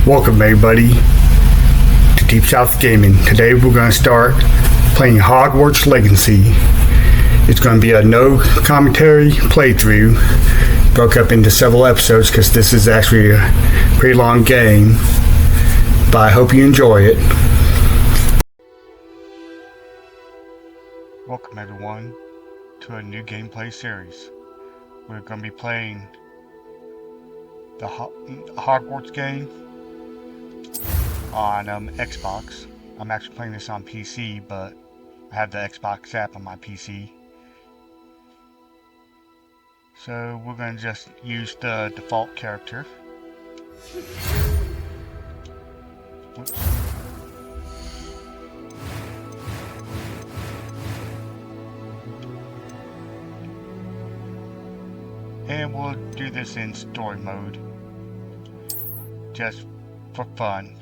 Welcome everybody to Deep South Gaming. Today we're going to start playing Hogwarts Legacy. It's going to be a no commentary playthrough, broke up into several episodes because this is actually a pretty long game, but I hope you enjoy it. Welcome everyone to a new gameplay series. We're going to be playing the Hogwarts game on Xbox. I'm actually playing this on PC, but I have the Xbox app on my PC. So we're going to just use the default character. Oops. And we'll do this in story mode, just for fun.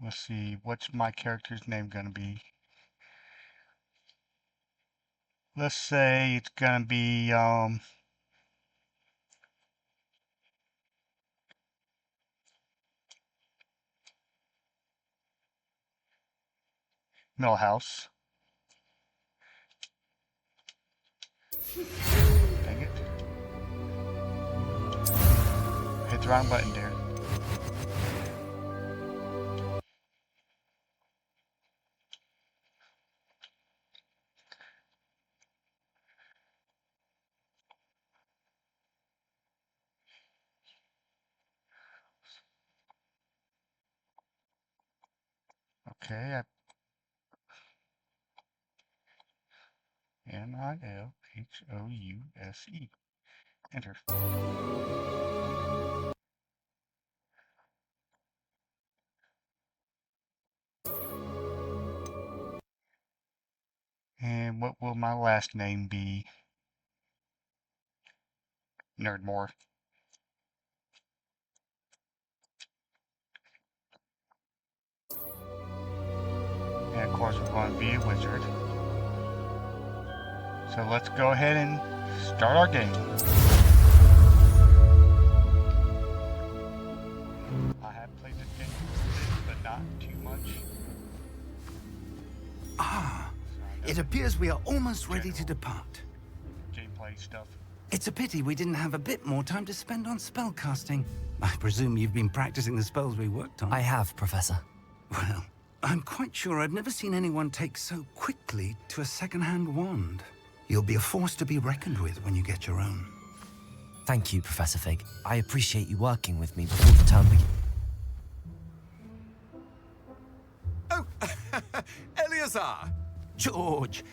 Let's see, what's my character's name gonna be? Let's say it's gonna be Millhouse. Dang it. Hit the wrong button there. Okay, Nilhouse. Enter. And what will my last name be? Nerdmore. And of course we're going to be a wizard. So let's go ahead and start our game. I have played this game but not too much. It appears we are almost ready to depart. Gameplay stuff. It's a pity we didn't have a bit more time to spend on spellcasting. I presume you've been practicing the spells we worked on. I have, Professor. Well, I'm quite sure I've never seen anyone take so quickly to a second-hand wand. You'll be a force to be reckoned with when you get your own. Thank you, Professor Fig. I appreciate you working with me before the term begins. Oh, Eleazar! George,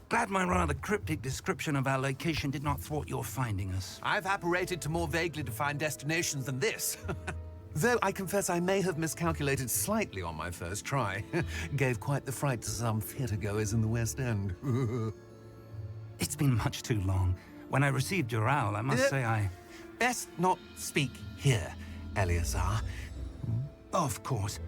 glad my rather cryptic description of our location did not thwart your finding us. I've apparated to more vaguely defined destinations than this. Though I confess I may have miscalculated slightly on my first try. Gave quite the fright to some theatergoers in the West End. It's been much too long. When I received your owl, I must say I... Best not speak here, Eleazar. Of course.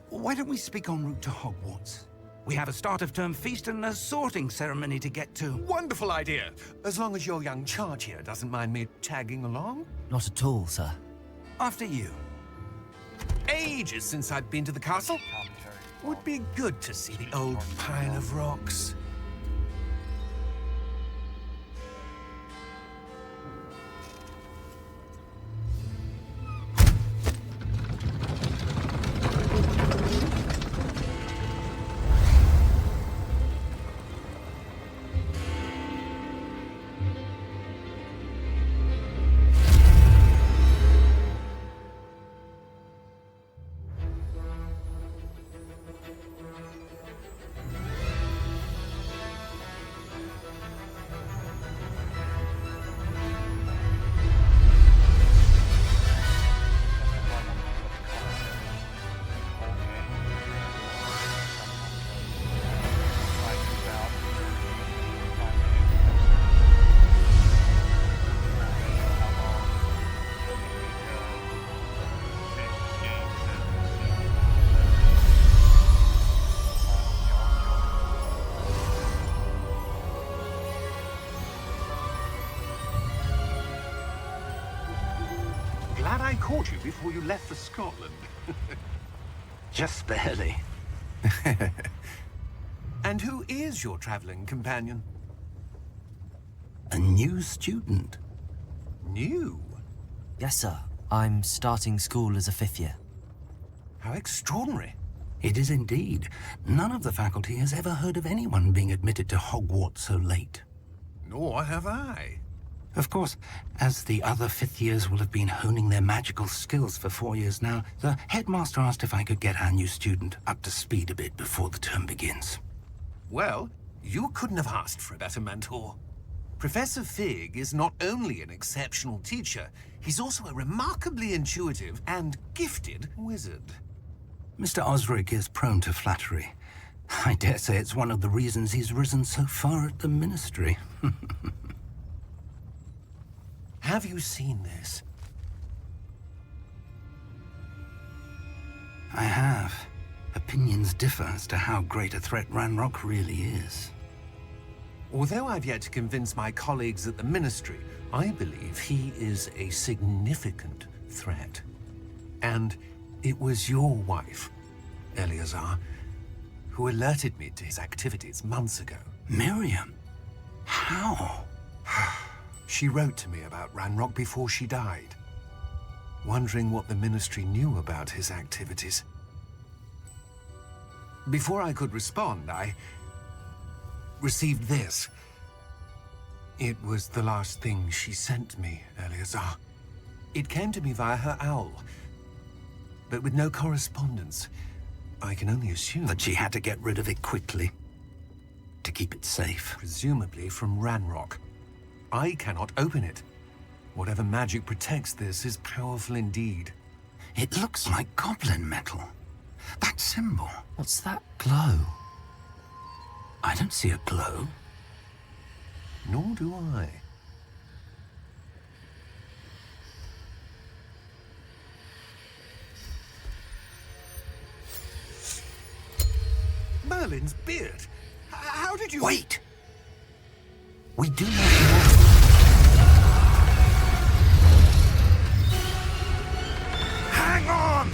Why don't we speak en route to Hogwarts? We have a start-of-term feast and a sorting ceremony to get to. Wonderful idea! As long as your young charge here doesn't mind me tagging along. Not at all, sir. After you. Ages since I'd been to the castle. Would be good to see the old pile of rocks. glad I caught you before you left for Scotland. Just barely. And who is your traveling companion? A new student. New? Yes, sir. I'm starting school as a 5th year. How extraordinary. It is indeed. None of the faculty has ever heard of anyone being admitted to Hogwarts so late. Nor have I. Of course, as the other 5th years will have been honing their magical skills for 4 years now, the headmaster asked if I could get our new student up to speed a bit before the term begins. Well, you couldn't have asked for a better mentor. Professor Fig is not only an exceptional teacher, he's also a remarkably intuitive and gifted wizard. Mr. Osric is prone to flattery. I dare say it's one of the reasons he's risen so far at the Ministry. Have you seen this? I have. Opinions differ as to how great a threat Ranrock really is. Although I've yet to convince my colleagues at the Ministry, I believe he is a significant threat. And it was your wife, Eleazar, who alerted me to his activities months ago. Miriam? How? She wrote to me about Ranrock before she died, wondering what the Ministry knew about his activities. Before I could respond, I received this. It was the last thing she sent me, Eleazar. It came to me via her owl, but with no correspondence. I can only assume That she had to get rid of it quickly, to keep it safe. presumably from Ranrock. I cannot open it. Whatever magic protects this is powerful indeed. It looks like goblin metal. That symbol. What's that glow? I don't see a glow. Nor do I. Merlin's beard. How did you... Wait! We do not know. Hang on!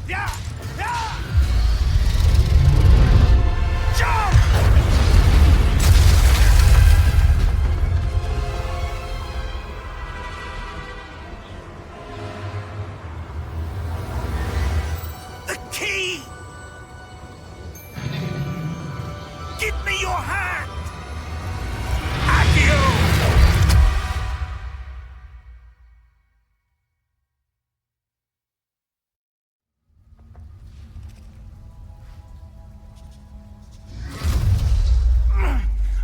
Yeah! Yeah! Jump! The key! Give me your hand! Accio!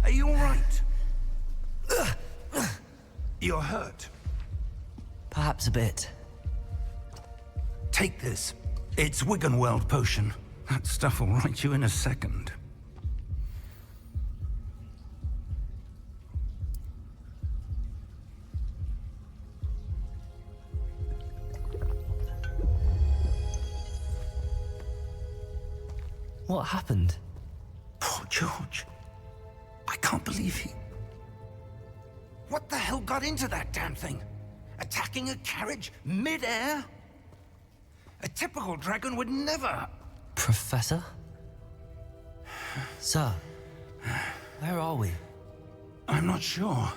Are you all right? You're hurt. Perhaps a bit. Take this. It's Wiggenweld potion. That stuff will right you in a second. What happened? Poor George. I can't believe he... What the hell got into that damn thing? Attacking a carriage mid-air? A typical dragon would never... Professor? Sir, where are we? I'm not sure.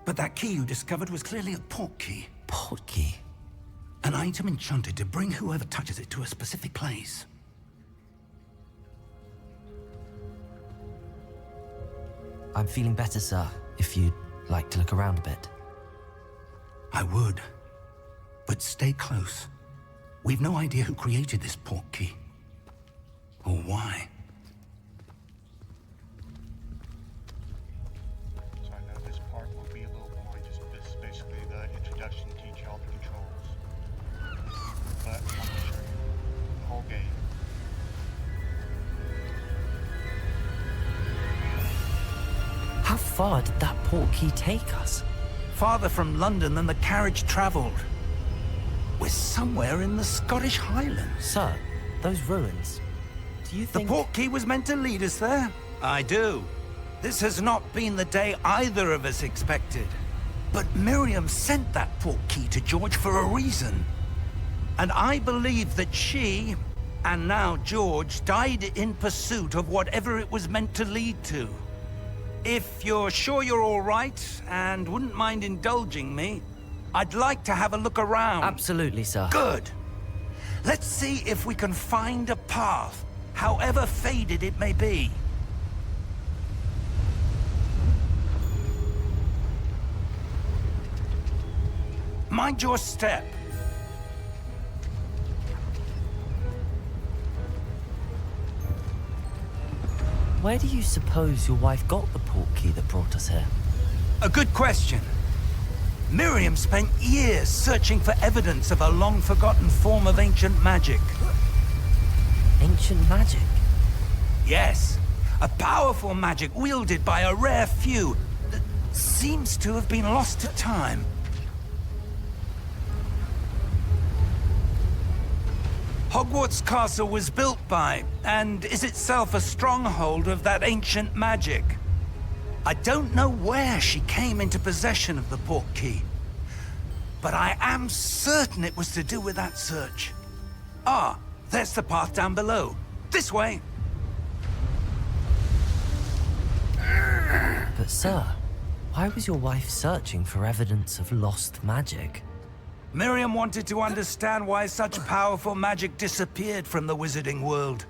But that key you discovered was clearly a port key. Port key? An item enchanted to bring whoever touches it to a specific place. I'm feeling better, sir, if you'd like to look around a bit. I would. But stay close. We've no idea who created this port key. Or why. So I know this part will be a little boring, just this is basically the introduction to teach you all the controls. But I'm gonna show you the whole game. How far did that port key take us? farther from London than the carriage travelled. We're somewhere in the Scottish Highlands. Sir, those ruins. Do you The think... portkey was meant to lead us there? I do. This has not been the day either of us expected. But Miriam sent that portkey to George for a reason. And I believe that she, and now George, died in pursuit of whatever it was meant to lead to. If you're sure you're all right, and wouldn't mind indulging me, I'd like to have a look around. Absolutely, sir. Good. Let's see if we can find a path, however faded it may be. Mind your step. Where do you suppose your wife got the portkey that brought us here? A good question. Miriam spent years searching for evidence of a long-forgotten form of ancient magic. Ancient magic? Yes, a powerful magic wielded by a rare few that seems to have been lost to time. Hogwarts Castle was built by, and is itself a stronghold of that ancient magic. I don't know where she came into possession of the portkey, but I am certain it was to do with that search. Ah, there's the path down below. This way. But sir, why was your wife searching for evidence of lost magic? Miriam wanted to understand why such powerful magic disappeared from the wizarding world.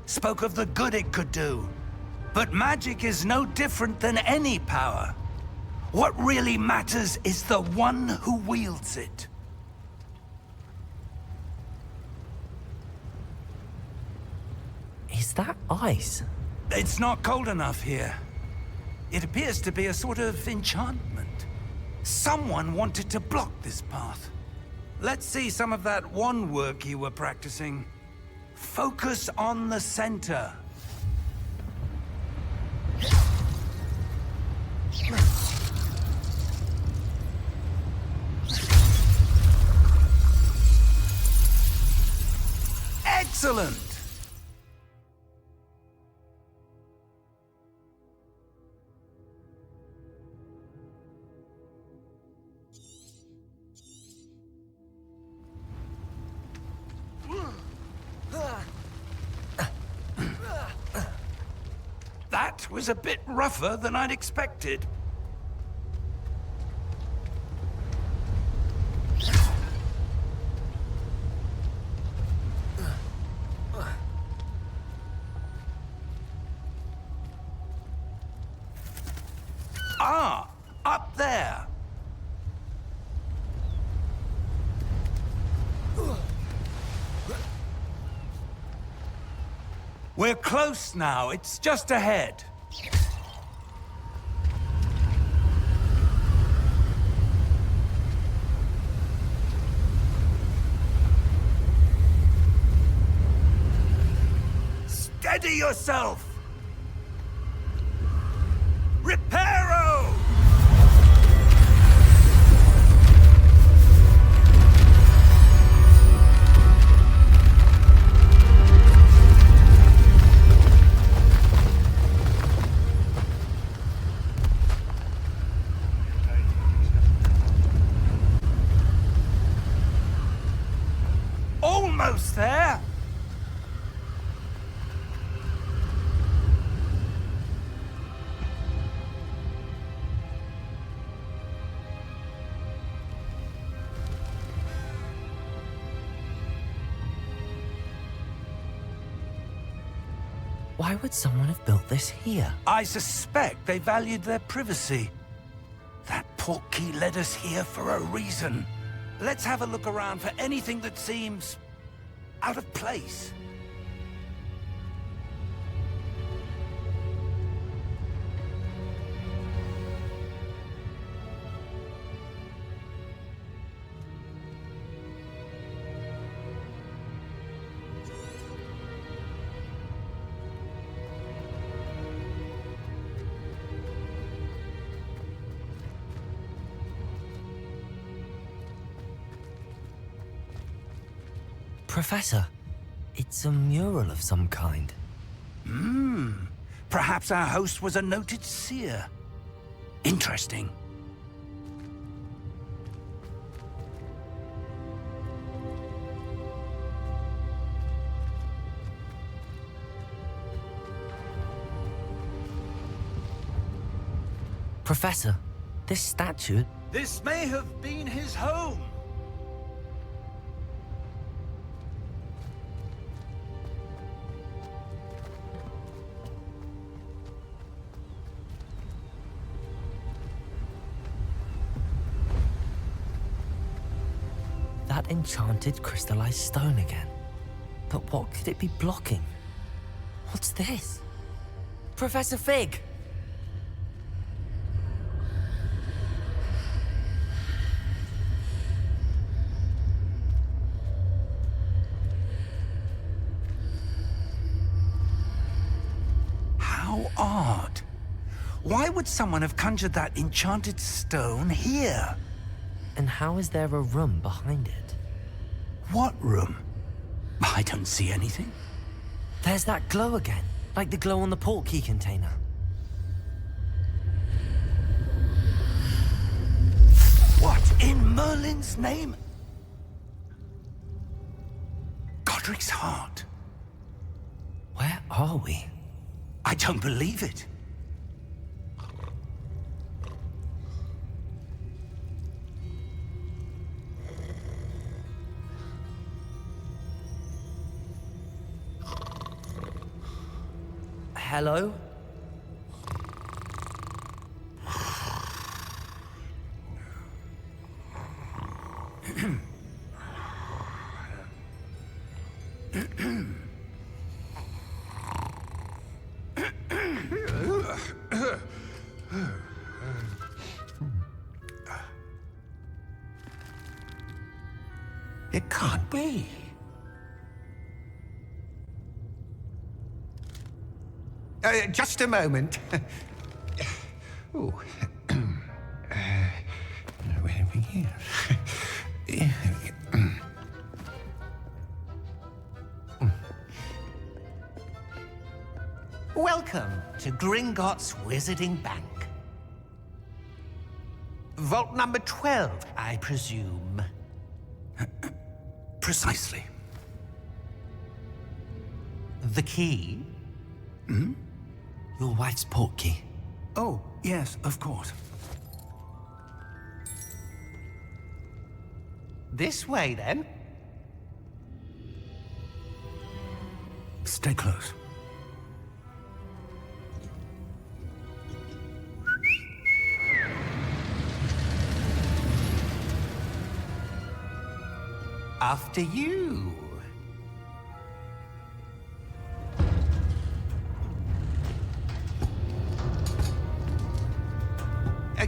Spoke of the good it could do. But magic is no different than any power. What really matters is the one who wields it. Is that ice? It's not cold enough here. It appears to be a sort of enchantment. Someone wanted to block this path. Let's see some of that wand work you were practicing. Focus on the center. Excellent! That was a bit rougher than I'd expected. Ah, up there. We're close now. It's just ahead. Steady yourself. Reparo! Almost there. Why would someone have built this here? I suspect they valued their privacy. That portkey led us here for a reason. Let's have a look around for anything that seems out of place. Professor, it's a mural of some kind. Perhaps our host was a noted seer. Interesting. Professor, this statue... This may have been his home. That enchanted crystallized stone again. But what could it be blocking? What's this? Professor Fig! How odd. Why would someone have conjured that enchanted stone here? And how is there a room behind it? What room? I don't see anything. There's that glow again, like the glow on the portkey container. What in Merlin's name? Godric's heart. Where are we? I don't believe it. Hello? It can't be. Just a moment. Oh. Where are we here? Welcome to Gringotts Wizarding Bank. Vault number 12, I presume. Precisely. The key? Your wife's portkey. Oh, yes, of course. This way, then. Stay close. After you.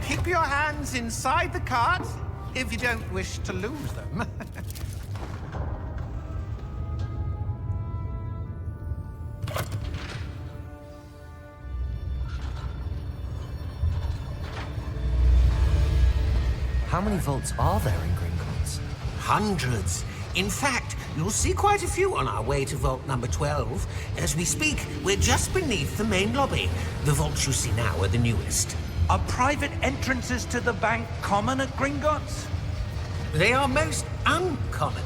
Keep your hands inside the cart if you don't wish to lose them. How many vaults are there in Gringotts? Hundreds. In fact, you'll see quite a few on our way to vault number 12. As we speak, we're just beneath the main lobby. The vaults you see now are the newest. Are private entrances to the bank common at Gringotts? They are most uncommon.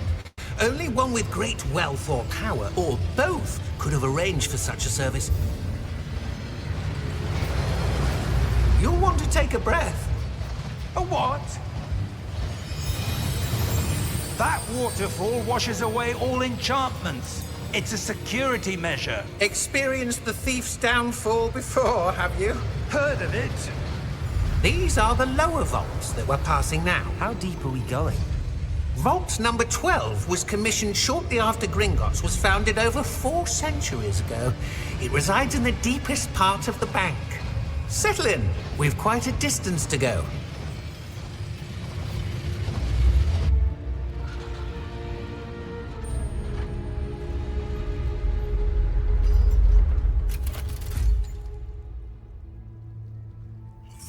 Only one with great wealth or power, or both, could have arranged for such a service. You'll want to take a breath. A what? That waterfall washes away all enchantments. It's a security measure. Experienced the thief's downfall before, have you? Heard of it? These are the lower vaults that we're passing now. How deep are we going? Vault number 12 was commissioned shortly after Gringotts was founded over 4 centuries ago. It resides in the deepest part of the bank. Settle in. We've quite a distance to go.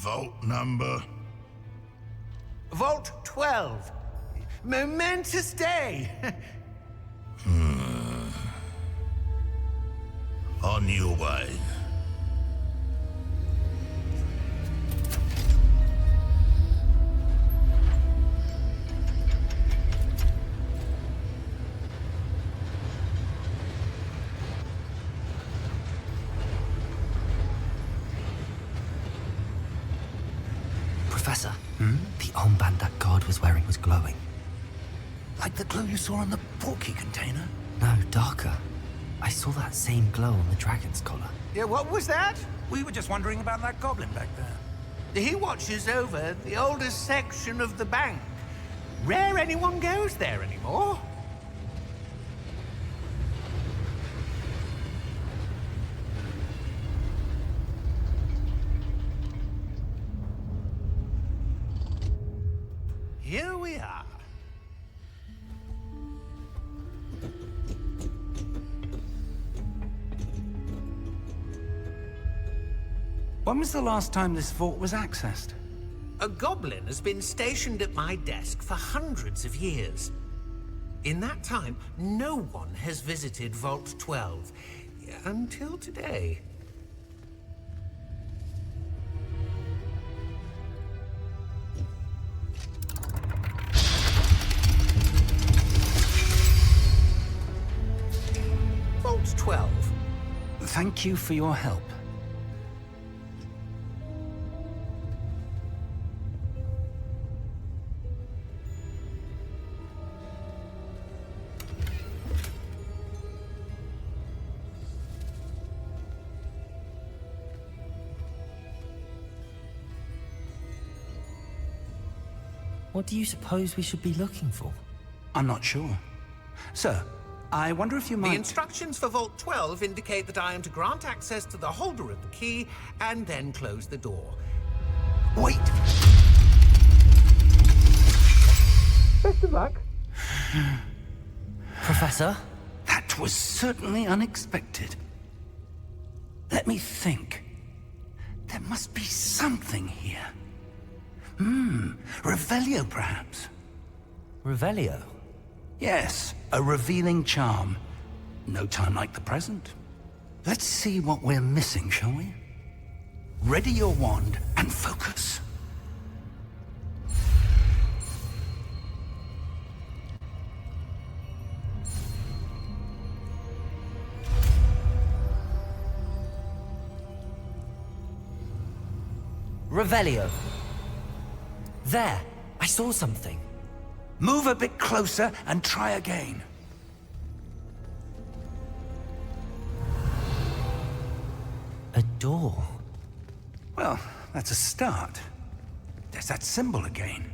Vault number? Vault 12. Momentous day. on your way. Professor, the armband that guard was wearing was glowing. Like the glow you saw on the porky container? No, darker. I saw that same glow on the dragon's collar. Yeah, what was that? We were just wondering about that goblin back there. He watches over the oldest section of the bank. Rare anyone goes there anymore. Here we are. When was the last time this vault was accessed? A goblin has been stationed at my desk for hundreds of years. In that time, no one has visited Vault 12. Until today. Vault 12. Thank you for your help. What do you suppose we should be looking for? I'm not sure. Sir, I wonder if you might... The instructions for Vault 12 indicate that I am to grant access to the holder of the key and then close the door. Wait! Best of luck. Professor? That was certainly unexpected. Let me think. There must be something here. Revelio, perhaps? Revelio? Yes, a revealing charm. No time like the present. Let's see what we're missing, shall we? Ready your wand and focus. Revelio. There! I saw something. Move a bit closer and try again. A door. Well, that's a start. There's that symbol again.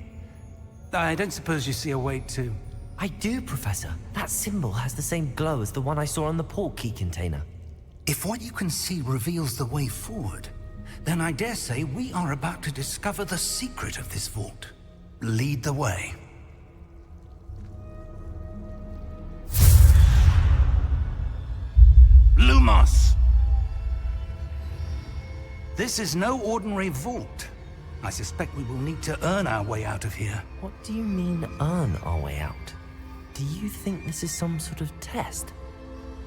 I don't suppose you see a way to... I do, Professor. That symbol has the same glow as the one I saw on the port key container. If what you can see reveals the way forward, then I dare say we are about to discover the secret of this vault. Lead the way. Lumos! This is no ordinary vault. I suspect we will need to earn our way out of here. What do you mean, earn our way out? Do you think this is some sort of test?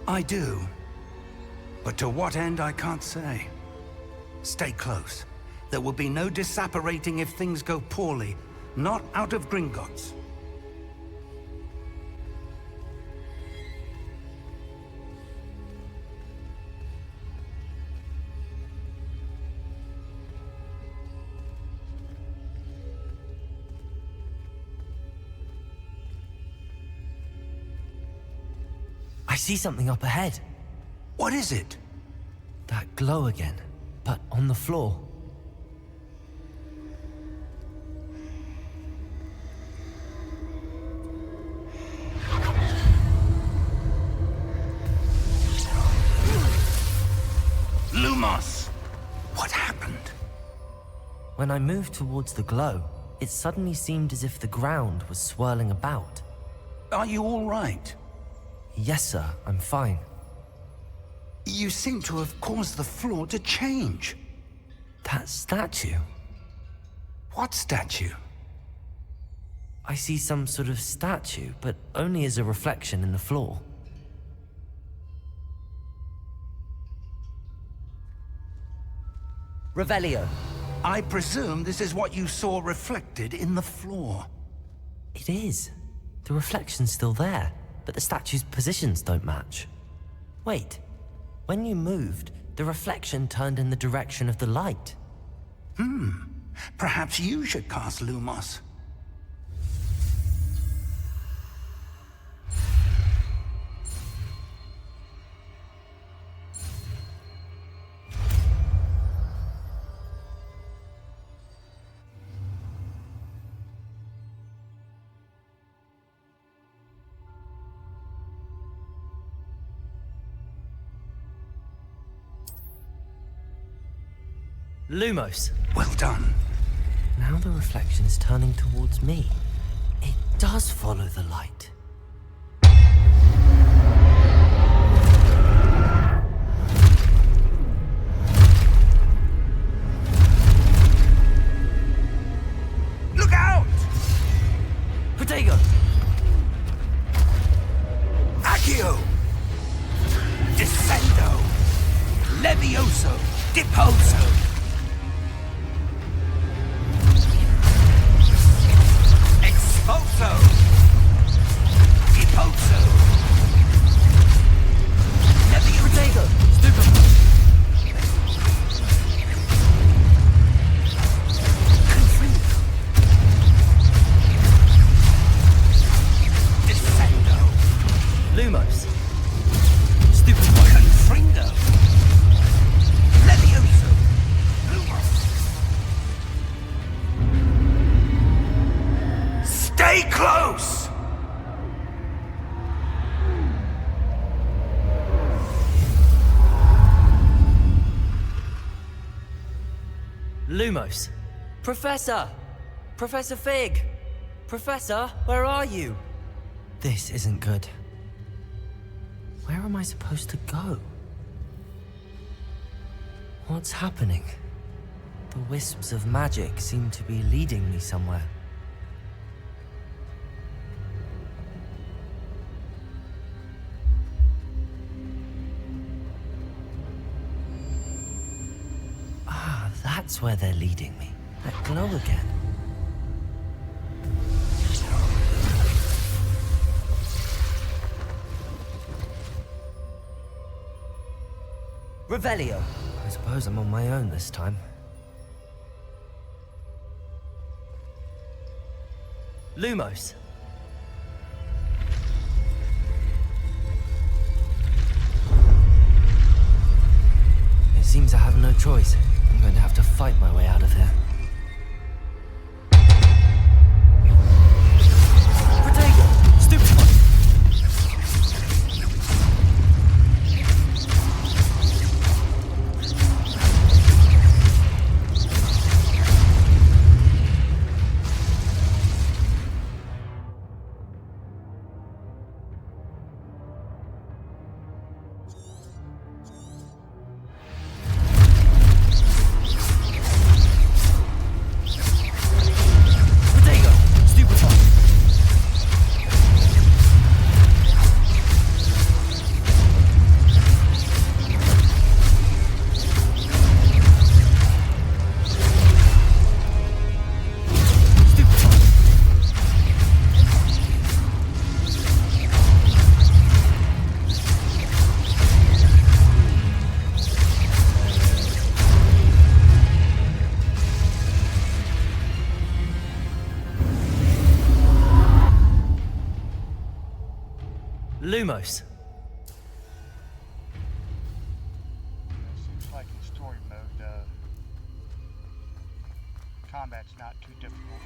I do. But to what end, I can't say. Stay close. There will be no disapparating if things go poorly. Not out of Gringotts. I see something up ahead. What is it? That glow again, but on the floor. Lumos! What happened? When I moved towards the glow, it suddenly seemed as if the ground was swirling about. Are you all right? Yes, sir, I'm fine. You seem to have caused the floor to change. That statue? What statue? I see some sort of statue, but only as a reflection in the floor. Revelio. I presume this is what you saw reflected in the floor. It is. The reflection's still there, but the statue's positions don't match. Wait. When you moved, the reflection turned in the direction of the light. Perhaps you should cast Lumos. Lumos. Well done. Now the reflection is turning towards me. It does follow the light. Look out! Protego! Accio! Descendo! Levioso! Deposo! Expulso! Deposo! Levioso! Protego! Stupid! Descendo! Lumos. Stupid. Confringo! Levioso! Lumos! Stay close! Lumos. Professor! Professor Fig! Professor, where are you? This isn't good. Where am I supposed to go? What's happening? The wisps of magic seem to be leading me somewhere. Ah, that's where they're leading me. That glow again. Revelio. I suppose I'm on my own this time. Lumos. It seems I have no choice. I'm going to have to fight my way out of here. Protego! Stupid one! Lumos. Seems like in story mode, combat's not too difficult.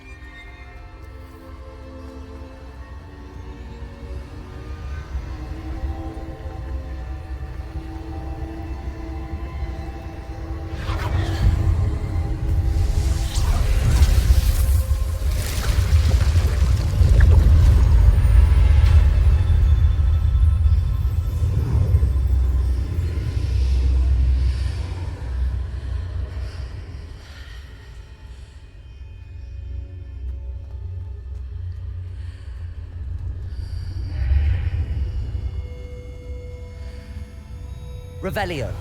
Revelio.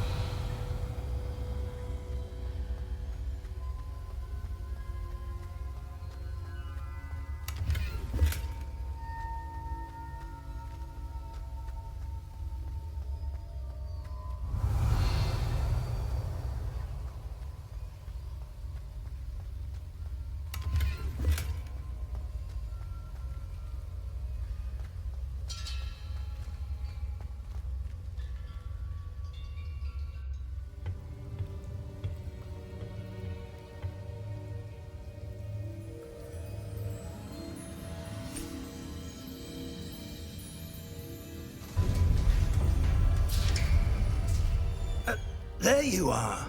There you are.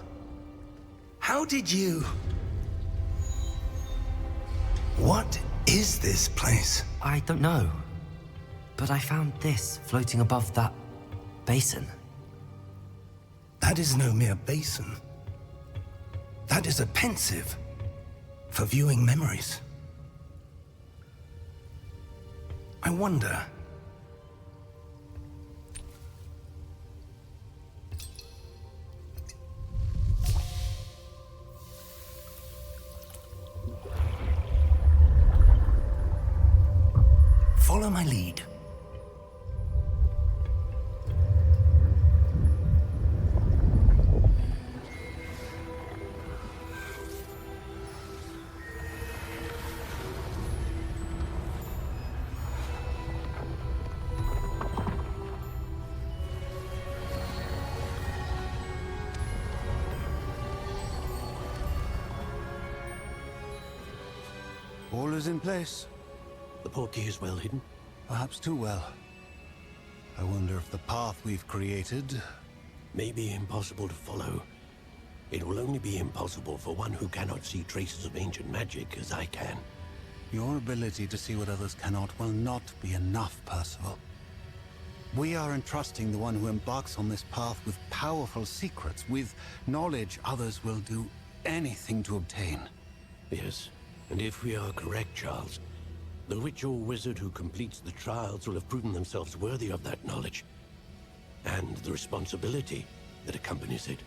How did you... What is this place? I don't know. But I found this floating above that basin. That is no mere basin. That is a pensive for viewing memories. I wonder... Follow my lead. All is in place. The portkey is well hidden. Perhaps too well. I wonder if the path we've created... May be impossible to follow. It will only be impossible for one who cannot see traces of ancient magic as I can. Your ability to see what others cannot will not be enough, Percival. We are entrusting the one who embarks on this path with powerful secrets, with knowledge others will do anything to obtain. Yes, and if we are correct, Charles, the witch or wizard who completes the trials will have proven themselves worthy of that knowledge, and the responsibility that accompanies it.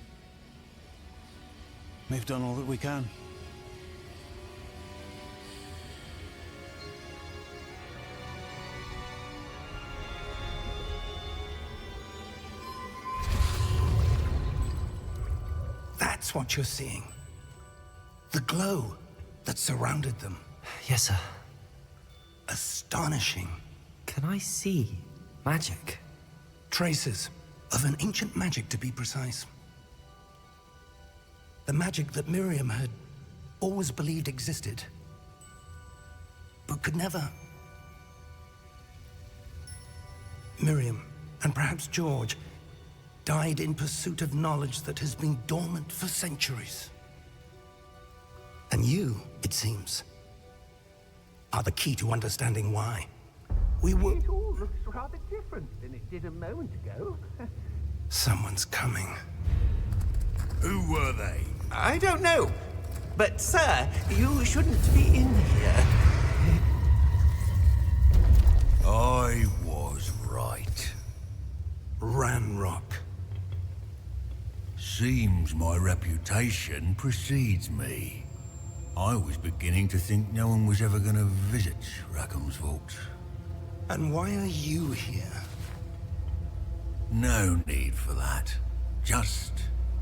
We've done all that we can. That's what you're seeing. The glow that surrounded them. Yes, sir. Astonishing. Can I see magic? Traces of an ancient magic, to be precise. The magic that Miriam had always believed existed, but could never. Miriam, and perhaps George, died in pursuit of knowledge that has been dormant for centuries. And you, it seems, are the key to understanding why. We will... It all looks rather different than it did a moment ago. Someone's coming. Who were they? I don't know. But, sir, you shouldn't be in here. I was right. Ranrock. Seems my reputation precedes me. I was beginning to think no one was ever going to visit Rackham's vault. And why are you here? No need for that. Just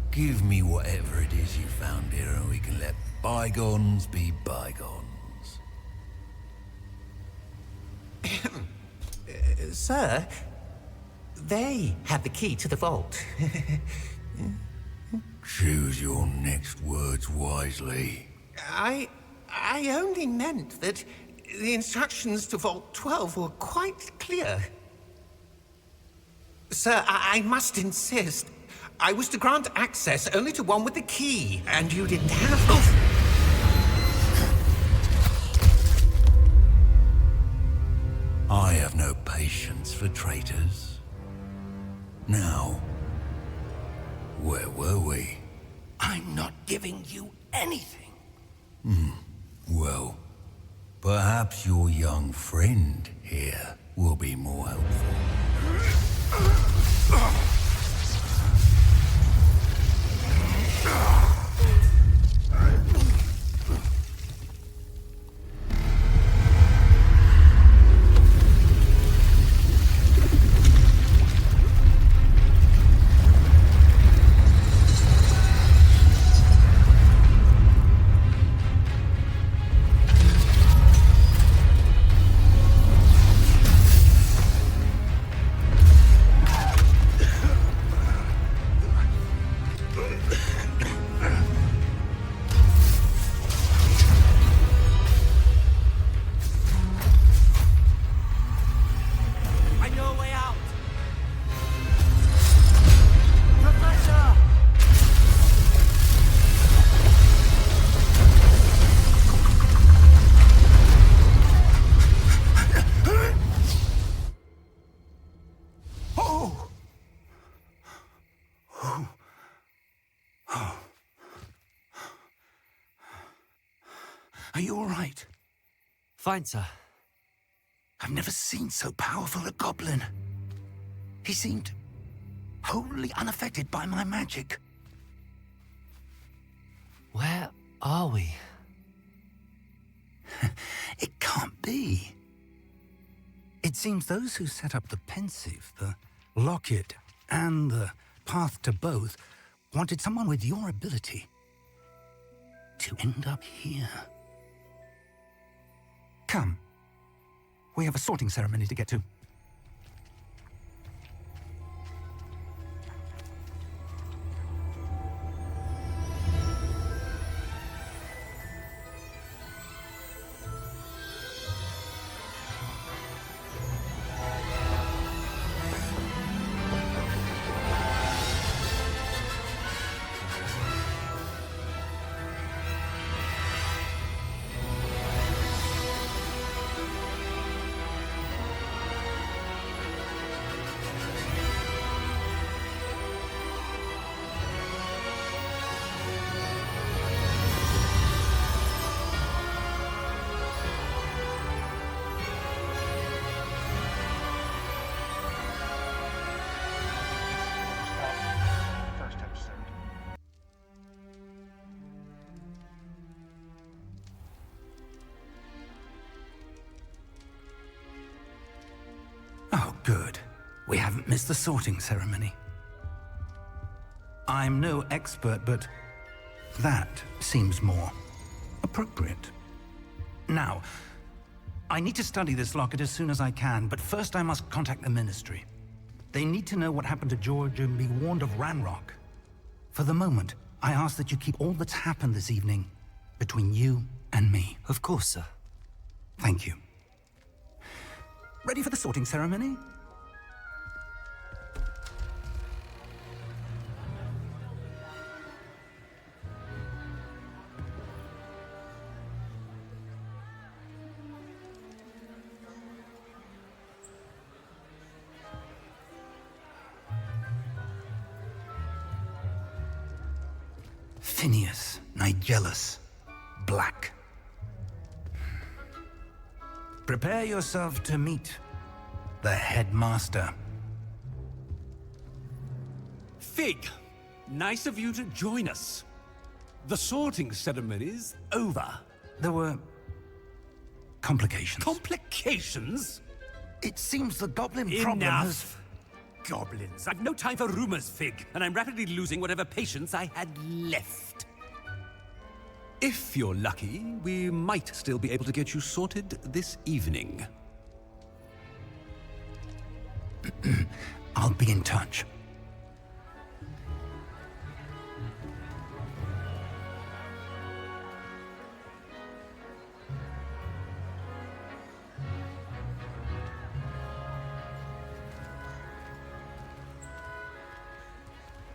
give me whatever it is you found here and we can let bygones be bygones. Sir, they have the key to the vault. Choose your next words wisely. I only meant that the instructions to Vault 12 were quite clear. Sir, I must insist. I was to grant access only to one with the key, and you didn't have... I have no patience for traitors. Now, where were we? I'm not giving you anything. Well, perhaps your young friend here will be more helpful. Are you all right? Fine, sir. I've never seen so powerful a goblin. He seemed wholly unaffected by my magic. Where are we? It can't be. It seems those who set up the pensive, the locket, and the path to both wanted someone with your ability to end up here. Come. We have a sorting ceremony to get to. Oh, good. We haven't missed the sorting ceremony. I'm no expert, but that seems more appropriate. Now, I need to study this locket as soon as I can, but first I must contact the Ministry. They need to know what happened to George and be warned of Ranrock. For the moment, I ask that you keep all that's happened this evening between you and me. Of course, sir. Thank you. Ready for the sorting ceremony? Phineas, Nigellus, Black. Prepare yourself to meet the headmaster. Fig, nice of you to join us. The sorting ceremony's over. There were complications. Complications? It seems the goblin problem has... Enough! Goblins. I've no time for rumors, Fig, and I'm rapidly losing whatever patience I had left. If you're lucky, we might still be able to get you sorted this evening. I'll be in touch.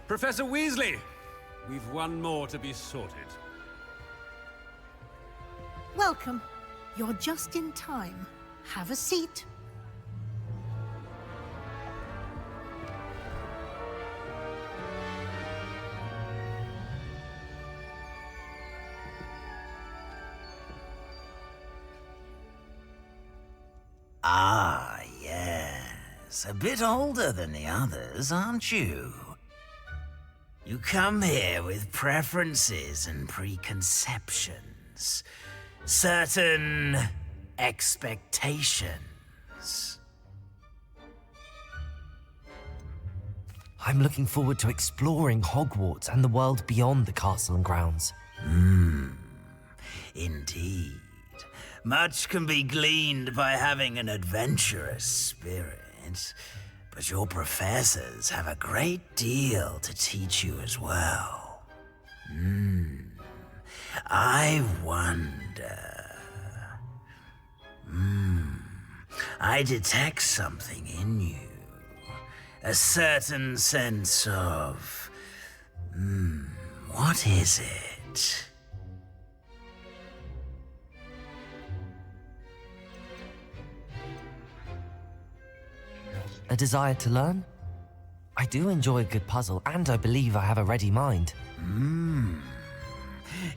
Professor Weasley, we've one more to be sorted. Welcome. You're just in time. Have a seat. Ah, yes. A bit older than the others, aren't you? You come here with preferences and preconceptions. Certain expectations. I'm looking forward to exploring Hogwarts and the world beyond the castle and grounds. Indeed. Much can be gleaned by having an adventurous spirit, but your professors have a great deal to teach you as well. I wonder... I detect something in you. A certain sense of... what is it? A desire to learn? I do enjoy a good puzzle, and I believe I have a ready mind.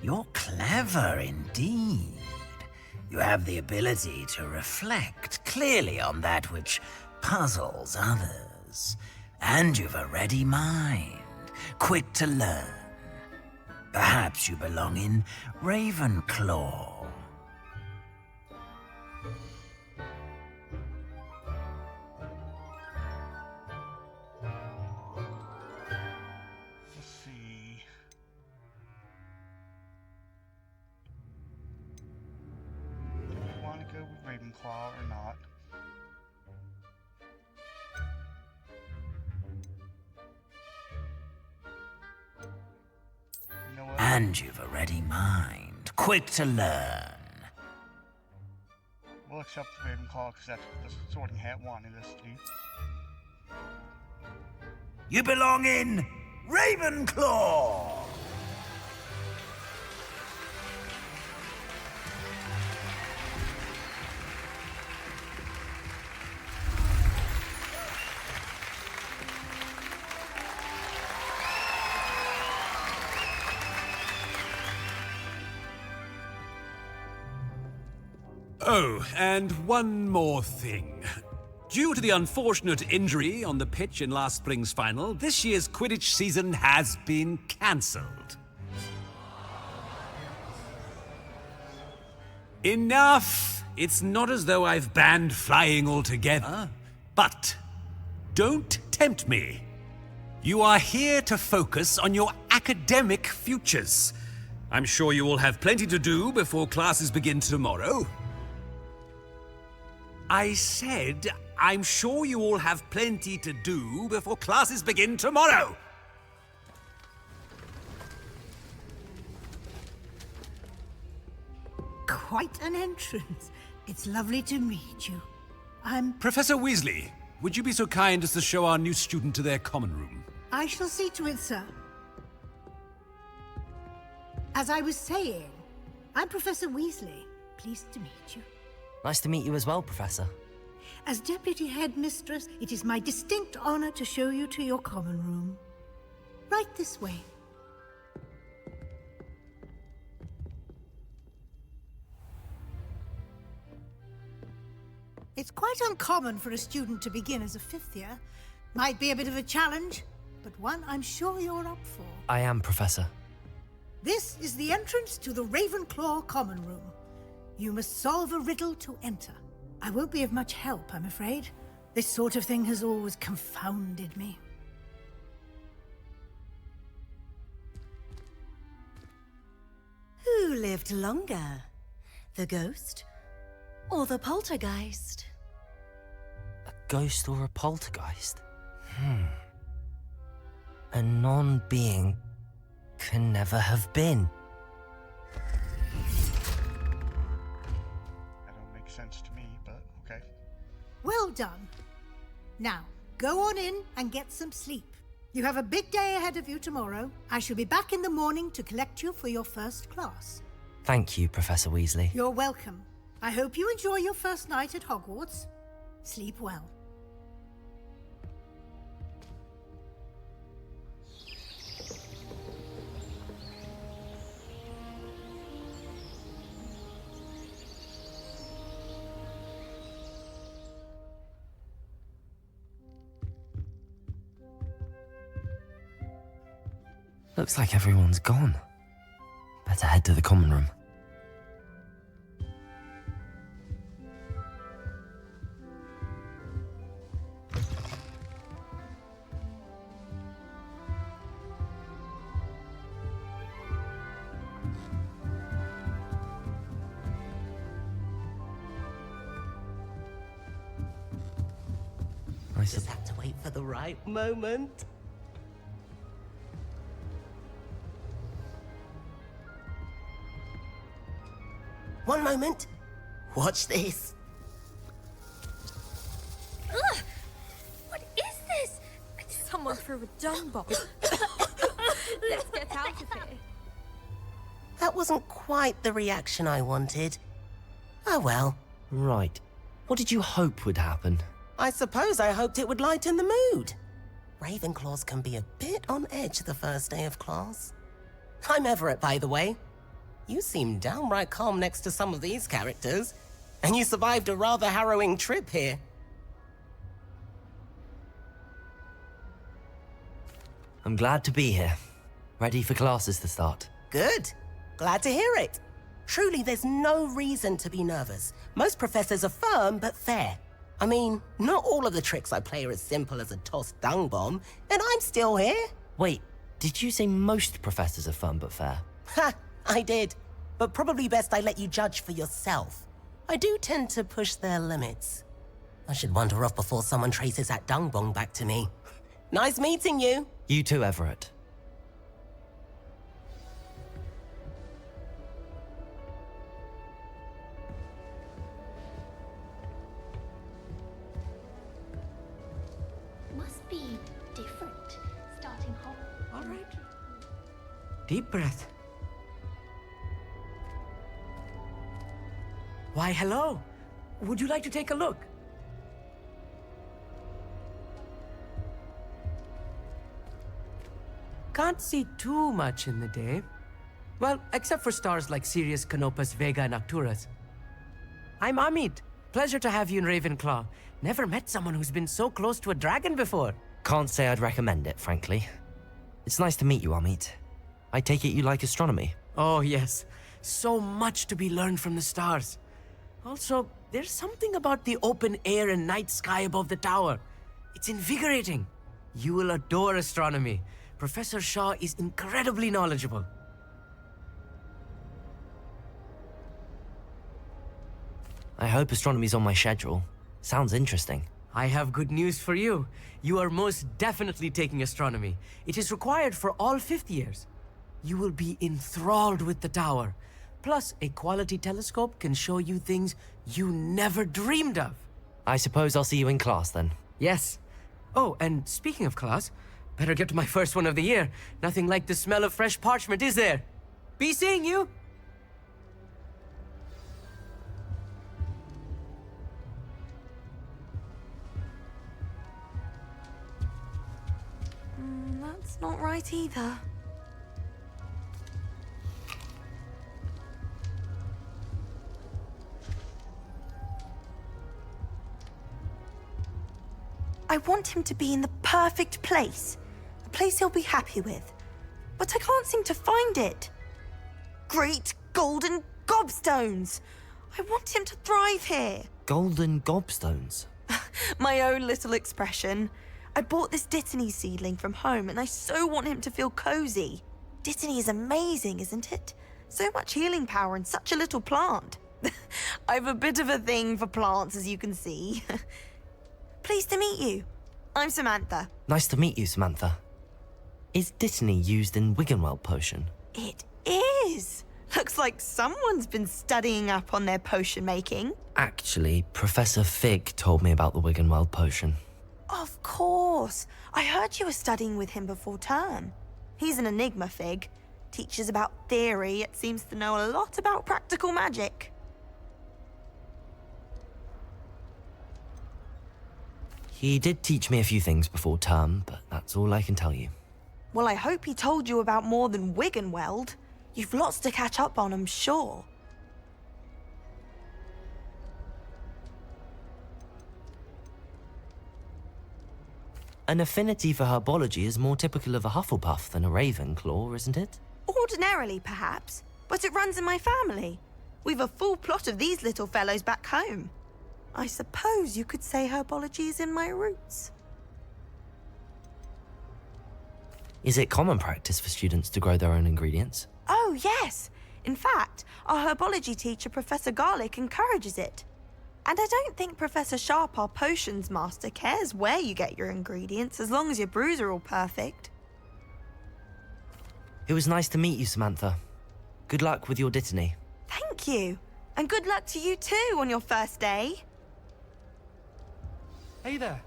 You're clever indeed. You have the ability to reflect clearly on that which puzzles others. And you've a ready mind, quick to learn. Perhaps you belong in Ravenclaw. Let's see. Do we want to go with Ravenclaw or not? You know what? And you've a ready mind, quick to learn. We'll accept Ravenclaw because that's what the Sorting Hat wanted us to do. You belong in Ravenclaw! Oh, and one more thing. Due to the unfortunate injury on the pitch in last spring's final, this year's Quidditch season has been cancelled. Enough! It's not as though I've banned flying altogether. But don't tempt me. You are here to focus on your academic futures. I'm sure you all have plenty to do before classes begin tomorrow. I said, I'm sure you all have plenty to do before classes begin tomorrow. Quite an entrance. It's lovely to meet you. Professor Weasley, would you be so kind as to show our new student to their common room? I shall see to it, sir. As I was saying, I'm Professor Weasley. Pleased to meet you. Nice to meet you as well, Professor. As Deputy Headmistress, it is my distinct honor to show you to your common room. Right this way. It's quite uncommon for a student to begin as a fifth year. Might be a bit of a challenge, but one I'm sure you're up for. I am, Professor. This is the entrance to the Ravenclaw common room. You must solve a riddle to enter. I won't be of much help, I'm afraid. This sort of thing has always confounded me. Who lived longer? The ghost or the poltergeist? A ghost or a poltergeist? A non-being can never have been. That don't make sense to me, but okay. Well done. Now, go on in and get some sleep. You have a big day ahead of you tomorrow. I shall be back in the morning to collect you for your first class. Thank you, Professor Weasley. You're welcome. I hope you enjoy your first night at Hogwarts. Sleep well. Looks like everyone's gone. Better head to the common room. Just have to wait for the right moment. One moment. Watch this. Ugh! What is this? Someone threw a dung bomb. Let's get out of here. That wasn't quite the reaction I wanted. Oh well. Right. What did you hope would happen? I suppose I hoped it would lighten the mood. Ravenclaws can be a bit on edge the first day of class. I'm Everett, by the way. You seem downright calm next to some of these characters. And you survived a rather harrowing trip here. I'm glad to be here. Ready for classes to start. Good. Glad to hear it. Truly, there's no reason to be nervous. Most professors are firm but fair. I mean, not all of the tricks I play are as simple as a tossed dung bomb, and I'm still here. Wait, did you say most professors are fun but fair? Ha! I did. But probably best I let you judge for yourself. I do tend to push their limits. I should wander off before someone traces that dung bomb back to me. Nice meeting you. You too, Everett. Must be different, starting home. All right. Deep breath. Why, hello. Would you like to take a look? Can't see too much in the day. Well, except for stars like Sirius, Canopus, Vega, and Arcturus. I'm Amit. Pleasure to have you in Ravenclaw. Never met someone who's been so close to a dragon before. Can't say I'd recommend it, frankly. It's nice to meet you, Amit. I take it you like astronomy? Oh, yes. So much to be learned from the stars. Also, there's something about the open air and night sky above the tower. It's invigorating. You will adore astronomy. Professor Shaw is incredibly knowledgeable. I hope astronomy's on my schedule. Sounds interesting. I have good news for you. You are most definitely taking astronomy. It is required for all fifth years. You will be enthralled with the tower. Plus, a quality telescope can show you things you never dreamed of. I suppose I'll see you in class then. Yes. Oh, and speaking of class, better get to my first one of the year. Nothing like the smell of fresh parchment, is there? Be seeing you! That's not right either. I want him to be in the perfect place. A place he'll be happy with. But I can't seem to find it. Great golden gobstones! I want him to thrive here. Golden gobstones? My own little expression. I bought this Dittany seedling from home and I so want him to feel cozy. Dittany is amazing, isn't it? So much healing power in such a little plant. I've a bit of a thing for plants, as you can see. Pleased to meet you. I'm Samantha. Nice to meet you, Samantha. Is Dittany used in Wiggenweld potion? It is. Looks like someone's been studying up on their potion making. Actually, Professor Fig told me about the Wiggenweld potion. Of course. I heard you were studying with him before term. He's an enigma, Fig. Teaches about theory, yet seems to know a lot about practical magic. He did teach me a few things before term, but that's all I can tell you. Well, I hope he told you about more than Wiggenweld. You've lots to catch up on, I'm sure. An affinity for herbology is more typical of a Hufflepuff than a Ravenclaw, isn't it? Ordinarily, perhaps, but it runs in my family. We've a full plot of these little fellows back home. I suppose you could say herbology is in my roots. Is it common practice for students to grow their own ingredients? Oh, yes. In fact, our herbology teacher, Professor Garlick, encourages it. And I don't think Professor Sharp, our potions master, cares where you get your ingredients, as long as your brews are all perfect. It was nice to meet you, Samantha. Good luck with your Dittany. Thank you. And good luck to you too on your first day. Hey there,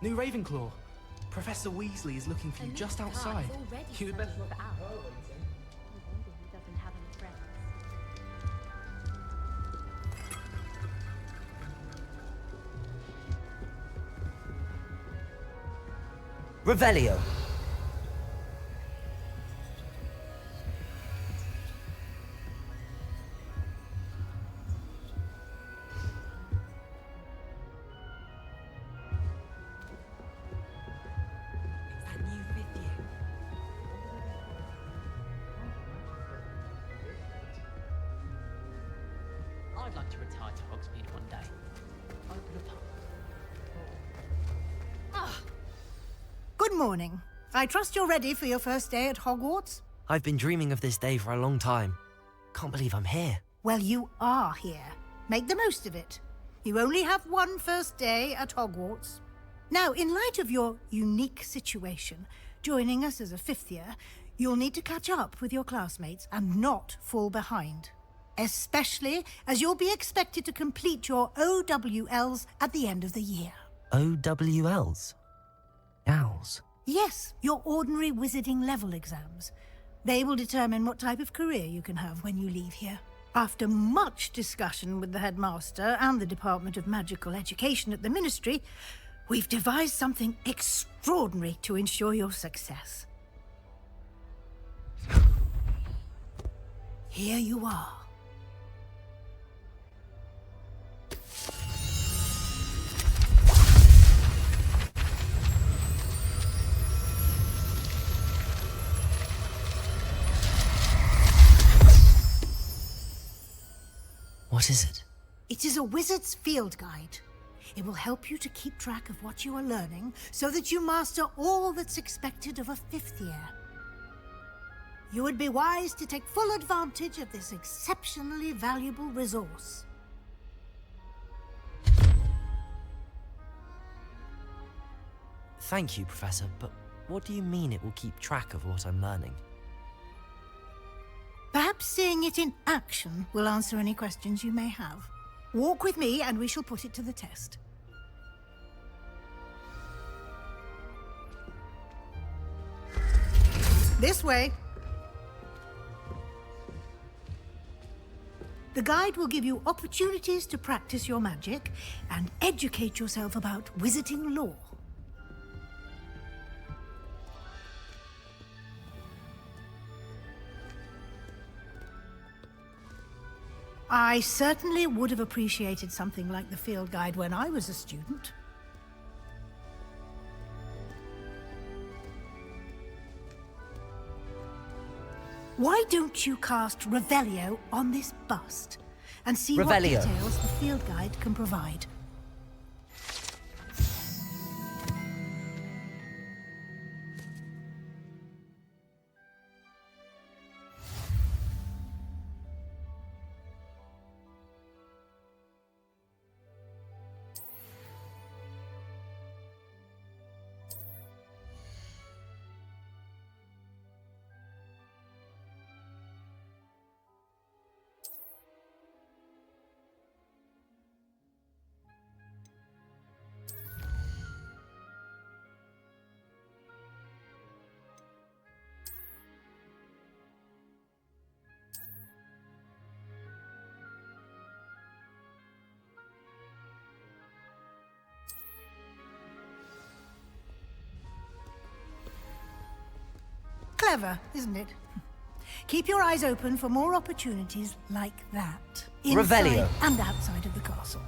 new Ravenclaw. Professor Weasley is looking for you just outside. You'd better... Revelio. like to retire to Hogsmeade one day. Open a pub. Good morning. I trust you're ready for your first day at Hogwarts? I've been dreaming of this day for a long time. Can't believe I'm here. Well, you are here. Make the most of it. You only have one first day at Hogwarts. Now, in light of your unique situation, joining us as a fifth year, you'll need to catch up with your classmates and not fall behind. Especially as you'll be expected to complete your OWLs at the end of the year. OWLs? Owls? Yes, your ordinary wizarding level exams. They will determine what type of career you can have when you leave here. After much discussion with the headmaster and the Department of Magical Education at the Ministry, we've devised something extraordinary to ensure your success. Here you are. What is it? It is a wizard's field guide. It will help you to keep track of what you are learning so that you master all that's expected of a fifth year. You would be wise to take full advantage of this exceptionally valuable resource. Thank you, Professor, but what do you mean it will keep track of what I'm learning? Perhaps seeing it in action will answer any questions you may have. Walk with me and we shall put it to the test. This way. The guide will give you opportunities to practice your magic and educate yourself about wizarding lore. I certainly would have appreciated something like the field guide when I was a student. Why don't you cast Revelio on this bust and see what Revelio. details the field guide can provide? Clever, isn't it? Keep your eyes open for more opportunities like that. Inside Revelio. and outside of the castle.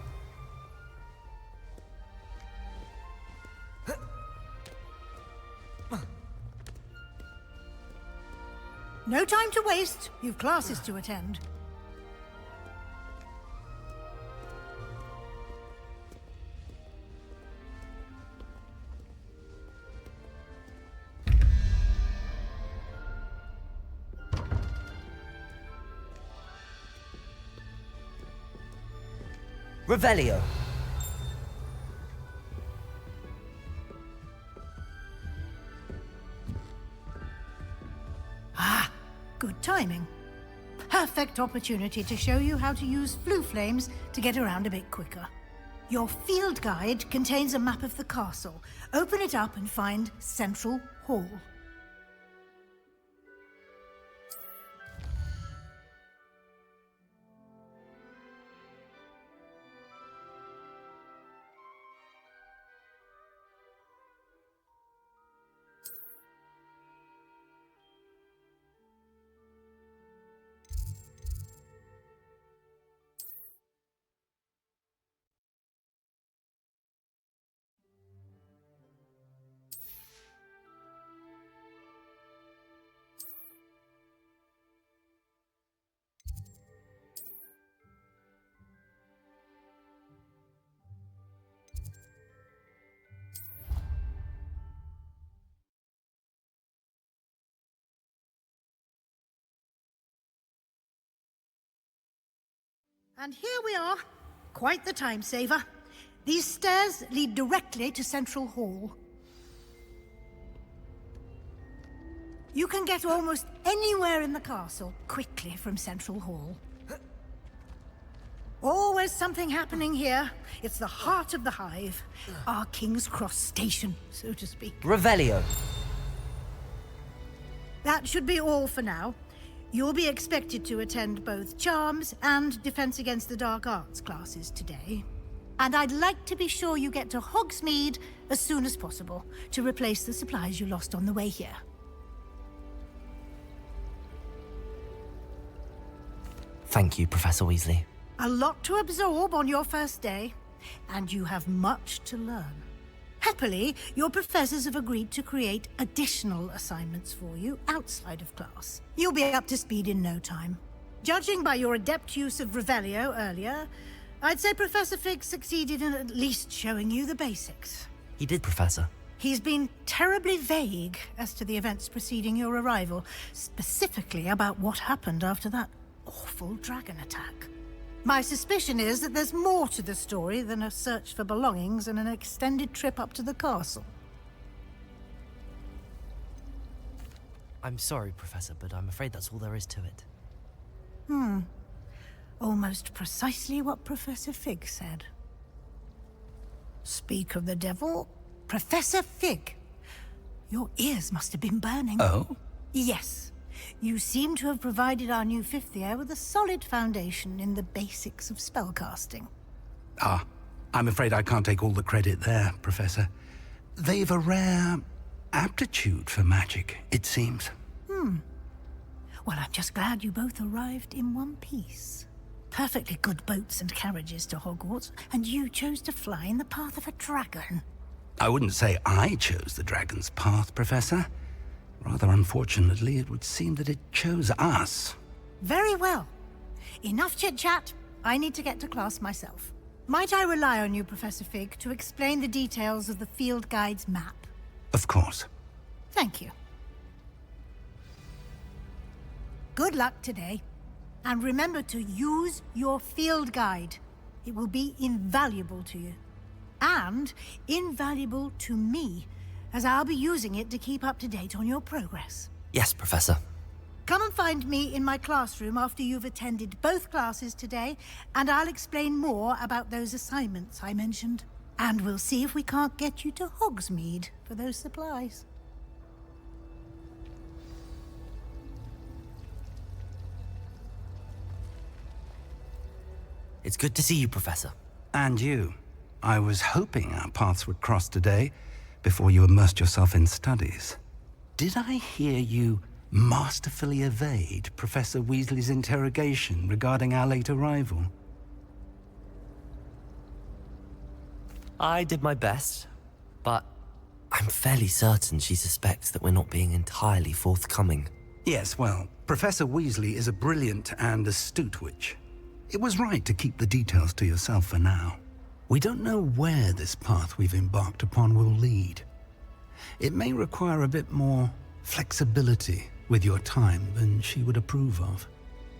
No time to waste. You've classes to attend. Revelio. Ah, good timing. Perfect opportunity to show you how to use flue flames to get around a bit quicker. Your field guide contains a map of the castle. Open it up and find Central Hall. And here we are. Quite the time saver. These stairs lead directly to Central Hall. You can get almost anywhere in the castle quickly from Central Hall. Always something happening here. It's the heart of the hive. Our King's Cross station, so to speak. Revelio. That should be all for now. You'll be expected to attend both Charms and Defense Against the Dark Arts classes today. And I'd like to be sure you get to Hogsmeade as soon as possible to replace the supplies you lost on the way here. Thank you, Professor Weasley. A lot to absorb on your first day, and you have much to learn. Happily, your professors have agreed to create additional assignments for you outside of class. You'll be up to speed in no time. Judging by your adept use of Revelio earlier, I'd say Professor Fig succeeded in at least showing you the basics. He did, Professor. He's been terribly vague as to the events preceding your arrival, specifically about what happened after that awful dragon attack. My suspicion is that there's more to the story than a search for belongings and an extended trip up to the castle. I'm sorry, Professor, but I'm afraid that's all there is to it. Almost precisely what Professor Fig said. Speak of the devil, Professor Fig. Your ears must have been burning. Oh? Yes. You seem to have provided our new fifth year with a solid foundation in the basics of spellcasting. Ah, I'm afraid I can't take all the credit there, Professor. They've a rare aptitude for magic, it seems. Well, I'm just glad you both arrived in one piece. Perfectly good boats and carriages to Hogwarts, and you chose to fly in the path of a dragon. I wouldn't say I chose the dragon's path, Professor. Rather unfortunately, it would seem that it chose us. Very well. Enough chit-chat. I need to get to class myself. Might I rely on you, Professor Fig, to explain the details of the field guide's map? Of course. Thank you. Good luck today. And remember to use your field guide. It will be invaluable to you. And invaluable to me, as I'll be using it to keep up to date on your progress. Yes, Professor. Come and find me in my classroom after you've attended both classes today, and I'll explain more about those assignments I mentioned. And we'll see if we can't get you to Hogsmeade for those supplies. It's good to see you, Professor. And you. I was hoping our paths would cross today, before you immersed yourself in studies. Did I hear you masterfully evade Professor Weasley's interrogation regarding our late arrival? I did my best, but I'm fairly certain she suspects that we're not being entirely forthcoming. Yes, well, Professor Weasley is a brilliant and astute witch. It was right to keep the details to yourself for now. We don't know where this path we've embarked upon will lead. It may require a bit more flexibility with your time than she would approve of.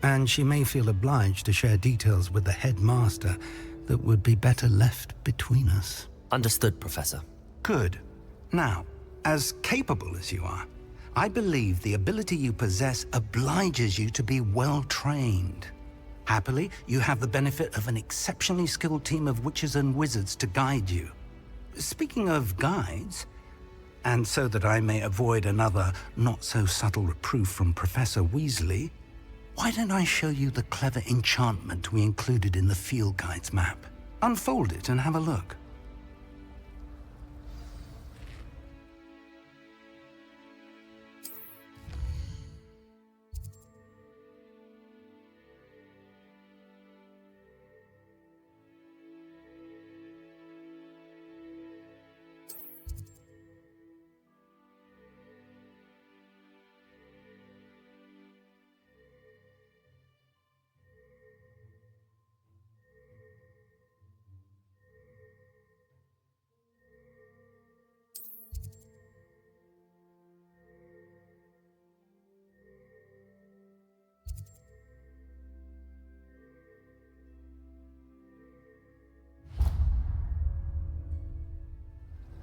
And she may feel obliged to share details with the headmaster that would be better left between us. Understood, Professor. Good. Now, as capable as you are, I believe the ability you possess obliges you to be well trained. Happily, you have the benefit of an exceptionally skilled team of witches and wizards to guide you. Speaking of guides, and so that I may avoid another not-so-subtle reproof from Professor Weasley, why don't I show you the clever enchantment we included in the field guide's map? Unfold it and have a look.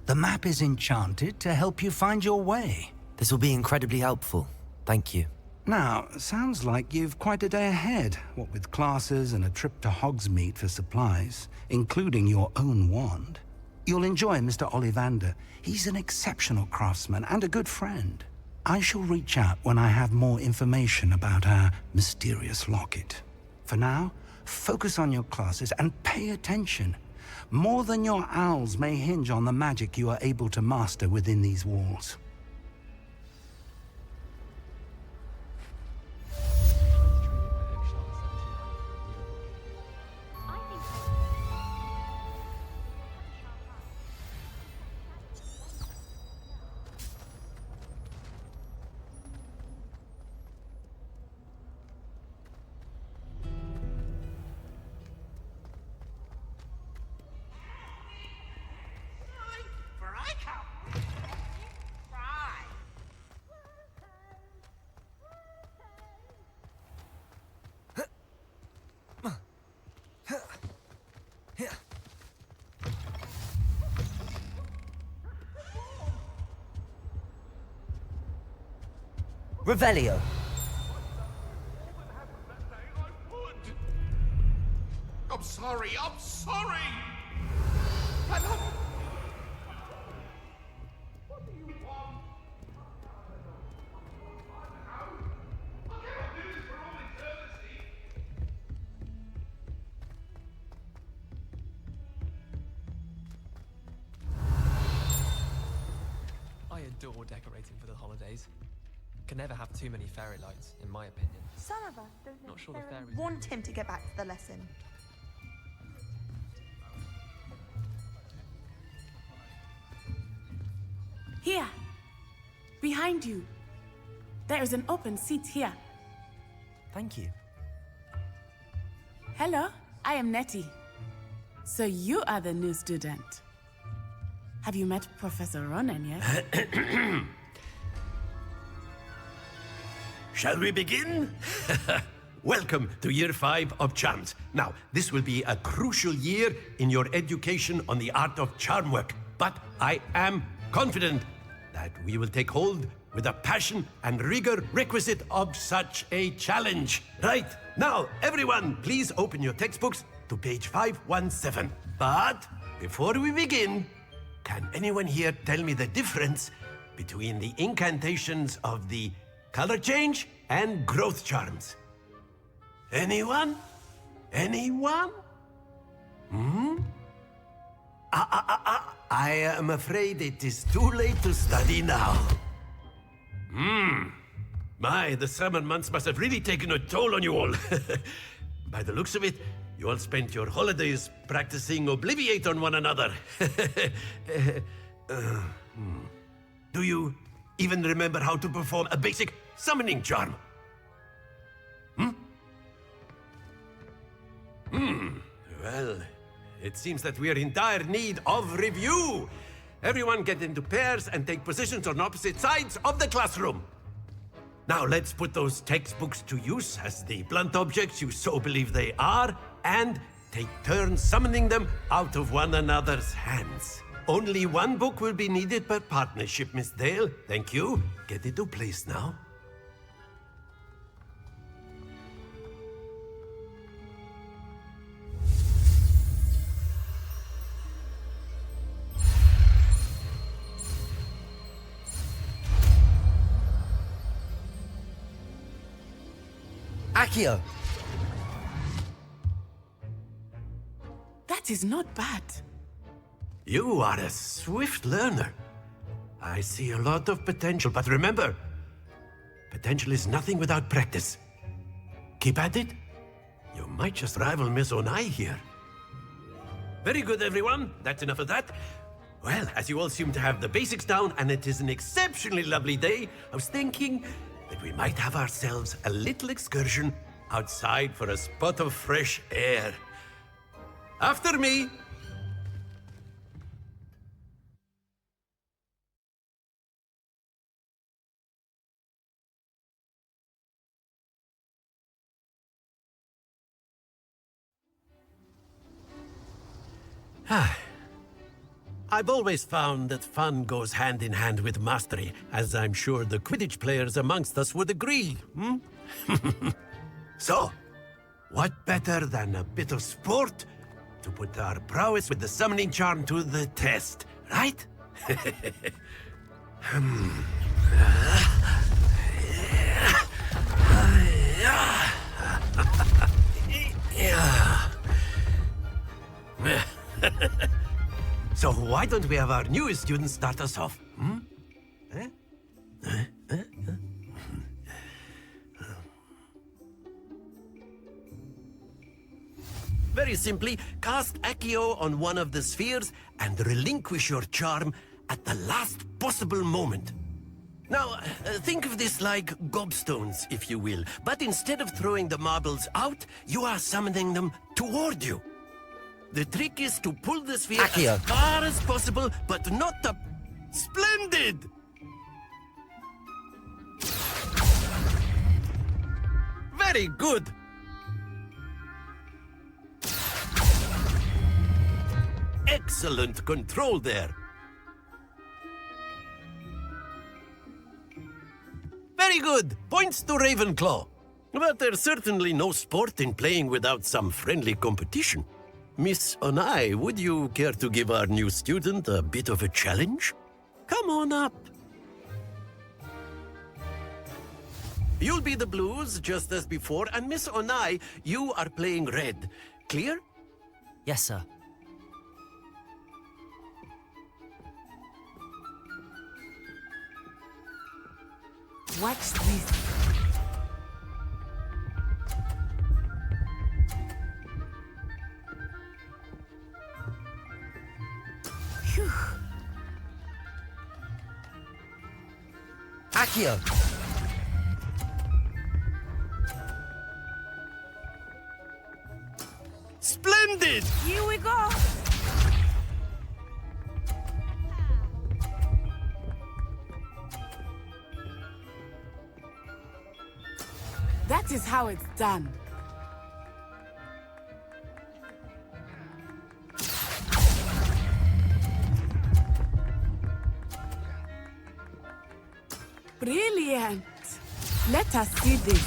The map is enchanted to help you find your way. This will be incredibly helpful. Thank you. Now, sounds like you've quite a day ahead, what with classes and a trip to Hogsmeade for supplies, including your own wand. You'll enjoy Mr. Ollivander. He's an exceptional craftsman and a good friend. I shall reach out when I have more information about our mysterious locket. For now, focus on your classes and pay attention. More than your owls may hinge on the magic you are able to master within these walls. Revelio. I'm sorry, I'm sorry! I don't... What do you want? I cannot do this for all eternity! I adore decorating for the holidays. Can never have too many fairy lights, in my opinion. Some of us don't Not sure the necessarily fairies want him to get back to the lesson. Here! Behind you! There is an open seat here. Thank you. Hello, I am Nettie. So you are the new student. Have you met Professor Ronan yet? Shall we begin? Welcome to Year 5 of Charms. Now, this will be a crucial year in your education on the art of charm work, but I am confident that we will take hold with the passion and rigor requisite of such a challenge. Right, now, everyone, please open your textbooks to page 517. But before we begin, can anyone here tell me the difference between the incantations of the color change and growth charms? Anyone? Anyone? I am afraid it is too late to study now. My, the summer months must have really taken a toll on you all. By the looks of it, you all spent your holidays practicing Obliviate on one another. Do you even remember how to perform a basic summoning charm? Well, it seems that we are in dire need of review. Everyone get into pairs and take positions on opposite sides of the classroom. Now let's put those textbooks to use as the blunt objects you so believe they are, and take turns summoning them out of one another's hands. Only one book will be needed per partnership, Miss Dale. Thank you. Get into place now. Accio! That is not bad. You are a swift learner. I see a lot of potential, but remember, potential is nothing without practice. Keep at it. You might just rival Miss Onai here. Very good, everyone. That's enough of that. Well, as you all seem to have the basics down, and it is an exceptionally lovely day, I was thinking that we might have ourselves a little excursion outside for a spot of fresh air. After me! I've always found that fun goes hand in hand with mastery, as I'm sure the Quidditch players amongst us would agree, hmm? So, what better than a bit of sport to put our prowess with the summoning charm to the test, right? So why don't we have our newest student start us off? Hmm? Very simply, cast Accio on one of the spheres and relinquish your charm at the last possible moment. Now, think of this like gobstones, if you will, but instead of throwing the marbles out, you are summoning them toward you. The trick is to pull the sphere as far as possible, but not the... Splendid! Very good! Excellent control there. Very good! Points to Ravenclaw. But there's certainly no sport in playing without some friendly competition. Miss Onai, would you care to give our new student a bit of a challenge? Come on up. You'll be the blues, just as before, and Miss Onai, you are playing red. Clear? Yes, sir. Watch this. Phew. Accio! Splendid! Here we go! That is how it's done. Brilliant! Let us see this.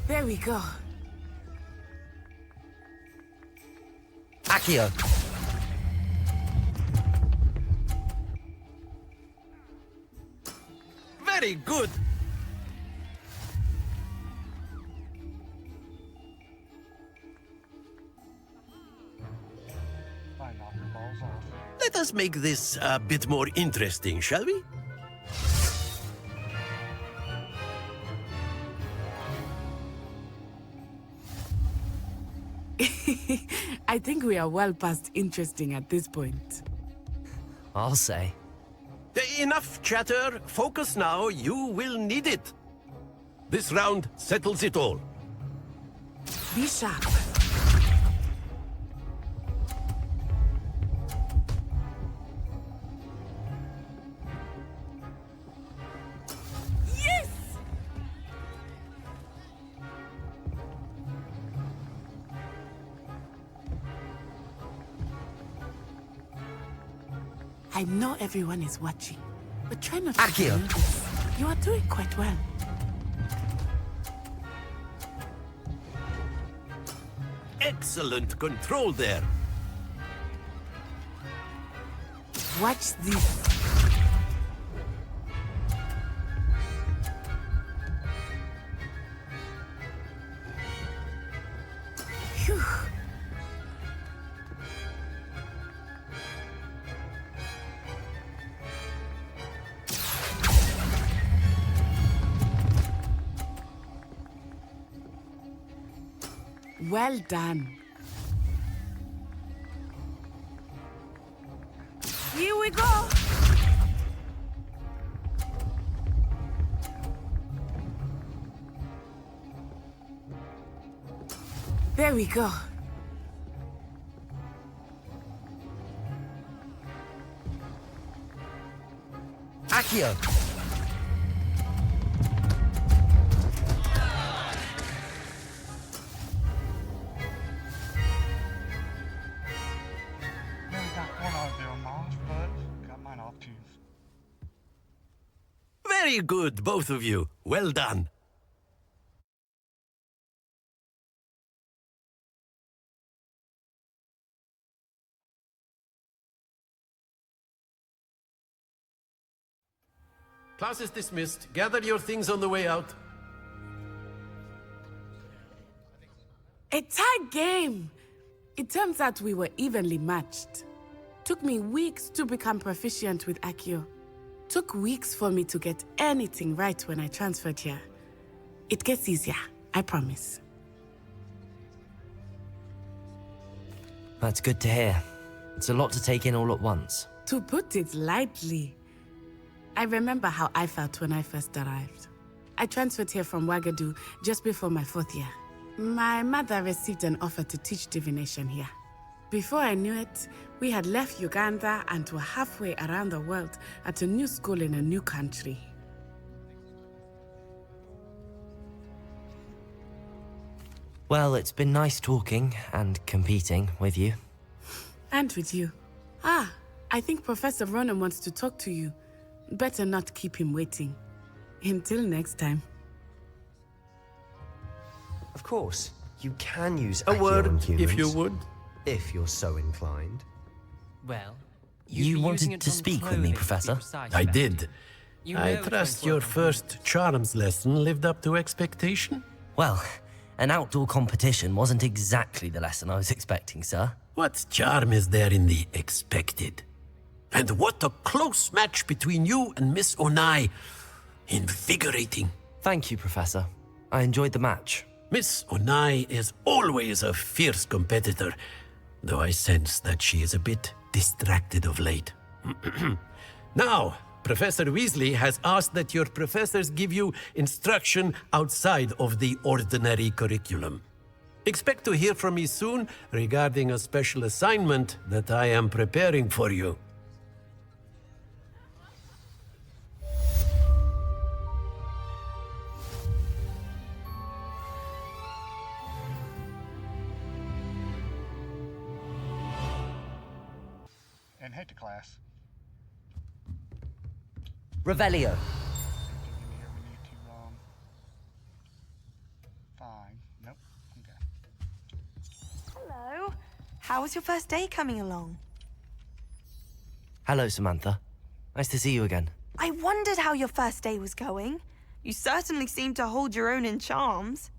There we go. Accio! Very good! Let us make this a bit more interesting, shall we? I think we are well past interesting at this point. I'll say. Enough chatter. Focus now. You will need it. This round settles it all. Be sharp. Yes! I know everyone is watching, but try not to Accio. notice. You are doing quite well. Excellent control there. Watch this. Phew. Well done. Here we go. There we go. Accio! Very good, both of you. Well done. Class is dismissed. Gather your things on the way out. A tight game! It turns out we were evenly matched. Took me weeks to become proficient with Accio. Took weeks for me to get anything right when I transferred here. It gets easier, I promise. That's good to hear. It's a lot to take in all at once. To put it lightly, I remember how I felt when I first arrived. I transferred here from Wagadu just before my 4th year. My mother received an offer to teach divination here. Before I knew it, we had left Uganda and were halfway around the world at a new school in a new country. Well, it's been nice talking and competing with you. And with you. I think Professor Ronan wants to talk to you. Better not keep him waiting. Until next time. Of course, you can use A Accio word, on humans, if you would. if you're so inclined. Well, You wanted to speak with me, Professor? I did. I trust your first charms lesson lived up to expectation? Well, an outdoor competition wasn't exactly the lesson I was expecting, sir. What charm is there in the expected? And what a close match between you and Miss Onai. Invigorating. Thank you, Professor. I enjoyed the match. Miss Onai is always a fierce competitor, though I sense that she is a bit distracted of late. Now, Professor Weasley has asked that your professors give you instruction outside of the ordinary curriculum. Expect to hear from me soon regarding a special assignment that I am preparing for you. And head to class. Revelio. Fine. Nope. Okay. Hello. How was your first day coming along? Hello, Samantha. Nice to see you again. I wondered how your first day was going. You certainly seem to hold your own in charms.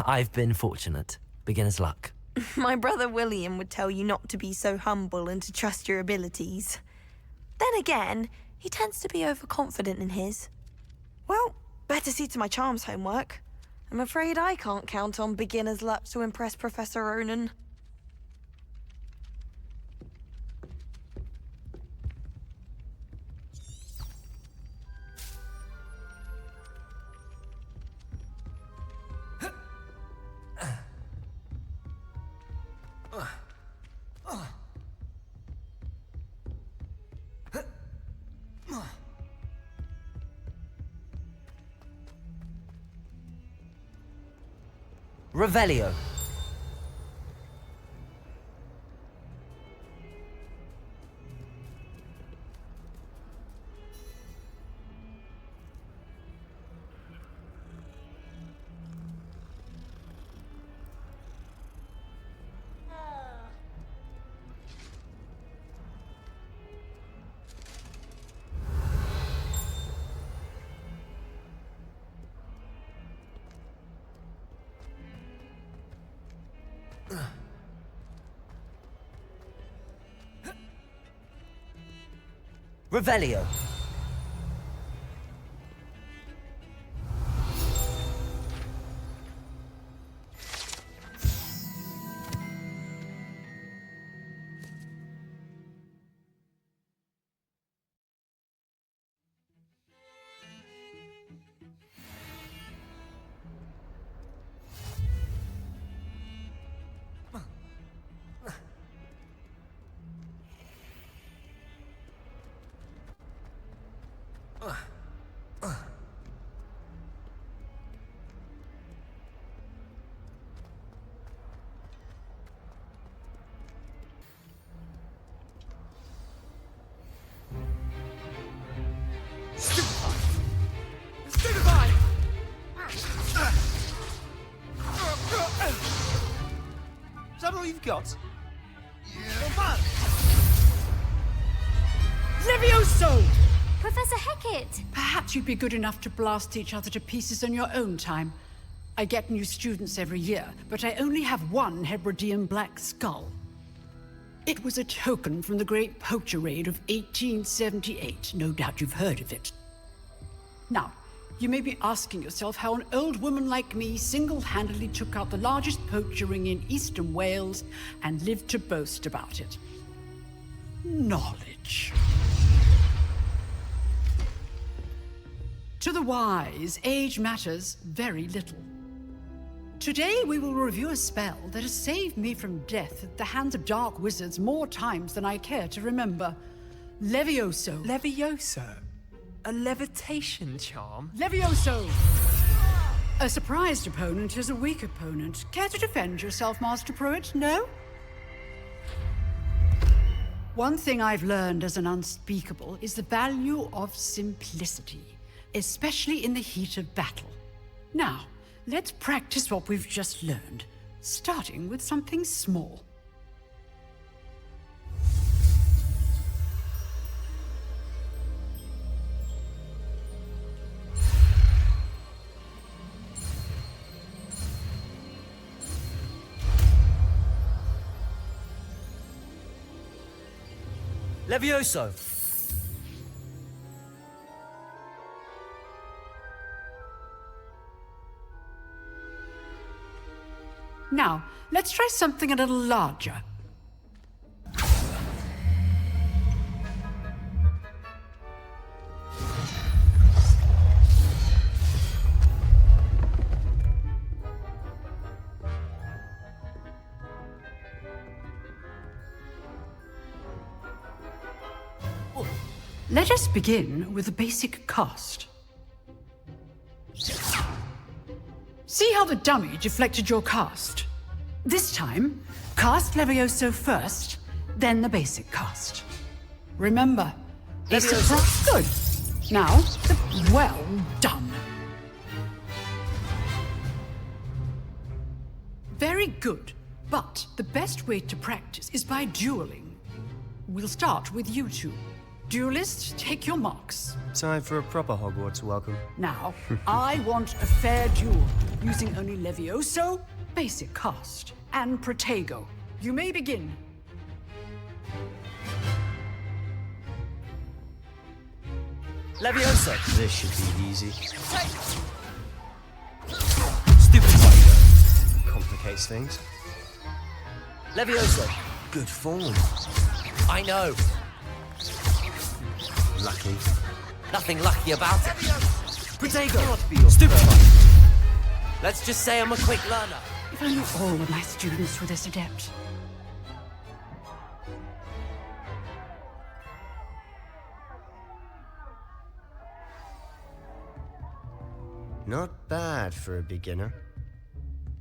I've been fortunate. Beginner's luck. My brother William would tell you not to be so humble and to trust your abilities. Then again, he tends to be overconfident in his. Well, better see to my charms homework. I'm afraid I can't count on beginner's luck to impress Professor Ronan. Revelio. Revelio. Stupefy! Stupefy! Is that all you've got? Yeah. Levioso! Professor Hecat! Perhaps you'd be good enough to blast each other to pieces on your own time. I get new students every year, but I only have one Hebridean black skull. It was a token from the Great Poacher Raid of 1878. No doubt you've heard of it. Now, you may be asking yourself how an old woman like me single-handedly took out the largest poacher ring in eastern Wales and lived to boast about it. Knowledge. To the wise, age matters very little. Today we will review a spell that has saved me from death at the hands of dark wizards more times than I care to remember. Levioso. Levioso? A levitation charm? Levioso! A surprised opponent is a weak opponent. Care to defend yourself, Master Pruitt? No? One thing I've learned as an unspeakable is the value of simplicity, especially in the heat of battle. Now, let's practice what we've just learned, starting with something small. Levioso! Now, let's try something a little larger. Let us begin with the basic cast. See how the dummy deflected your cast? This time, cast Levioso first, then the basic cast. Remember, it's a good. Now, well done. Very good, but the best way to practice is by dueling. We'll start with you two. Duelists, take your marks. Time for a proper Hogwarts welcome. Now, I want a fair duel, using only Levioso, basic cast, and Protego. You may begin. Levioso! This should be easy. Stupid Protego! Complicates things. Levioso! Good form. I know. Lucky. Nothing lucky about it. Protego! Stupid! Let's just say I'm a quick learner. If only all of my students were this adept. Not bad for a beginner.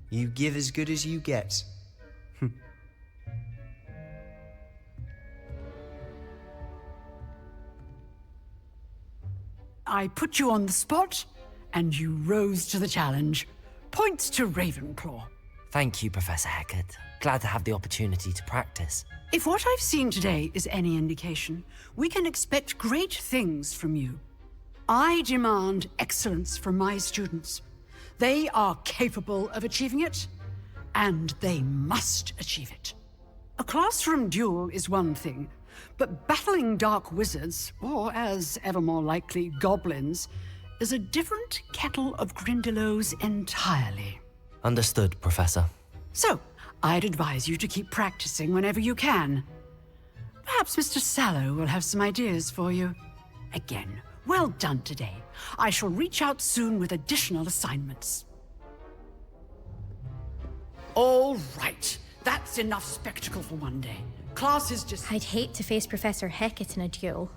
You give as good as you get. I put you on the spot, and you rose to the challenge. Points to Ravenclaw. Thank you, Professor Hecat. Glad to have the opportunity to practice. If what I've seen today is any indication, we can expect great things from you. I demand excellence from my students. They are capable of achieving it, and they must achieve it. A classroom duel is one thing, but battling dark wizards, or as ever more likely, goblins, is a different kettle of Grindylows entirely. Understood, Professor. So, I'd advise you to keep practicing whenever you can. Perhaps Mr. Sallow will have some ideas for you. Again, well done today. I shall reach out soon with additional assignments. All right, that's enough spectacle for one day. Class is just... I'd hate to face Professor Hecat in a duel.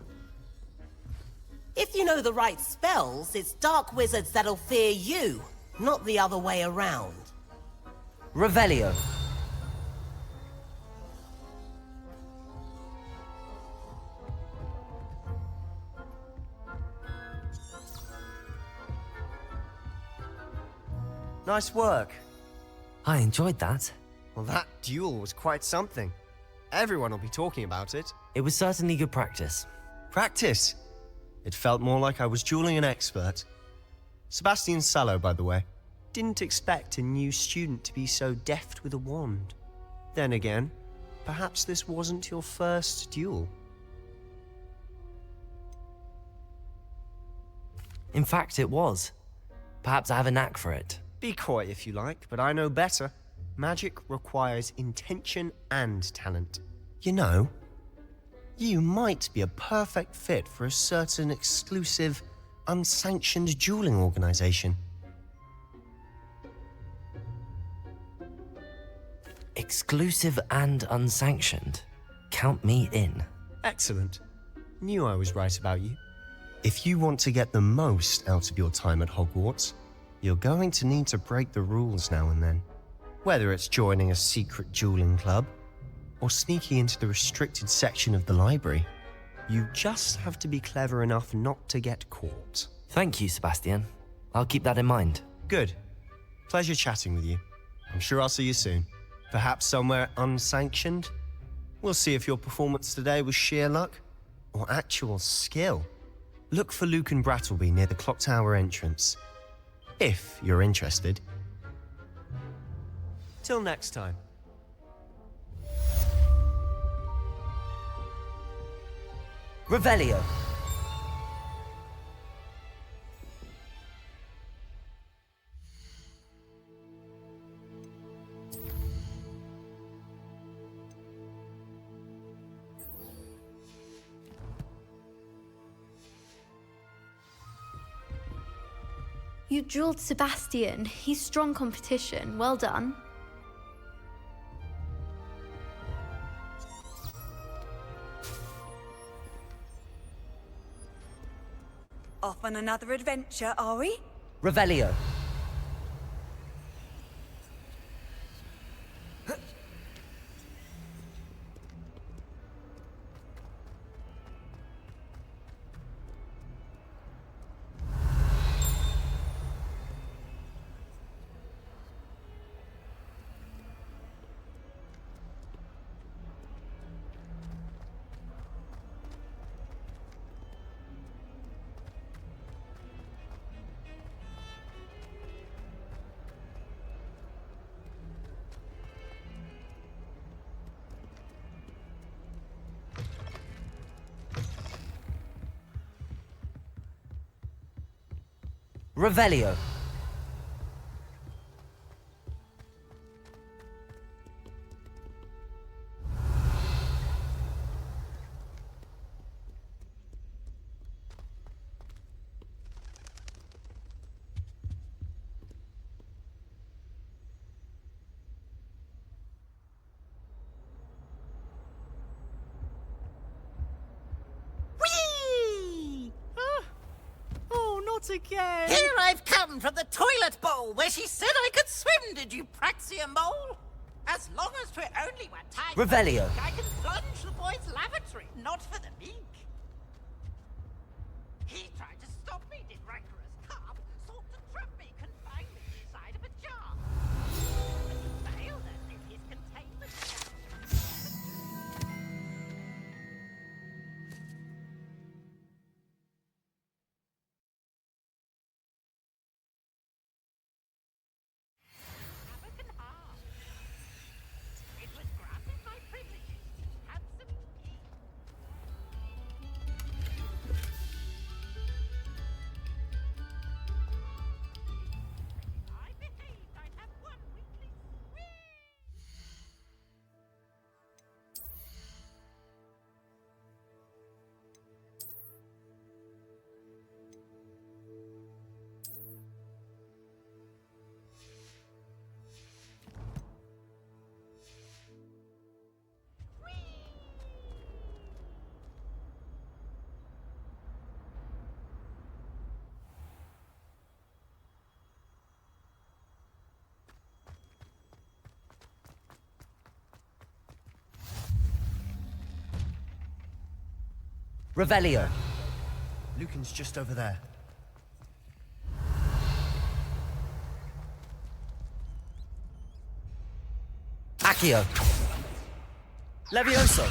If you know the right spells, it's dark wizards that'll fear you, not the other way around. Revelio. Nice work. I enjoyed that. Well, that duel was quite something. Everyone will be talking about it. It was certainly good practice. Practice? It felt more like I was dueling an expert. Sebastian Sallow, by the way. Didn't expect a new student to be so deft with a wand. Then again, perhaps this wasn't your first duel. In fact, it was. Perhaps I have a knack for it. Be coy if you like, but I know better. Magic requires intention and talent. You know, you might be a perfect fit for a certain exclusive, unsanctioned dueling organization. Exclusive and unsanctioned. Count me in. Excellent. Knew I was right about you. If you want to get the most out of your time at Hogwarts, you're going to need to break the rules now and then. Whether it's joining a secret dueling club, or sneaking into the restricted section of the library, you just have to be clever enough not to get caught. Thank you, Sebastian. I'll keep that in mind. Good. Pleasure chatting with you. I'm sure I'll see you soon. Perhaps somewhere unsanctioned? We'll see if your performance today was sheer luck or actual skill. Look for Luke and Brattleby near the clock tower entrance, if you're interested. Till next time. Revelio. You dueled Sebastian. He's strong competition. Well done. Off on another adventure, are we? Revelio. Revelio. Again. Here I've come from the toilet bowl where she said I could swim, did you Praxia mole? As long as 'twere only one time. Revelio. I can plunge the boy's lavatory, not for the meek. He tried to stop me, did rancorous carp, sought to trap me, confine me inside of a jar. But he failed us in his containment. Revelio. Lucan's just over there. Accio. Levioso.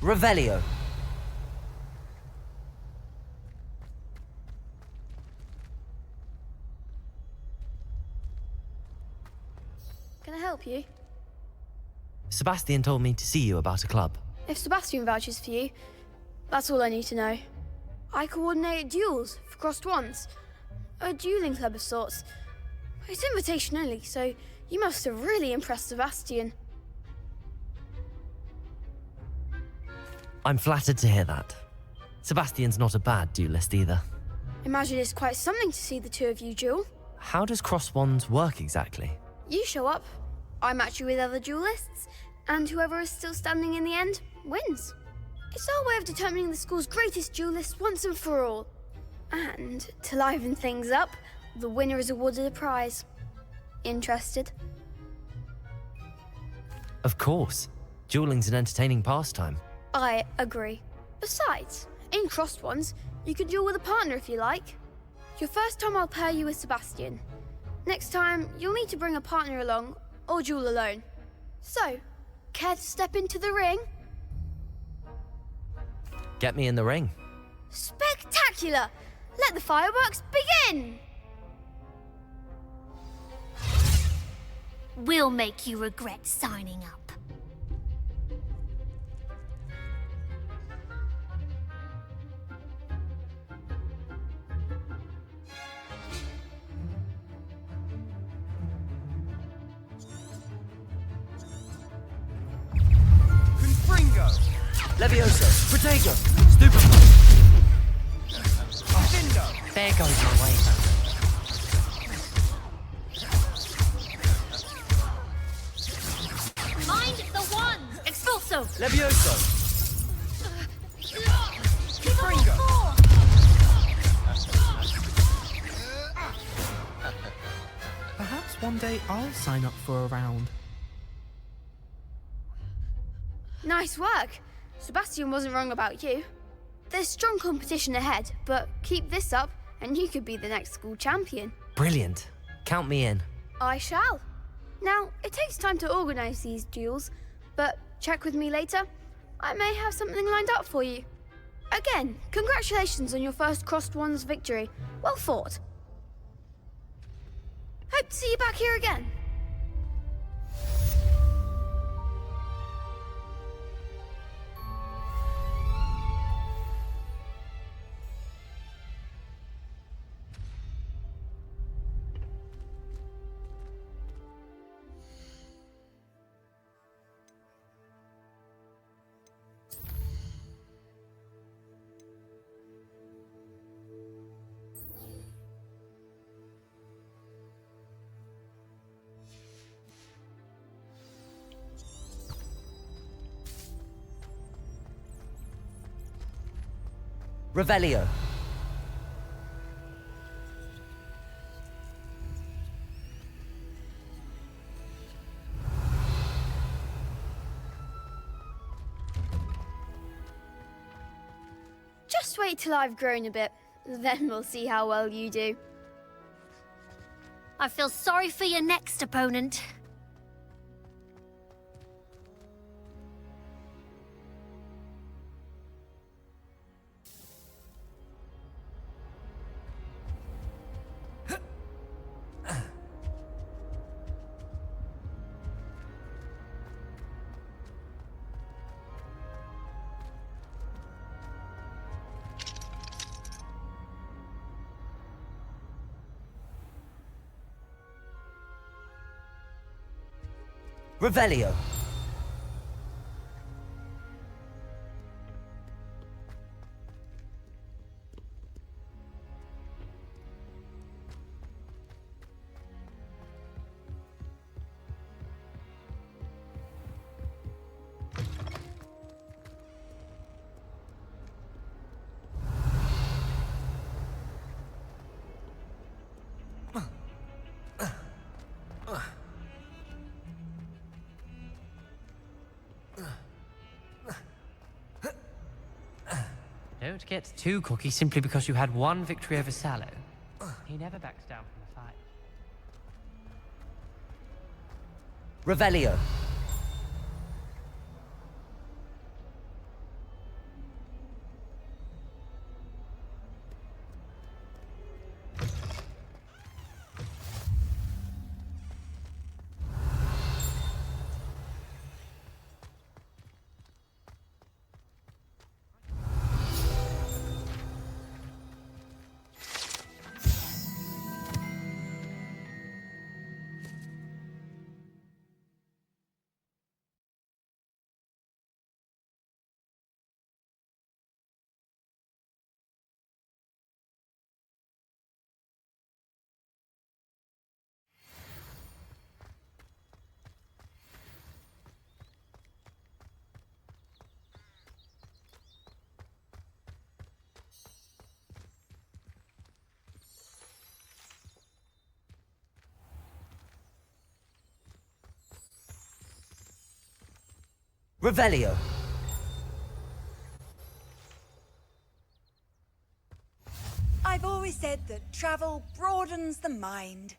Revelio. Can I help you? Sebastian told me to see you about a club. If Sebastian vouches for you, that's all I need to know. I coordinate duels for crossed wands. A dueling club of sorts. It's invitation only, so you must have really impressed Sebastian. I'm flattered to hear that. Sebastian's not a bad duelist either. Imagine it's quite something to see the two of you duel. How does cross wands work exactly? You show up, I match you with other duelists, and whoever is still standing in the end wins. It's our way of determining the school's greatest duelist once and for all. And to liven things up, the winner is awarded a prize. Interested? Of course. Dueling's an entertaining pastime. I agree. Besides, in crossed ones, you can duel with a partner if you like. Your first time I'll pair you with Sebastian. Next time, you'll need to bring a partner along, or duel alone. So, care to step into the ring? Get me in the ring. Spectacular! Let the fireworks begin! We'll make you regret signing up. Levioso. Protego. Stupefy. There goes my way. Mind the one! Expulso! Levioso. Fringo! Perhaps one day I'll sign up for a round. Nice work. Sebastian wasn't wrong about you. There's strong competition ahead, but keep this up and you could be the next school champion. Brilliant. Count me in. I shall. Now, it takes time to organise these duels, but check with me later. I may have something lined up for you. Again, congratulations on your first crossed wands victory. Well fought. Hope to see you back here again. Revelio. Just wait till I've grown a bit, then we'll see how well you do. I feel sorry for your next opponent. Revelio. Don't get too cocky simply because you had one victory over Sallow. He never backs down from a fight. Revelio. Revelio. I've always said that travel broadens the mind.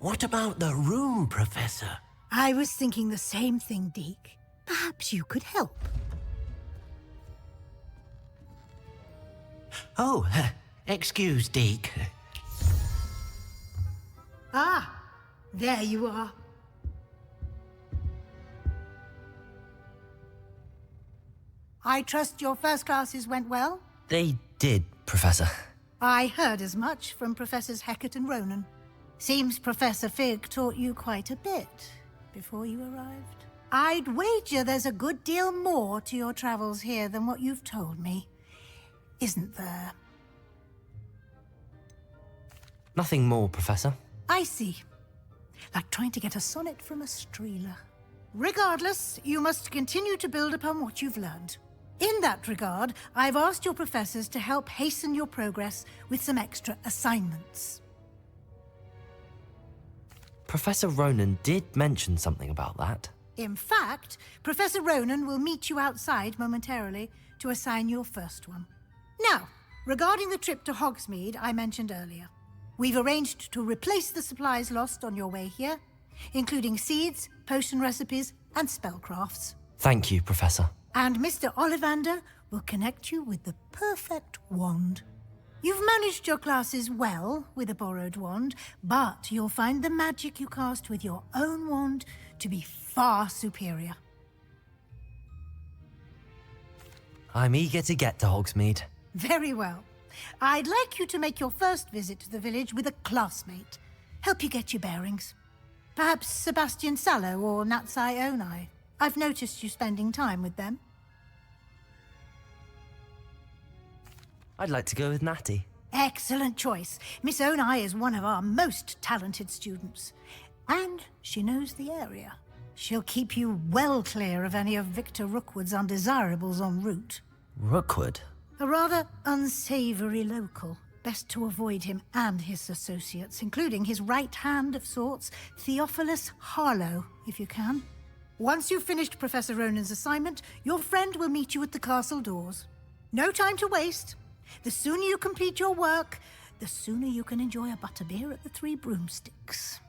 What about the room, Professor? I was thinking the same thing, Deke. Perhaps you could help. Oh, excuse, Deke. Ah, there you are. I trust your first classes went well? They did, Professor. I heard as much from Professors Hecat and Ronan. Seems Professor Fig taught you quite a bit before you arrived. I'd wager there's a good deal more to your travels here than what you've told me. Isn't there? Nothing more, Professor. I see. Like trying to get a sonnet from a streeler. Regardless, you must continue to build upon what you've learned. In that regard, I've asked your professors to help hasten your progress with some extra assignments. Professor Ronan did mention something about that. In fact, Professor Ronan will meet you outside momentarily to assign your first one. Now, regarding the trip to Hogsmeade I mentioned earlier, we've arranged to replace the supplies lost on your way here, including seeds, potion recipes, and spellcrafts. Thank you, Professor. And Mr. Ollivander will connect you with the perfect wand. You've managed your classes well with a borrowed wand, but you'll find the magic you cast with your own wand to be far superior. I'm eager to get to Hogsmeade. Very well. I'd like you to make your first visit to the village with a classmate. Help you get your bearings. Perhaps Sebastian Sallow or Natsai Onai. I've noticed you spending time with them. I'd like to go with Natty. Excellent choice. Miss Onai is one of our most talented students. And she knows the area. She'll keep you well clear of any of Victor Rookwood's undesirables en route. Rookwood? A rather unsavory local. Best to avoid him and his associates, including his right hand of sorts, Theophilus Harlow, if you can. Once you've finished Professor Ronan's assignment, your friend will meet you at the castle doors. No time to waste. The sooner you complete your work, the sooner you can enjoy a butterbeer at the Three Broomsticks.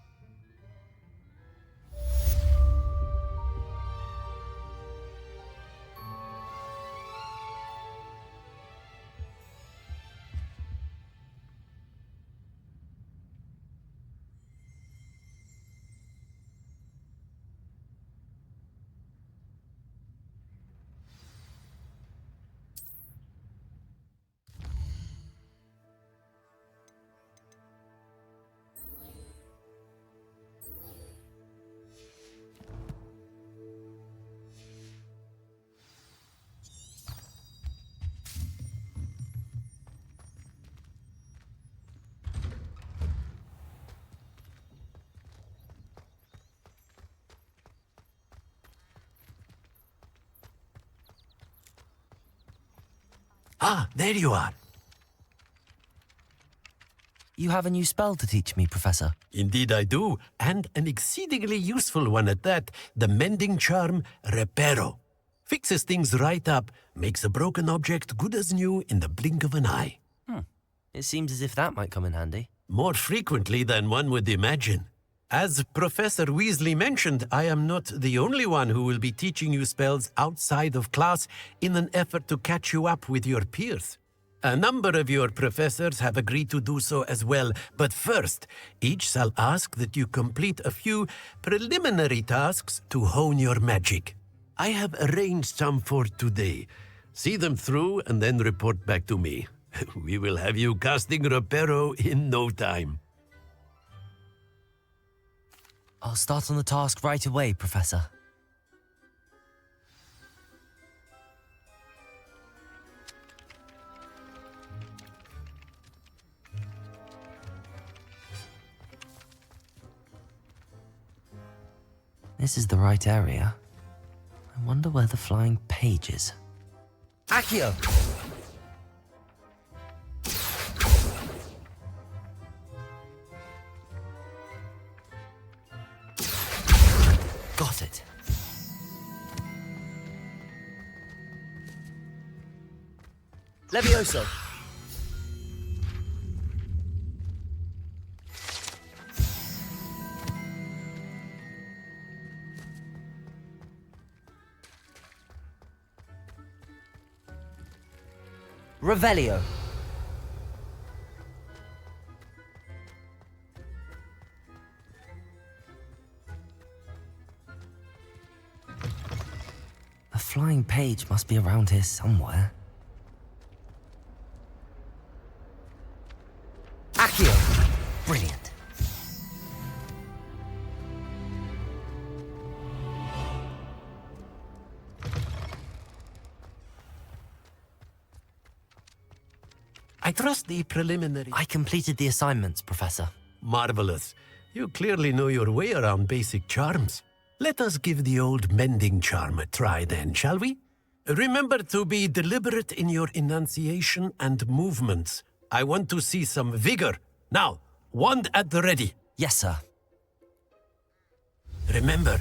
Ah, there you are. You have a new spell to teach me, Professor. Indeed I do, and an exceedingly useful one at that. The mending charm, Reparo. Fixes things right up, makes a broken object good as new in the blink of an eye. It seems as if that might come in handy. More frequently than one would imagine. As Professor Weasley mentioned, I am not the only one who will be teaching you spells outside of class in an effort to catch you up with your peers. A number of your professors have agreed to do so as well, but first, each shall ask that you complete a few preliminary tasks to hone your magic. I have arranged some for today. See them through and then report back to me. We will have you casting Reparo in no time. I'll start on the task right away, Professor. This is the right area. I wonder where the flying page is. Accio! Got it. Levioso. Revelio. The flying page must be around here somewhere. Accio! Brilliant. I trust the preliminary... I completed the assignments, Professor. Marvelous. You clearly know your way around basic charms. Let us give the old mending charm a try then, shall we? Remember to be deliberate in your enunciation and movements. I want to see some vigor. Now, wand at the ready. Yes, sir. Remember,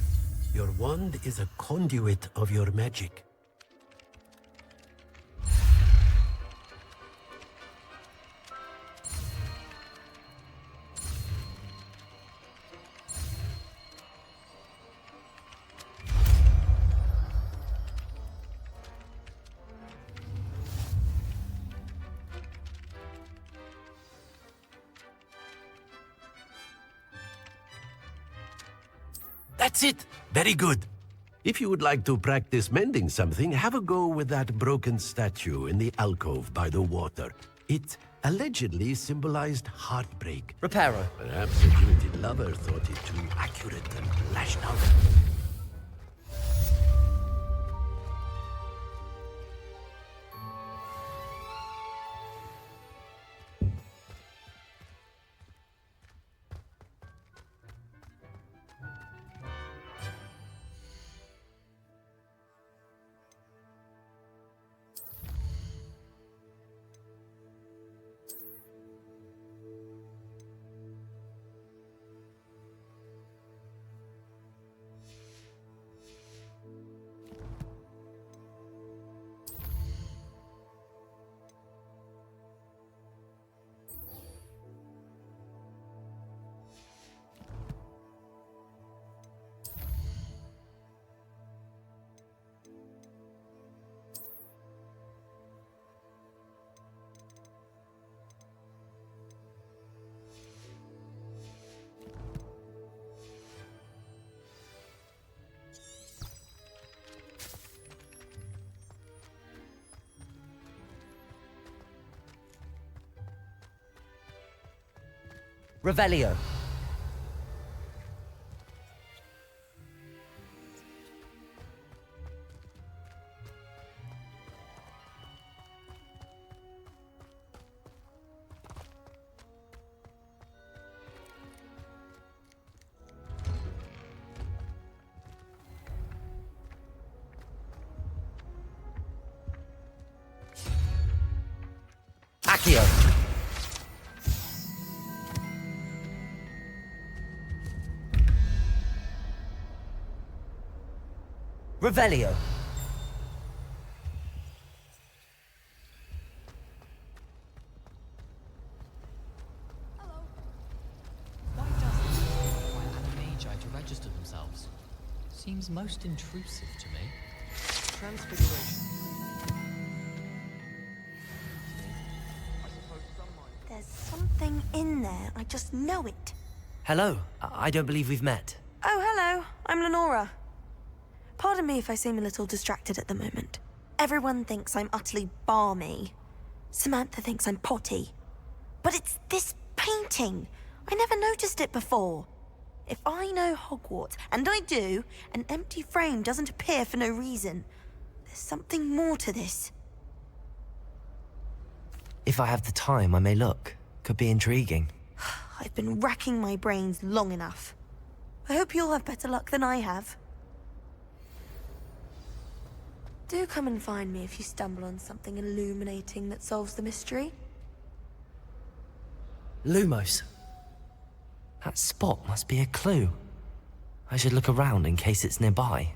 your wand is a conduit of your magic. That's it. Very good. If you would like to practice mending something, have a go with that broken statue in the alcove by the water. It allegedly symbolized heartbreak. Reparo. Perhaps a jilted lover thought it too accurate and lashed out. Revelio. Accio. Revelio. Why doesn't it require animagi to register themselves? Seems most intrusive to me. Transfiguration. There's something in there. I just know it. Hello. I don't believe we've met. Oh, hello. I'm Lenora. Pardon me if I seem a little distracted at the moment. Everyone thinks I'm utterly balmy. Samantha thinks I'm potty. But it's this painting. I never noticed it before. If I know Hogwarts, and I do, an empty frame doesn't appear for no reason. There's something more to this. If I have the time, I may look. Could be intriguing. I've been racking my brains long enough. I hope you'll have better luck than I have. Do come and find me if you stumble on something illuminating that solves the mystery. Lumos. That spot must be a clue. I should look around in case it's nearby.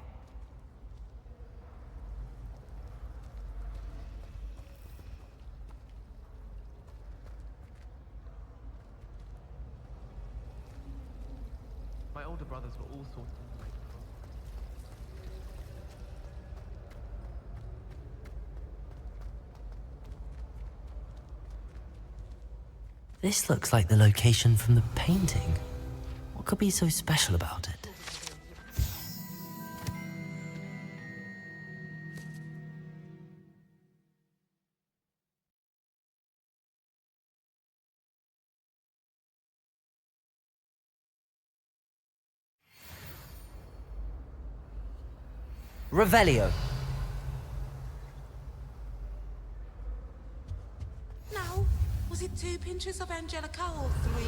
My older brothers were all sorted in the Ravenclaw. This looks like the location from the painting. What could be so special about it? Revelio. Now, was it 2 pinches of Angelica or 3?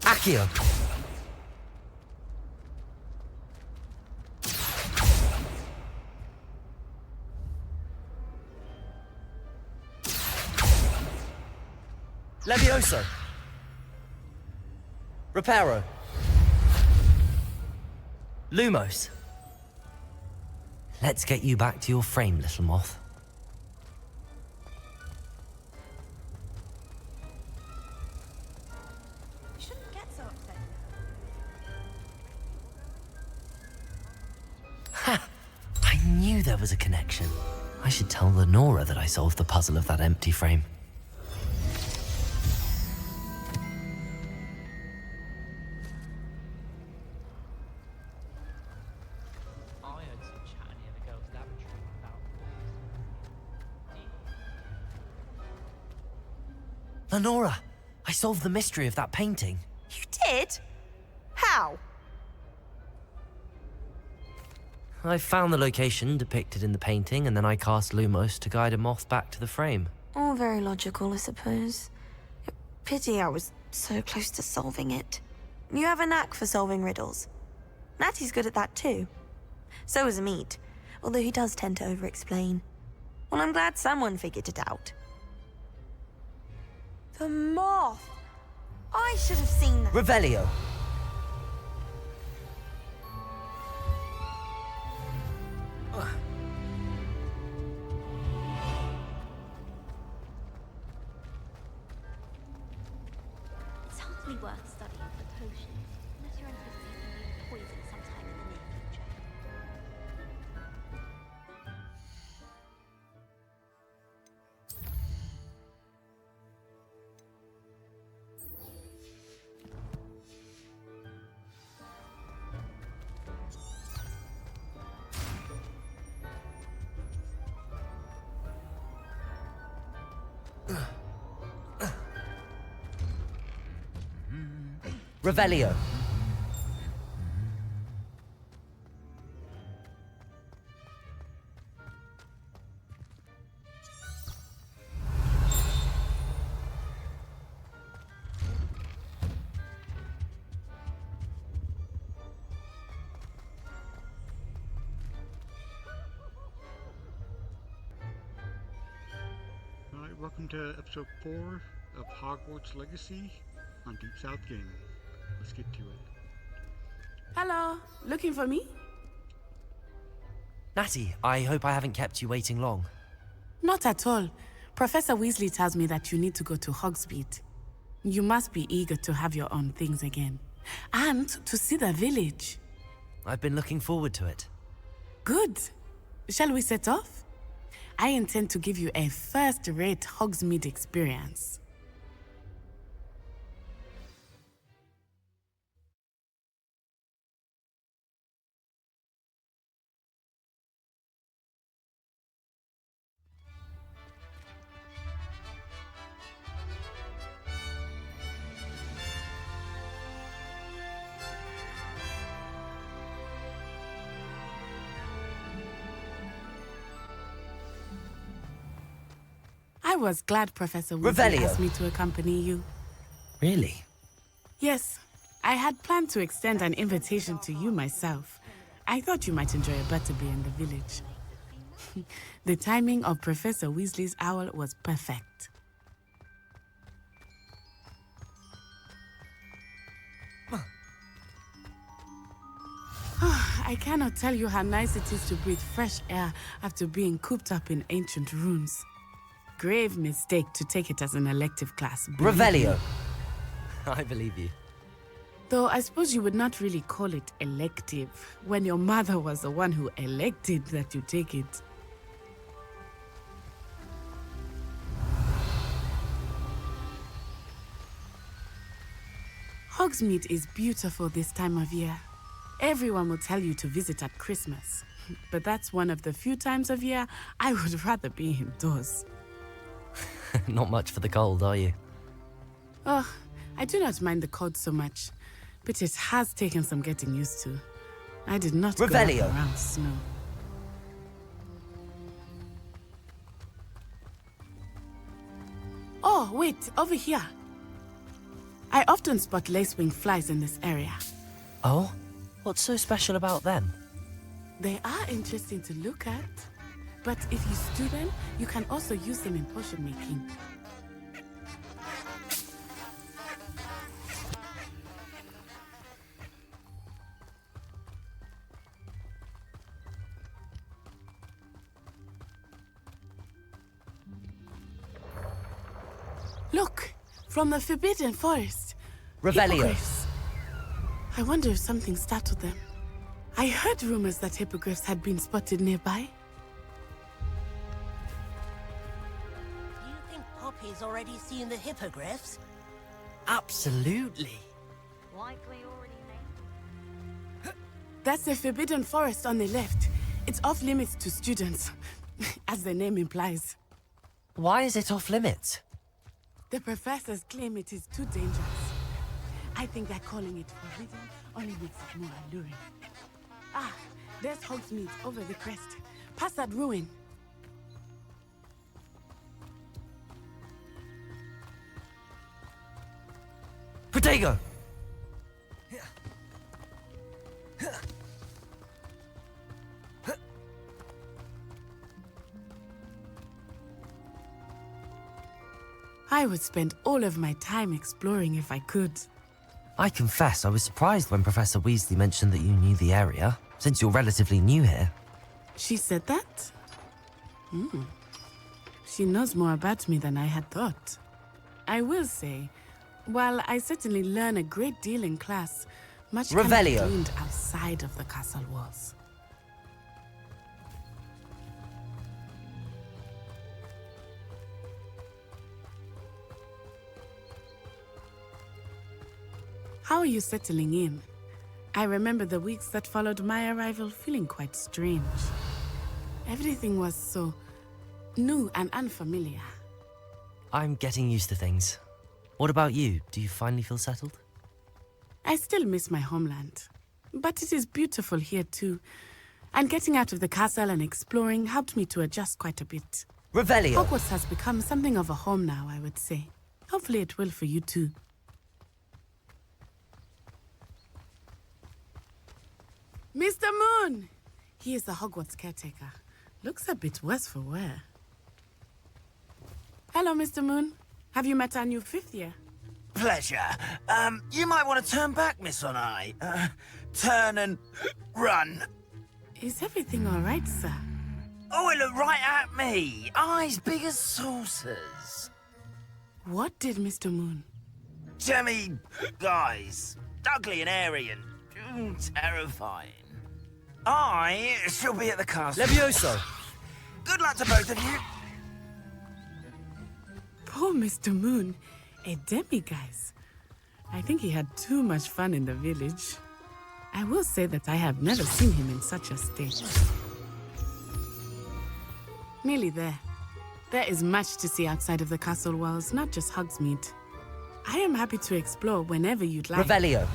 Accio. Levioso. Reparo. Lumos. Let's get you back to your frame, little moth. You shouldn't get so upset. Ha! I knew there was a connection. I should tell Lenora that I solved the puzzle of that empty frame. Lenora, I solved the mystery of that painting. You did? How? I found the location depicted in the painting, and then I cast Lumos to guide a moth back to the frame. All very logical, I suppose. Pity I was so close to solving it. You have a knack for solving riddles. Natty's good at that too. So is Amit, although he does tend to over-explain. Well, I'm glad someone figured it out. The moth! I should have seen that. Revelio. It's hardly worth studying for potions, unless you're anticipating being poisoned sometime in the near future. Revelio. Alright, welcome to episode 4 of Hogwarts Legacy on Deep South Gaming. Let's get to it. Hello, looking for me? Natty, I hope I haven't kept you waiting long. Not at all. Professor Weasley tells me that you need to go to Hogsmeade. You must be eager to have your own things again. And to see the village. I've been looking forward to it. Good. Shall we set off? I intend to give you a first-rate Hogsmeade experience. I was glad Professor Weasley asked me to accompany you. Really? Yes, I had planned to extend an invitation to you myself. I thought you might enjoy a butterbeer in the village. The timing of Professor Weasley's owl was perfect. I cannot tell you how nice it is to breathe fresh air after being cooped up in ancient ruins. Grave mistake to take it as an elective class. Revelio. I believe you. Though I suppose you would not really call it elective when your mother was the one who elected that you take it. Hogsmeade is beautiful this time of year. Everyone will tell you to visit at Christmas, but that's one of the few times of year I would rather be indoors. Not much for the cold, are you? Oh, I do not mind the cold so much, but it has taken some getting used to. I did not grow up around snow. Oh, wait, over here. I often spot lacewing flies in this area. Oh? What's so special about them? They are interesting to look at. But if you stew them, you can also use them in potion making. Look! From the Forbidden Forest! Revelio. Hippogriffs. I wonder if something startled them. I heard rumors that hippogriffs had been spotted nearby. Poppy's already seen the hippogriffs? Absolutely. Likely already named. That's the Forbidden Forest on the left. It's off limits to students, as the name implies. Why is it off limits? The professors claim it is too dangerous. I think that calling it forbidden only makes it more alluring. Ah, there's Hogsmeade over the crest. Past that ruin. Protego! I would spend all of my time exploring if I could. I confess I was surprised when Professor Weasley mentioned that you knew the area, since you're relatively new here. She said that? She knows more about me than I had thought. I will say, while I certainly learn a great deal in class, much can be gleaned outside of the castle walls. How are you settling in? I remember the weeks that followed my arrival feeling quite strange. Everything was so new and unfamiliar. I'm getting used to things. What about you? Do you finally feel settled? I still miss my homeland, but it is beautiful here too. And getting out of the castle and exploring helped me to adjust quite a bit. Revelio! Hogwarts has become something of a home now, I would say. Hopefully it will for you too. Mr. Moon! He is the Hogwarts caretaker. Looks a bit worse for wear. Hello, Mr. Moon. Have you met our new 5th year? Pleasure. You might want to turn back, Miss Onai. Turn and run. Is everything all right, sir? Oh, it looked right at me. Eyes big as saucers. What did Mr. Moon? Jemmy guys. Ugly and airy and terrifying. I shall be at the castle. Levioso! Good luck to both of you. Poor Mr. Moon. A demiguise. I think he had too much fun in the village. I will say that I have never seen him in such a state. Nearly there. There is much to see outside of the castle walls, not just Hogsmeade. I am happy to explore whenever you'd like. Revelio.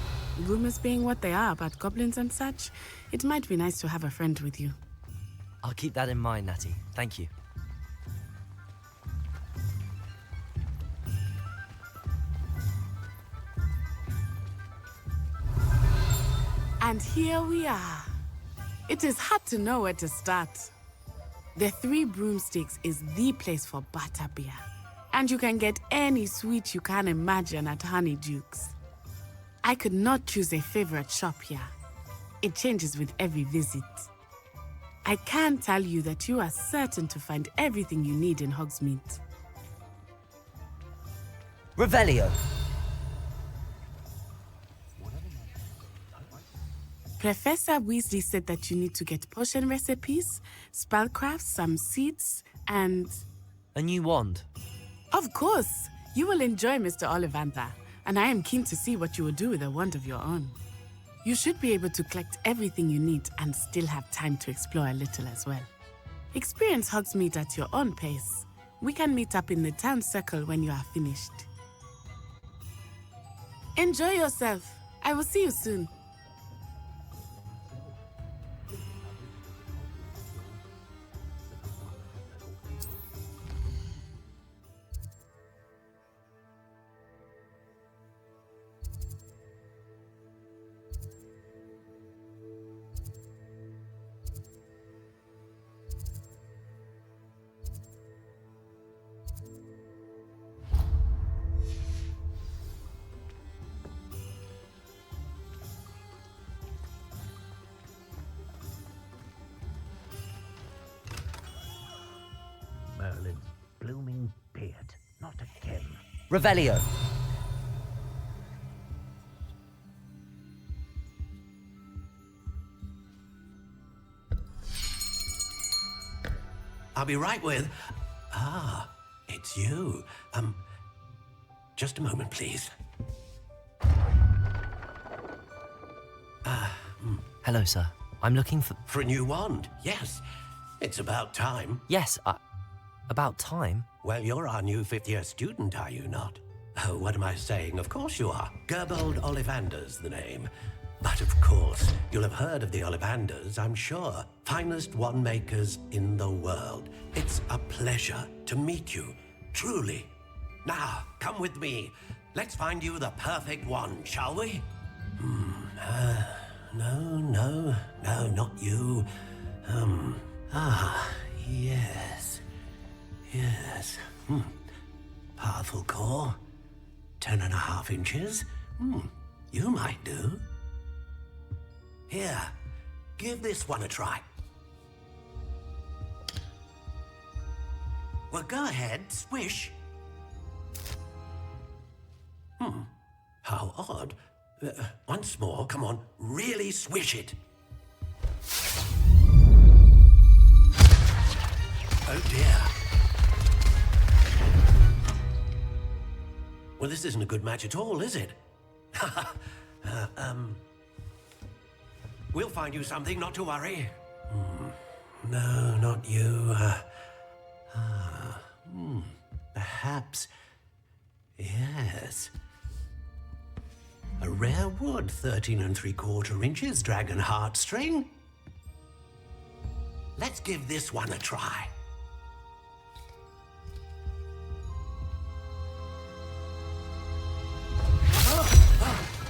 Rumors being what they are about goblins and such, it might be nice to have a friend with you. I'll keep that in mind, Natty. Thank you. And here we are. It is hard to know where to start. The Three Broomsticks is the place for butterbeer. And you can get any sweet you can imagine at Honeydukes. I could not choose a favorite shop here. It changes with every visit. I can tell you that you are certain to find everything you need in Hogsmeade. Revelio. Professor Weasley said that you need to get potion recipes, spellcrafts, some seeds, and... A new wand. Of course! You will enjoy Mr. Ollivander, and I am keen to see what you will do with a wand of your own. You should be able to collect everything you need and still have time to explore a little as well. Experience Hogsmeade at your own pace. We can meet up in the town circle when you are finished. Enjoy yourself. I will see you soon. Merlin's blooming beard, not again. Revelio. I'll be right with... Ah, it's you. Just a moment, please. Hello, sir. I'm looking for... For a new wand, yes. It's about time. Yes, about time? Well, you're our new 5th year student, are you not? Oh, what am I saying? Of course you are. Gerbold Ollivander's the name. But of course, you'll have heard of the Ollivanders, I'm sure. Finest wand makers in the world. It's a pleasure to meet you, truly. Now, come with me. Let's find you the perfect wand, shall we? No, not you. Yes. Yes. Powerful core. 10.5 inches. You might do. Here, give this one a try. Well, go ahead, swish. How odd. Once more, come on, really swish it. Oh dear. Well, this isn't a good match at all, is it? We'll find you something, not to worry. No, not you. Perhaps. Yes. A rare wood, 13 3/4 inches, dragon heartstring. Let's give this one a try.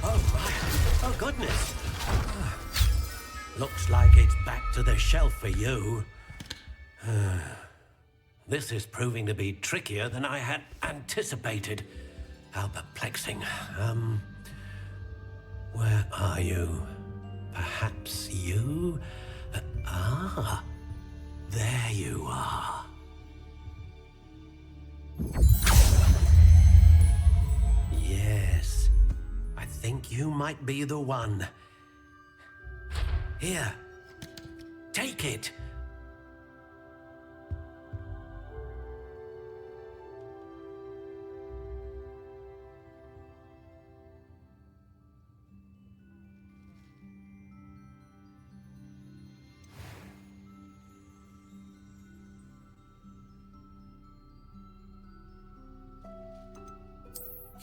Oh, goodness. Looks like it's back to the shelf for you. This is proving to be trickier than I had anticipated. How perplexing. Where are you? Perhaps you? There you are. Yes, I think you might be the one. Here, take it.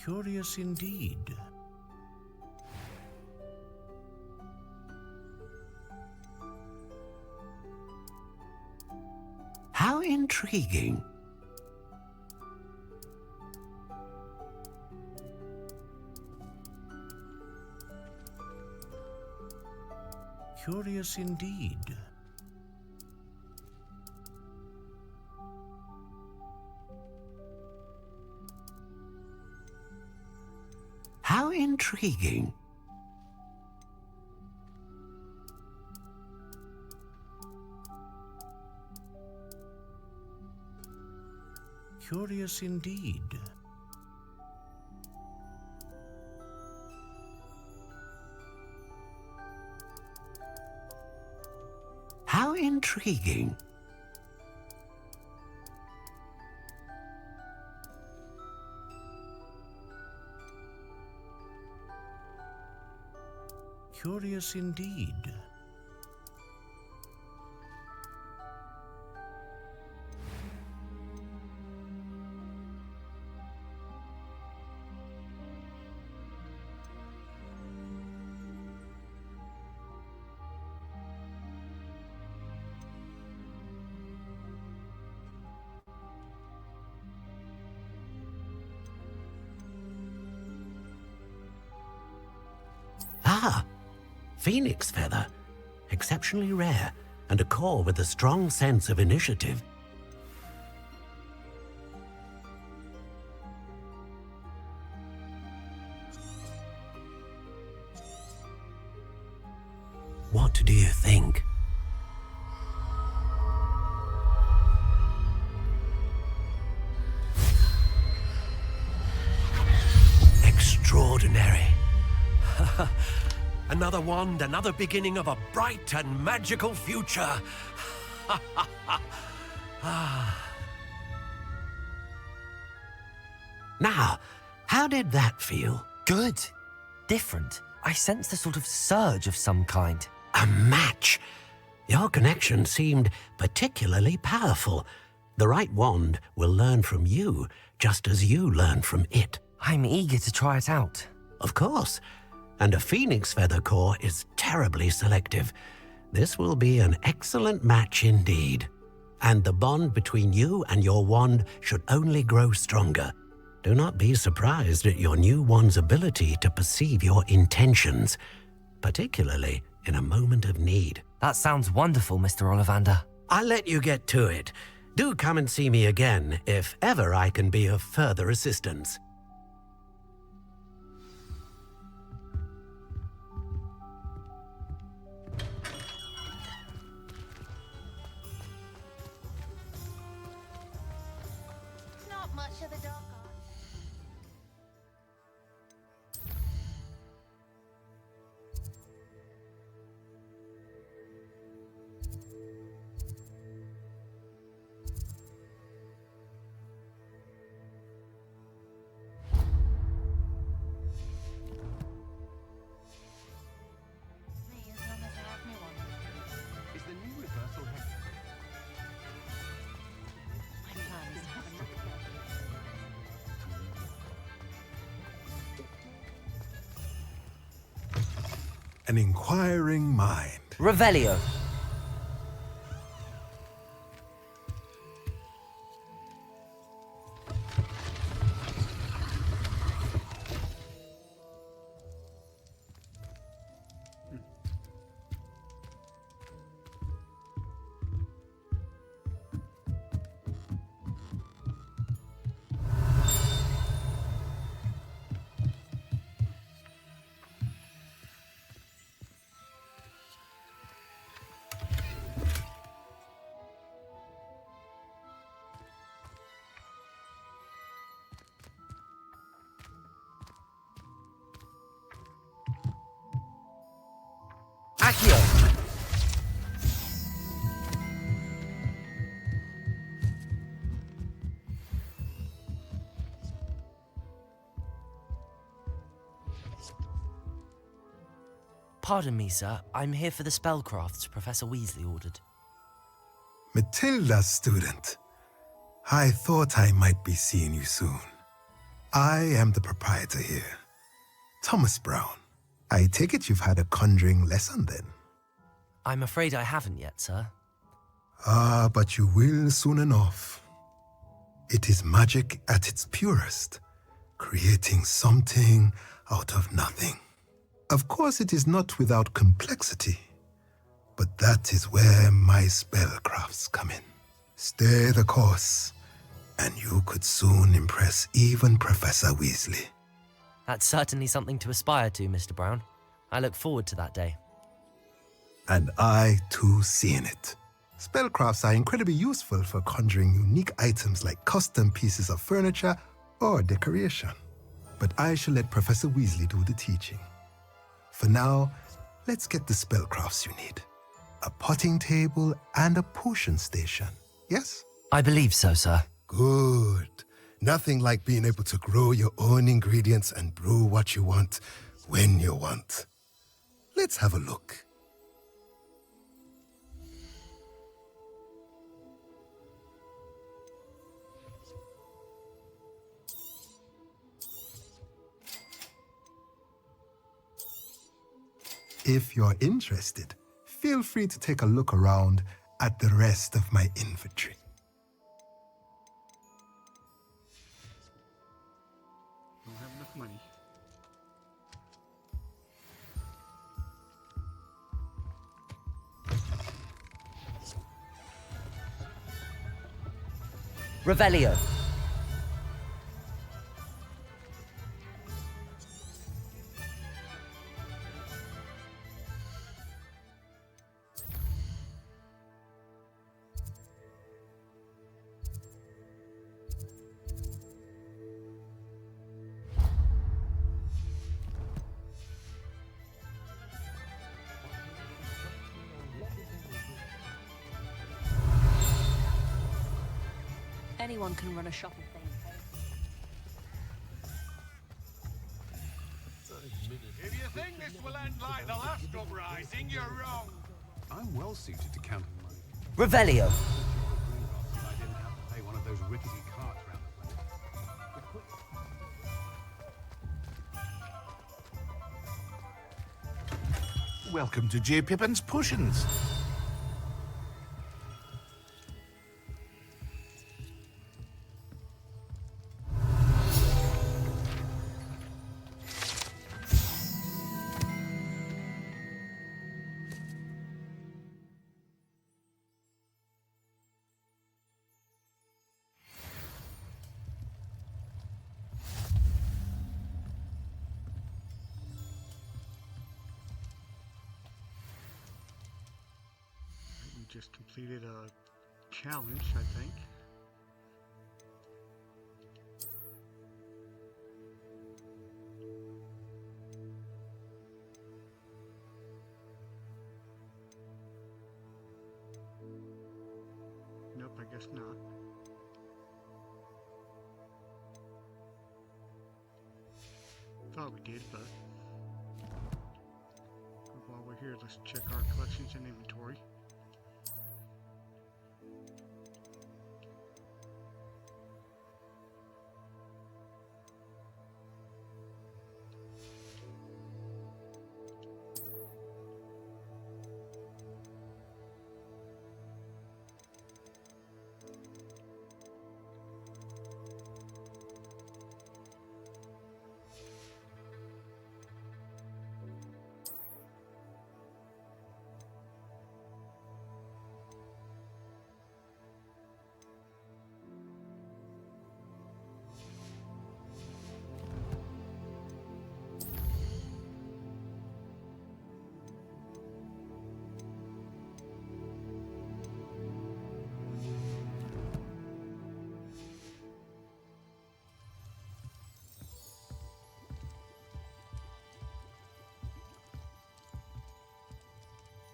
Curious indeed. How intriguing. Curious indeed. How intriguing. Curious indeed. How intriguing. Curious indeed. Ah, phoenix feather. Exceptionally rare, and a core with a strong sense of initiative. What do you think? Extraordinary. Another wand, another beginning of a bright and magical future. Now, how did that feel? Good. Different. I sensed a sort of surge of some kind. A match. Your connection seemed particularly powerful. The right wand will learn from you, just as you learn from it. I'm eager to try it out. Of course. And a phoenix feather core is terribly selective. This will be an excellent match indeed. And the bond between you and your wand should only grow stronger. Do not be surprised at your new wand's ability to perceive your intentions, particularly in a moment of need. That sounds wonderful, Mr. Ollivander. I'll let you get to it. Do come and see me again if ever I can be of further assistance. Not much of the dark arts. Me, as long as I have me one. Is the new reversal head? My plan is to have a nap again. An inquiring mind. Revelio. Pardon me, sir. I'm here for the spellcrafts Professor Weasley ordered. Matilda's student. I thought I might be seeing you soon. I am the proprietor here, Thomas Brown. I take it you've had a conjuring lesson then? I'm afraid I haven't yet, sir. Ah, but you will soon enough. It is magic at its purest, creating something out of nothing. Of course, it is not without complexity, but that is where my spellcrafts come in. Stay the course, and you could soon impress even Professor Weasley. That's certainly something to aspire to, Mr. Brown. I look forward to that day. And I, too, see in it. Spellcrafts are incredibly useful for conjuring unique items like custom pieces of furniture or decoration. But I shall let Professor Weasley do the teaching. For now, let's get the spellcrafts you need. A potting table and a potion station, yes? I believe so, sir. Good. Nothing like being able to grow your own ingredients and brew what you want, when you want. Let's have a look. If you're interested, feel free to take a look around at the rest of my inventory. Don't have enough money. Revelio. Anyone can run a shop if they If you think this will end like the last uprising, you're wrong. I'm well suited to counting money. Revelio. I didn't have to pay one of those rickety carts round the place. Welcome to J. Pippin's Potions. We just completed a challenge, I think. Nope, I guess not. Thought we did, but while we're here, let's check our collections and inventory.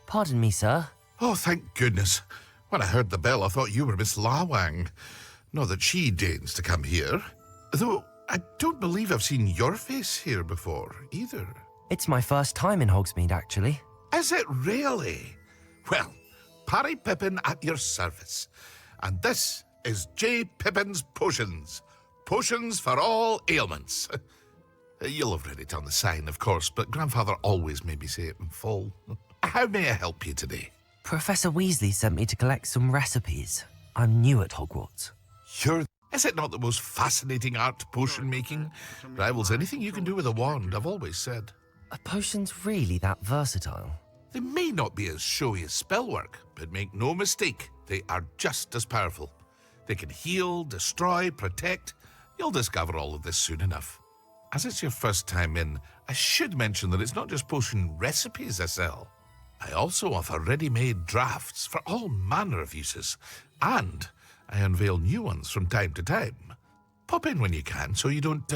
Pardon me, sir. Oh, thank goodness. When I heard the bell, I thought you were Miss Lawang. Not that she deigns to come here. Though I don't believe I've seen your face here before, either. It's my first time in Hogsmeade, actually. Is it really? Well, Parry Pippin at your service. And this is J. Pippin's Potions. Potions for all ailments. You'll have read it on the sign, of course, but Grandfather always made me say it in full. How may I help you today? Professor Weasley sent me to collect some recipes. I'm new at Hogwarts. Is it not the most fascinating art, potion making? Rivals anything you can do with a wand, I've always said. Are potions really that versatile? They may not be as showy as spellwork, but make no mistake, they are just as powerful. They can heal, destroy, protect. You'll discover all of this soon enough. As it's your first time in, I should mention that it's not just potion recipes I sell. I also offer ready-made drafts for all manner of uses, and I unveil new ones from time to time. Pop in when you can so you don't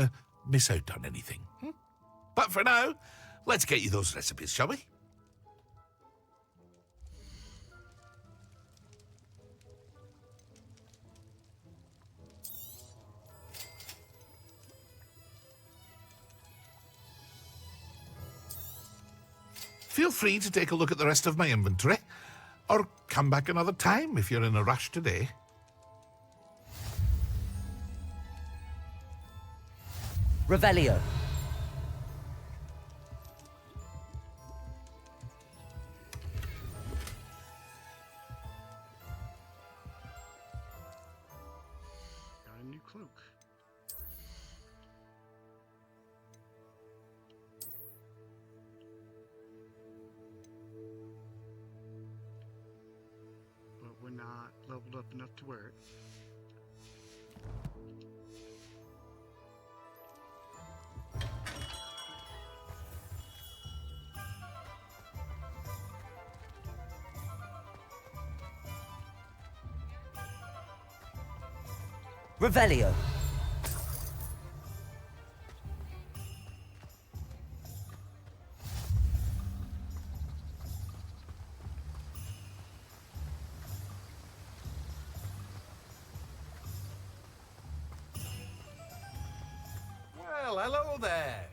miss out on anything. But for now, let's get you those recipes, shall we? Feel free to take a look at the rest of my inventory, or come back another time if you're in a rush today. Revelio. Got a new cloak. But we're not leveled up enough to wear it. Revelio. Well, hello there.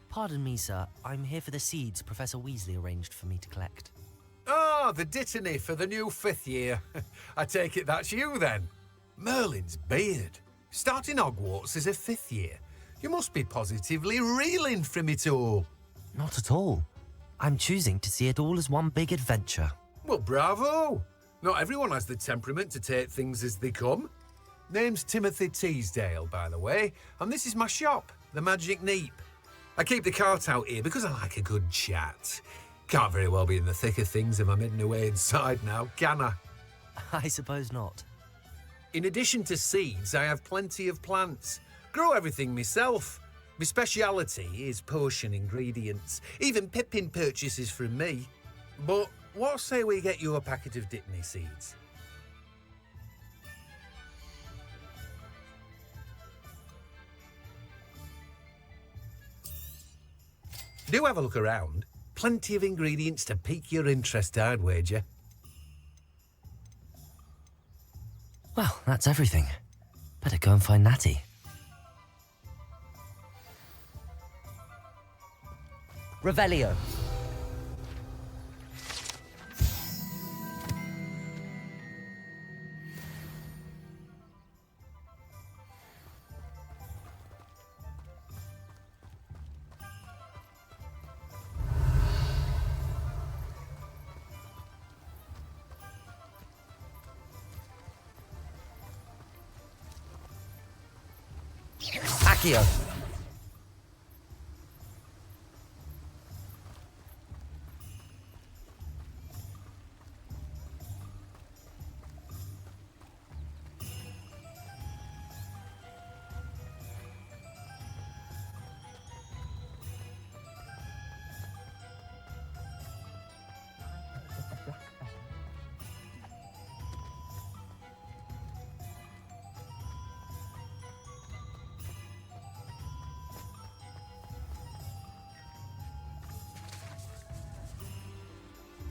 Pardon me, sir. I'm here for the seeds Professor Weasley arranged for me to collect. Ah, the dittany for the new 5th year. I take it that's you then. Merlin's beard. Starting Hogwarts as a 5th year. You must be positively reeling from it all. Not at all. I'm choosing to see it all as one big adventure. Well, bravo. Not everyone has the temperament to take things as they come. Name's Timothy Teasdale, by the way, and this is my shop, the Magic Neep. I keep the cart out here because I like a good chat. Can't very well be in the thick of things if I'm hidden away inside now, can I? I suppose not. In addition to seeds, I have plenty of plants. Grow everything myself. My speciality is potion ingredients. Even Pippin purchases from me. But what say we get you a packet of dittany seeds? Do have a look around. Plenty of ingredients to pique your interest, I'd wager. Well, that's everything. Better go and find Natty. Revelio. Accio.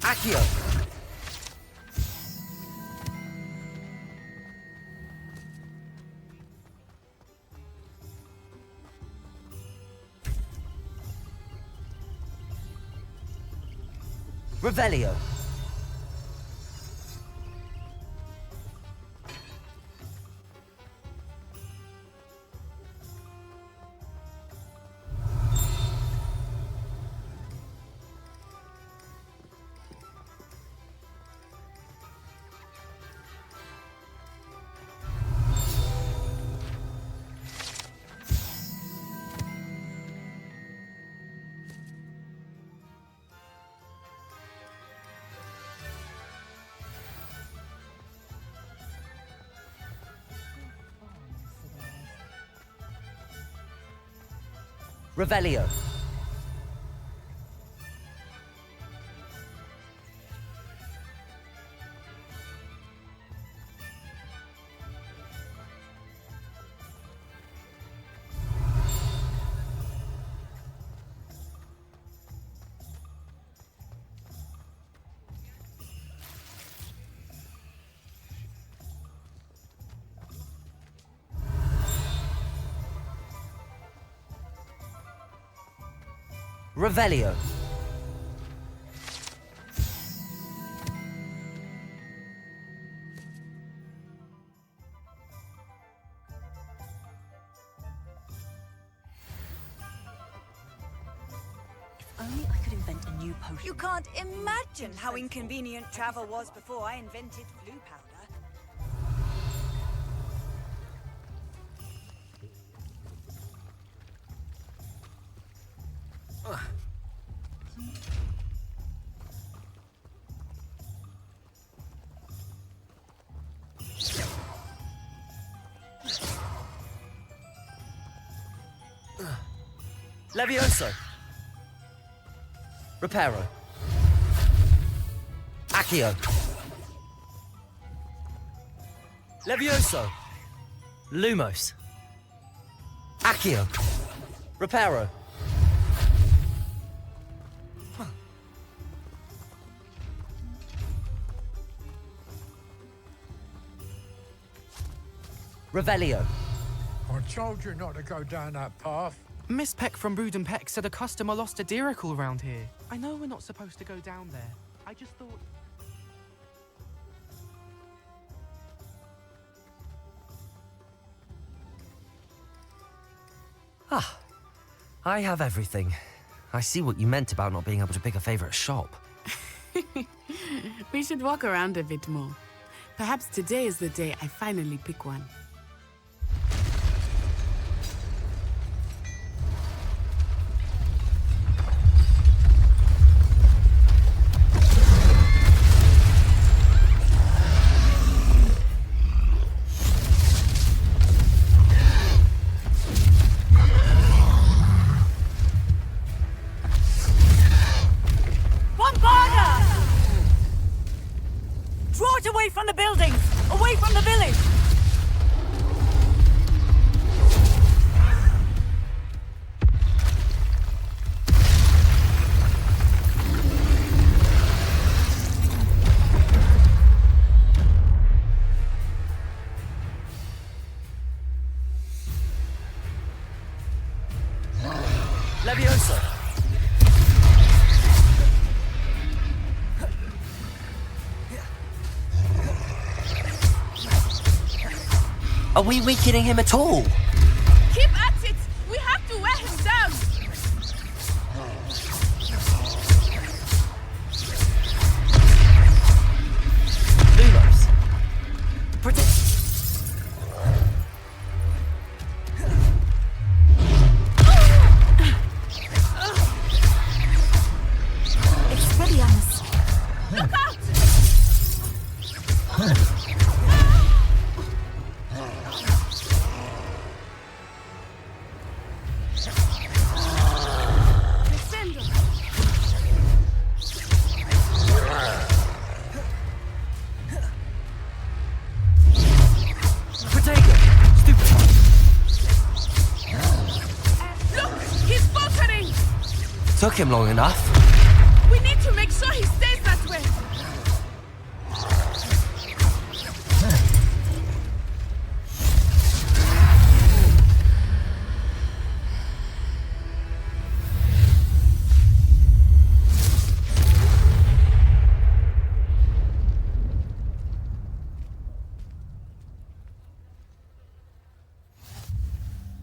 Accio! Revelio! Revelio. Revelio. Only I could invent a new potion. You can't imagine how inconvenient travel was before I invented blue powder. Levioso. Reparo. Accio. Levioso. Lumos. Accio. Reparo. Revelio. I told you not to go down that path. Miss Peck from Brood and Peck said a customer lost a deeracle around here. I know we're not supposed to go down there. I just thought... Ah, I have everything. I see what you meant about not being able to pick a favorite shop. We should walk around a bit more. Perhaps today is the day I finally pick one. Draw it away from the buildings! Away from the village! Levioso. Are we weakening him at all? Keep at it! We have to wear him down! Lumos. Protect. Expelliarmus. Look out! Took him long enough. We need to make sure he stays that way.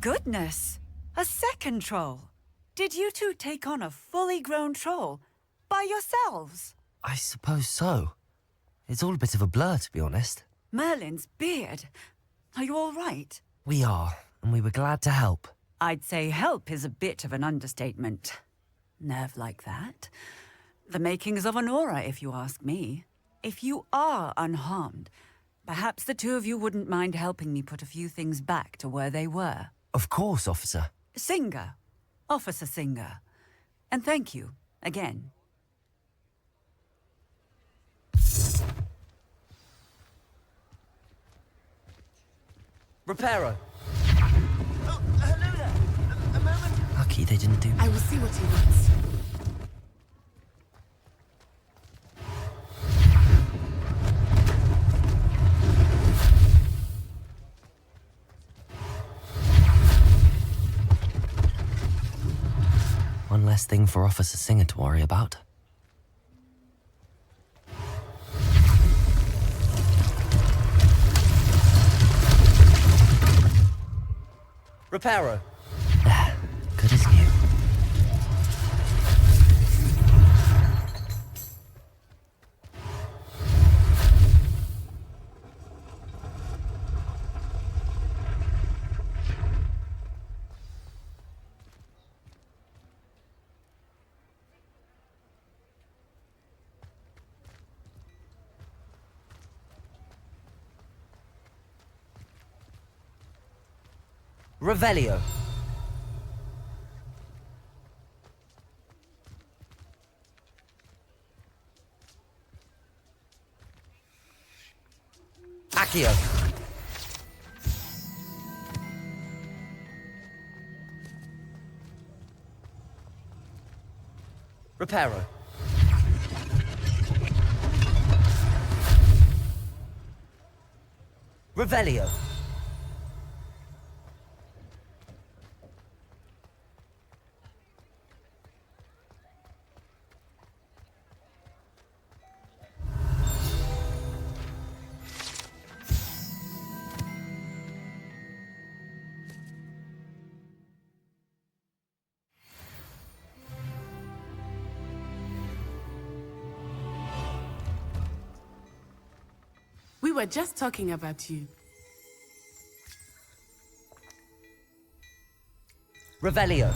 goodness! A second troll! Did you two take on a fully grown troll by yourselves? I suppose so. It's all a bit of a blur, to be honest. Merlin's beard. Are you all right? We are, and we were glad to help. I'd say help is a bit of an understatement. Nerve like that. The makings of an aura, if you ask me. If you are unharmed, perhaps the two of you wouldn't mind helping me put a few things back to where they were. Of course, officer. Singer. Officer Singer. And thank you, again. Reparo. Oh, hello there. A moment. Lucky they didn't do... I will see what he wants. One less thing for Officer Singer to worry about. Reparo. Good as new. Revelio. Accio. Reparo. Revelio. We were just talking about you. Revelio.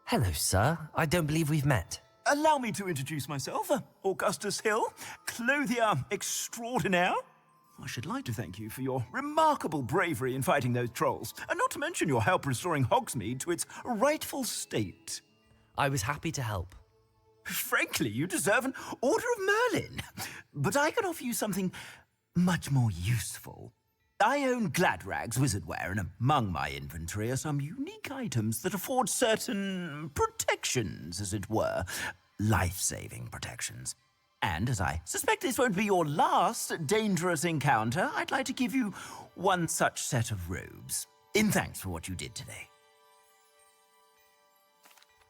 Hello, sir. I don't believe we've met. Allow me to introduce myself, Augustus Hill, clothier extraordinaire. I should like to thank you for your remarkable bravery in fighting those trolls, and not to mention your help restoring Hogsmeade to its rightful state. I was happy to help. Frankly, you deserve an Order of Merlin. But I can offer you something much more useful. I own Gladrag's wizardware, and among my inventory are some unique items that afford certain protections, as it were. Life-saving protections. And as I suspect this won't be your last dangerous encounter, I'd like to give you one such set of robes, in thanks for what you did today.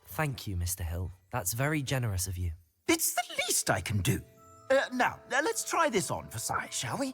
Thank you, Mr. Hill. That's very generous of you. It's the least I can do. Now, let's try this on for size, shall we?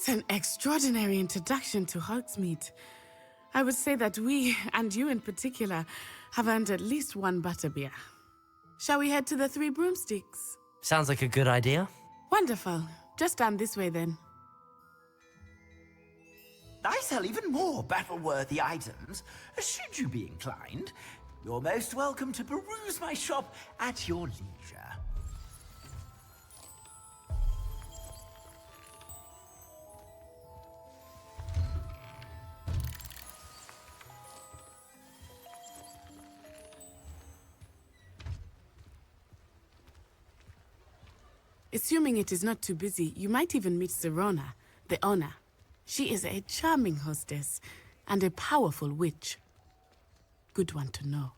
What an extraordinary introduction to Hogsmeade. I would say that we, and you in particular, have earned at least one butterbeer. Shall we head to the Three Broomsticks? Sounds like a good idea. Wonderful. Just down this way then. I sell even more battle-worthy items. Should you be inclined, you're most welcome to peruse my shop at your leisure. Assuming it is not too busy, you might even meet Serona, the owner. She is a charming hostess and a powerful witch. Good one to know.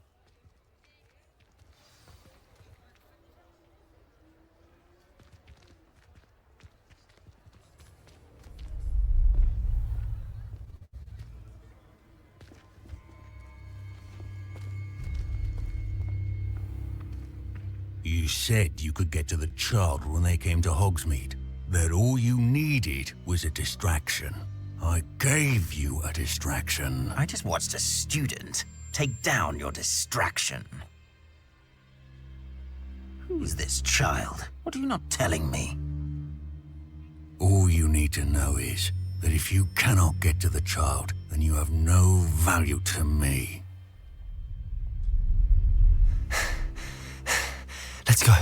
You said you could get to the child when they came to Hogsmeade. That all you needed was a distraction. I gave you a distraction. I just watched a student take down your distraction. Who's this child? What are you not telling me? All you need to know is that if you cannot get to the child, then you have no value to me. Let's go.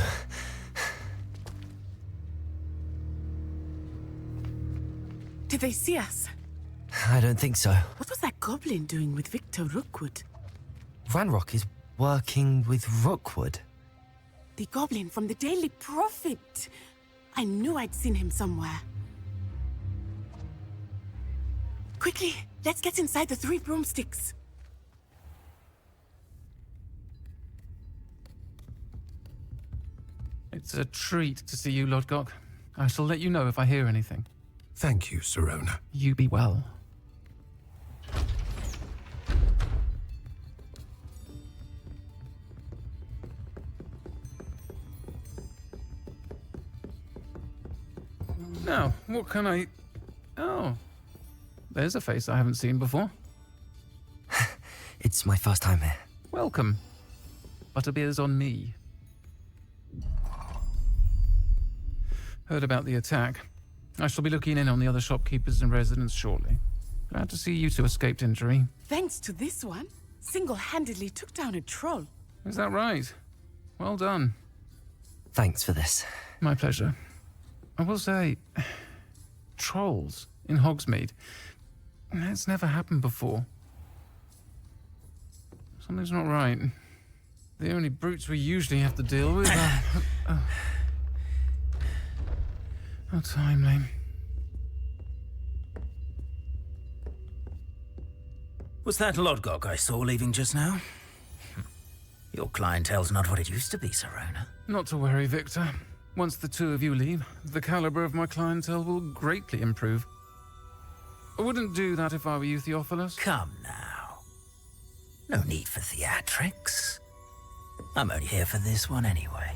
Did they see us? I don't think so. What was that goblin doing with Victor Rookwood? Ranrock is working with Rookwood. The goblin from the Daily Prophet. I knew I'd seen him somewhere. Quickly, let's get inside the Three Broomsticks. It's a treat to see you, Lodgok. I shall let you know if I hear anything. Thank you, Serona. You be well. Now, what can I... Oh. There's a face I haven't seen before. It's my first time here. Welcome. Butterbeer's on me. Heard about the attack. I shall be looking in on the other shopkeepers and residents shortly. Glad to see you two escaped injury. Thanks to this one, single-handedly took down a troll. Is that right? Well done. Thanks for this. My pleasure. I will say, trolls in Hogsmeade. That's never happened before. Something's not right. The only brutes we usually have to deal with are... How timely. Was that Lodgok I saw leaving just now? Your clientele's not what it used to be, Serona. Not to worry, Victor. Once the two of you leave, the caliber of my clientele will greatly improve. I wouldn't do that if I were you, Theophilus. Come now. No need for theatrics. I'm only here for this one anyway.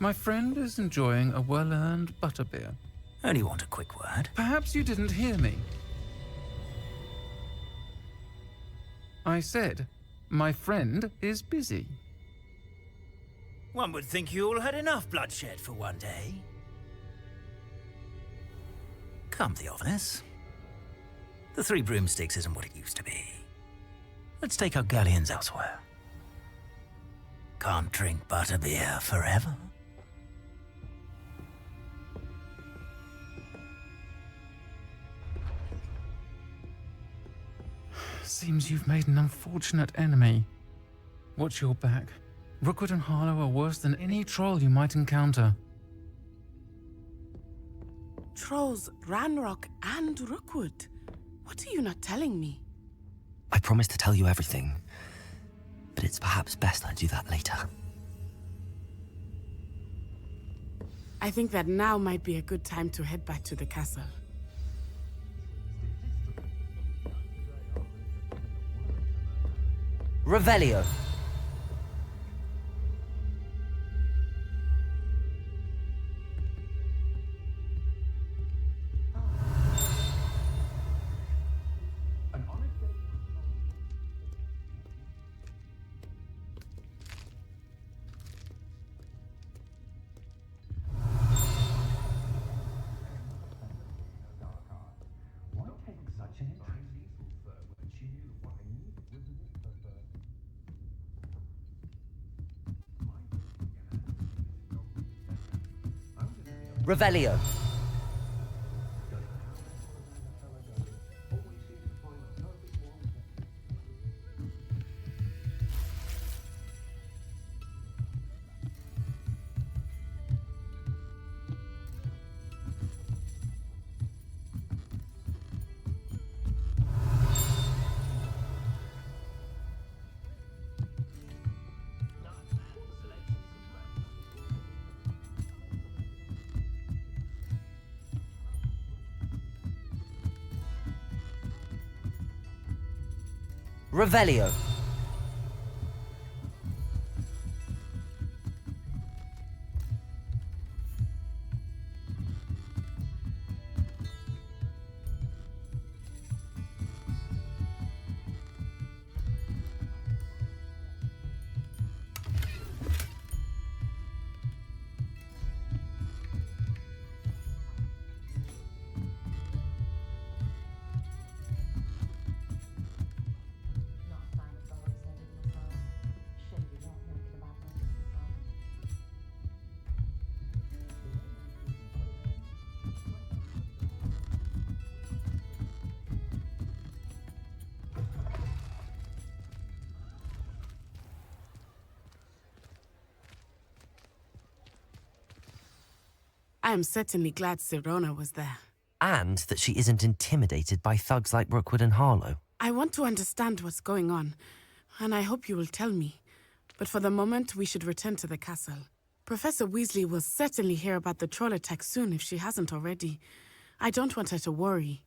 My friend is enjoying a well-earned butterbeer. Only want a quick word. Perhaps you didn't hear me. I said, my friend is busy. One would think you all had enough bloodshed for one day. Come, Theophilus. The Three Broomsticks isn't what it used to be. Let's take our galleons elsewhere. Can't drink butterbeer forever. Seems you've made an unfortunate enemy. Watch your back. Rookwood and Harlow are worse than any troll you might encounter. Trolls, Ranrock, and Rookwood. What are you not telling me? I promised to tell you everything, but it's perhaps best I do that later. I think that now might be a good time to head back to the castle. Revelio. Revelio. Revelio. I am certainly glad Sirona was there. And that she isn't intimidated by thugs like Rookwood and Harlow. I want to understand what's going on, and I hope you will tell me. But for the moment, we should return to the castle. Professor Weasley will certainly hear about the troll attack soon if she hasn't already. I don't want her to worry.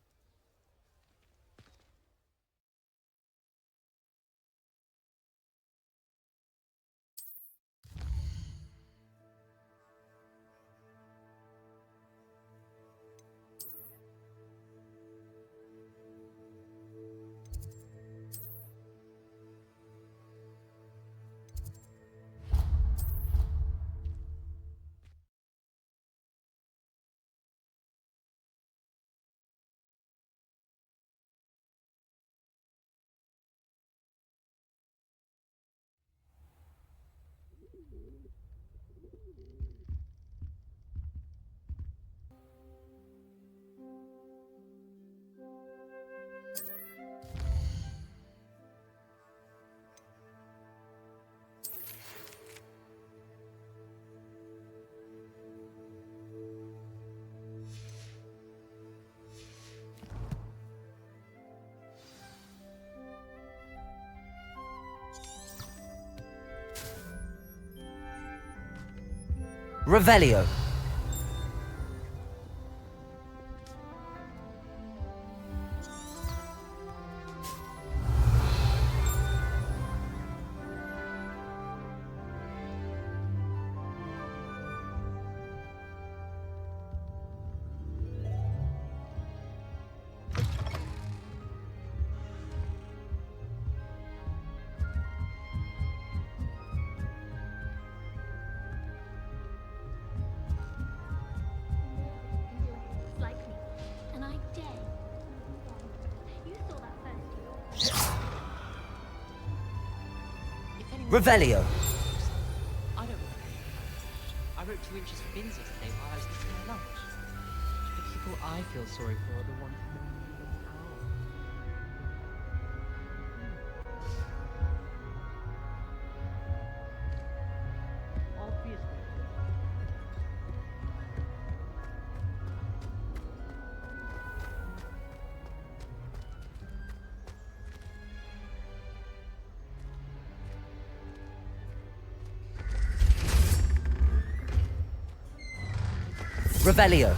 Revelio. Like me, and I dare. You saw that first. Revelio. I don't know. I wrote 2 inches for bins yesterday while I was eating my lunch. The people I feel sorry for are the ones who obviously. Revelio.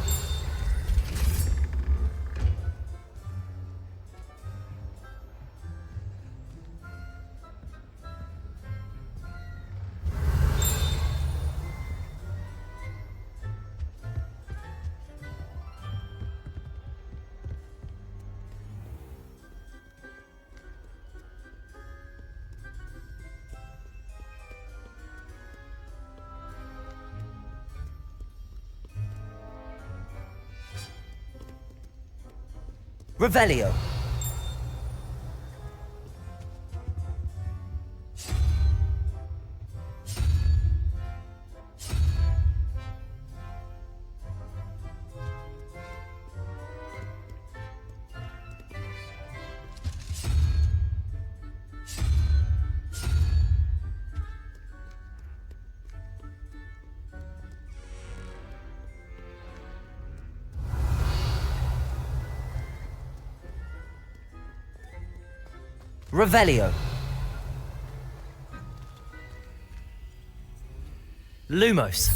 Revelio. Revelio. Lumos.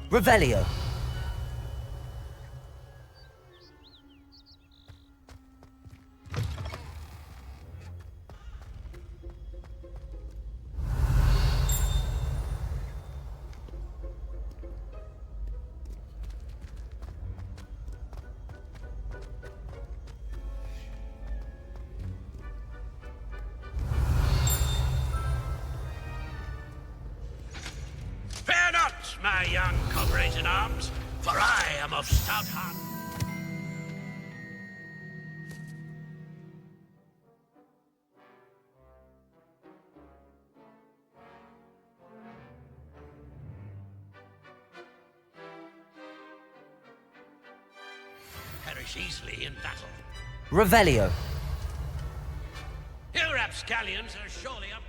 Revelio. Fear not, my young comrades in arms, for I am of stout heart. Perish easily in battle. Revelio. Your rapscallions are surely up.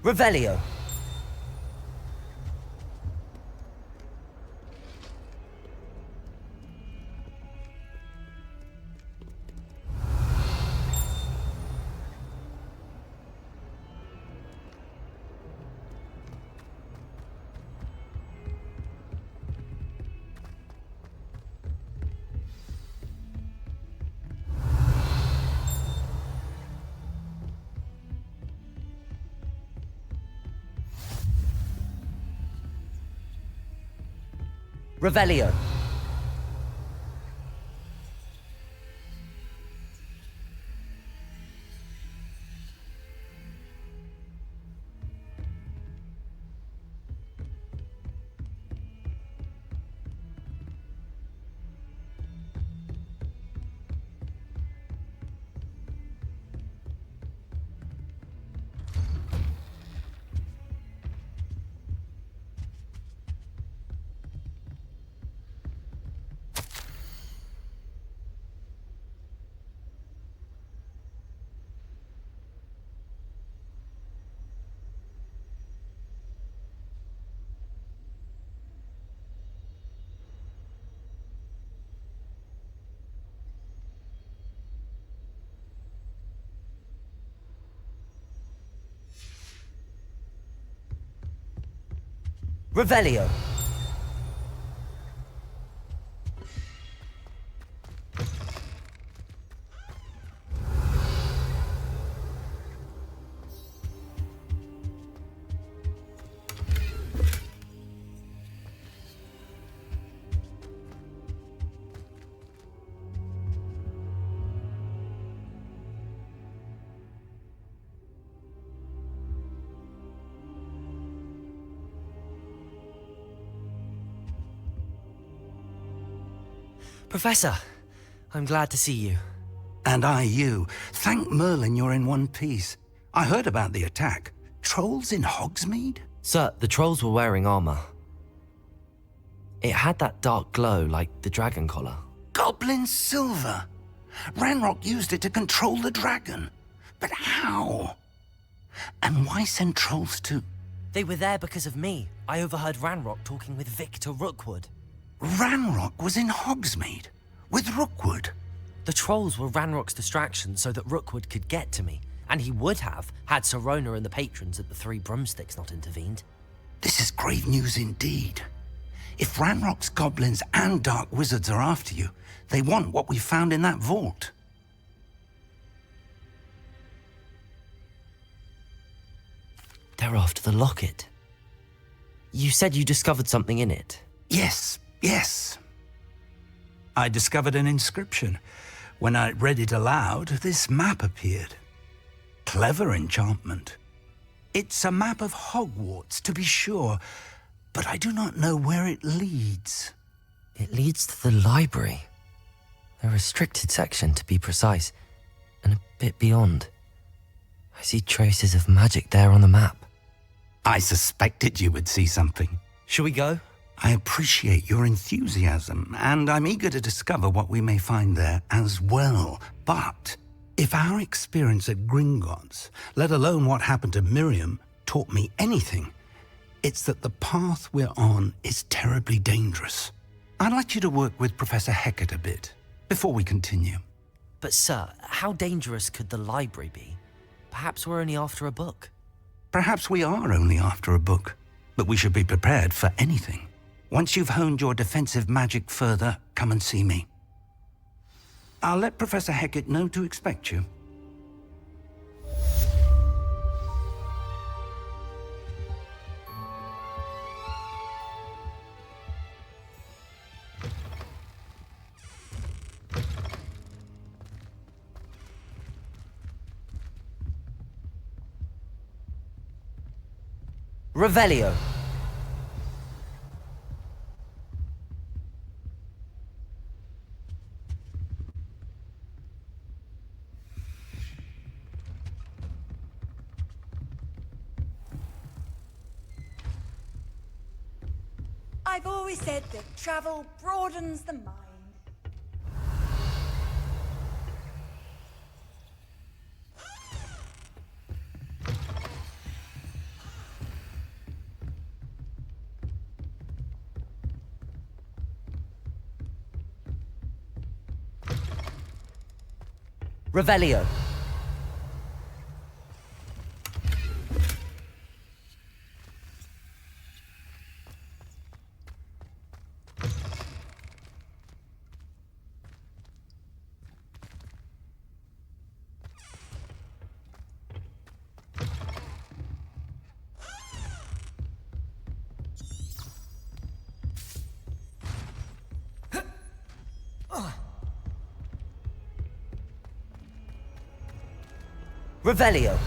Revelio. Revelio. Revelio. Professor, I'm glad to see you. And I you. Thank Merlin you're in one piece. I heard about the attack. Trolls in Hogsmeade? Sir, the trolls were wearing armor. It had that dark glow like the dragon collar. Goblin silver! Ranrock used it to control the dragon. But how? And why send trolls to... They were there because of me. I overheard Ranrock talking with Victor Rookwood. Ranrock was in Hogsmeade? With Rookwood? The trolls were Ranrock's distraction so that Rookwood could get to me. And he would have, had Sirona and the patrons at the Three Broomsticks not intervened. This is grave news indeed. If Ranrock's goblins and dark wizards are after you, they want what we found in that vault. They're after the locket. You said you discovered something in it. Yes. I discovered an inscription. When I read it aloud, this map appeared. Clever enchantment. It's a map of Hogwarts, to be sure, but I do not know where it leads. It leads to the library. The restricted section, to be precise, and a bit beyond. I see traces of magic there on the map. I suspected you would see something. Shall we go? I appreciate your enthusiasm, and I'm eager to discover what we may find there as well. But if our experience at Gringotts, let alone what happened to Miriam, taught me anything, it's that the path we're on is terribly dangerous. I'd like you to work with Professor Hecat a bit, before we continue. But sir, how dangerous could the library be? Perhaps we're only after a book. Perhaps we are only after a book, but we should be prepared for anything. Once you've honed your defensive magic further, come and see me. I'll let Professor Hecat know to expect you. Revelio. I've always said that travel broadens the mind. Revelio. Revelio.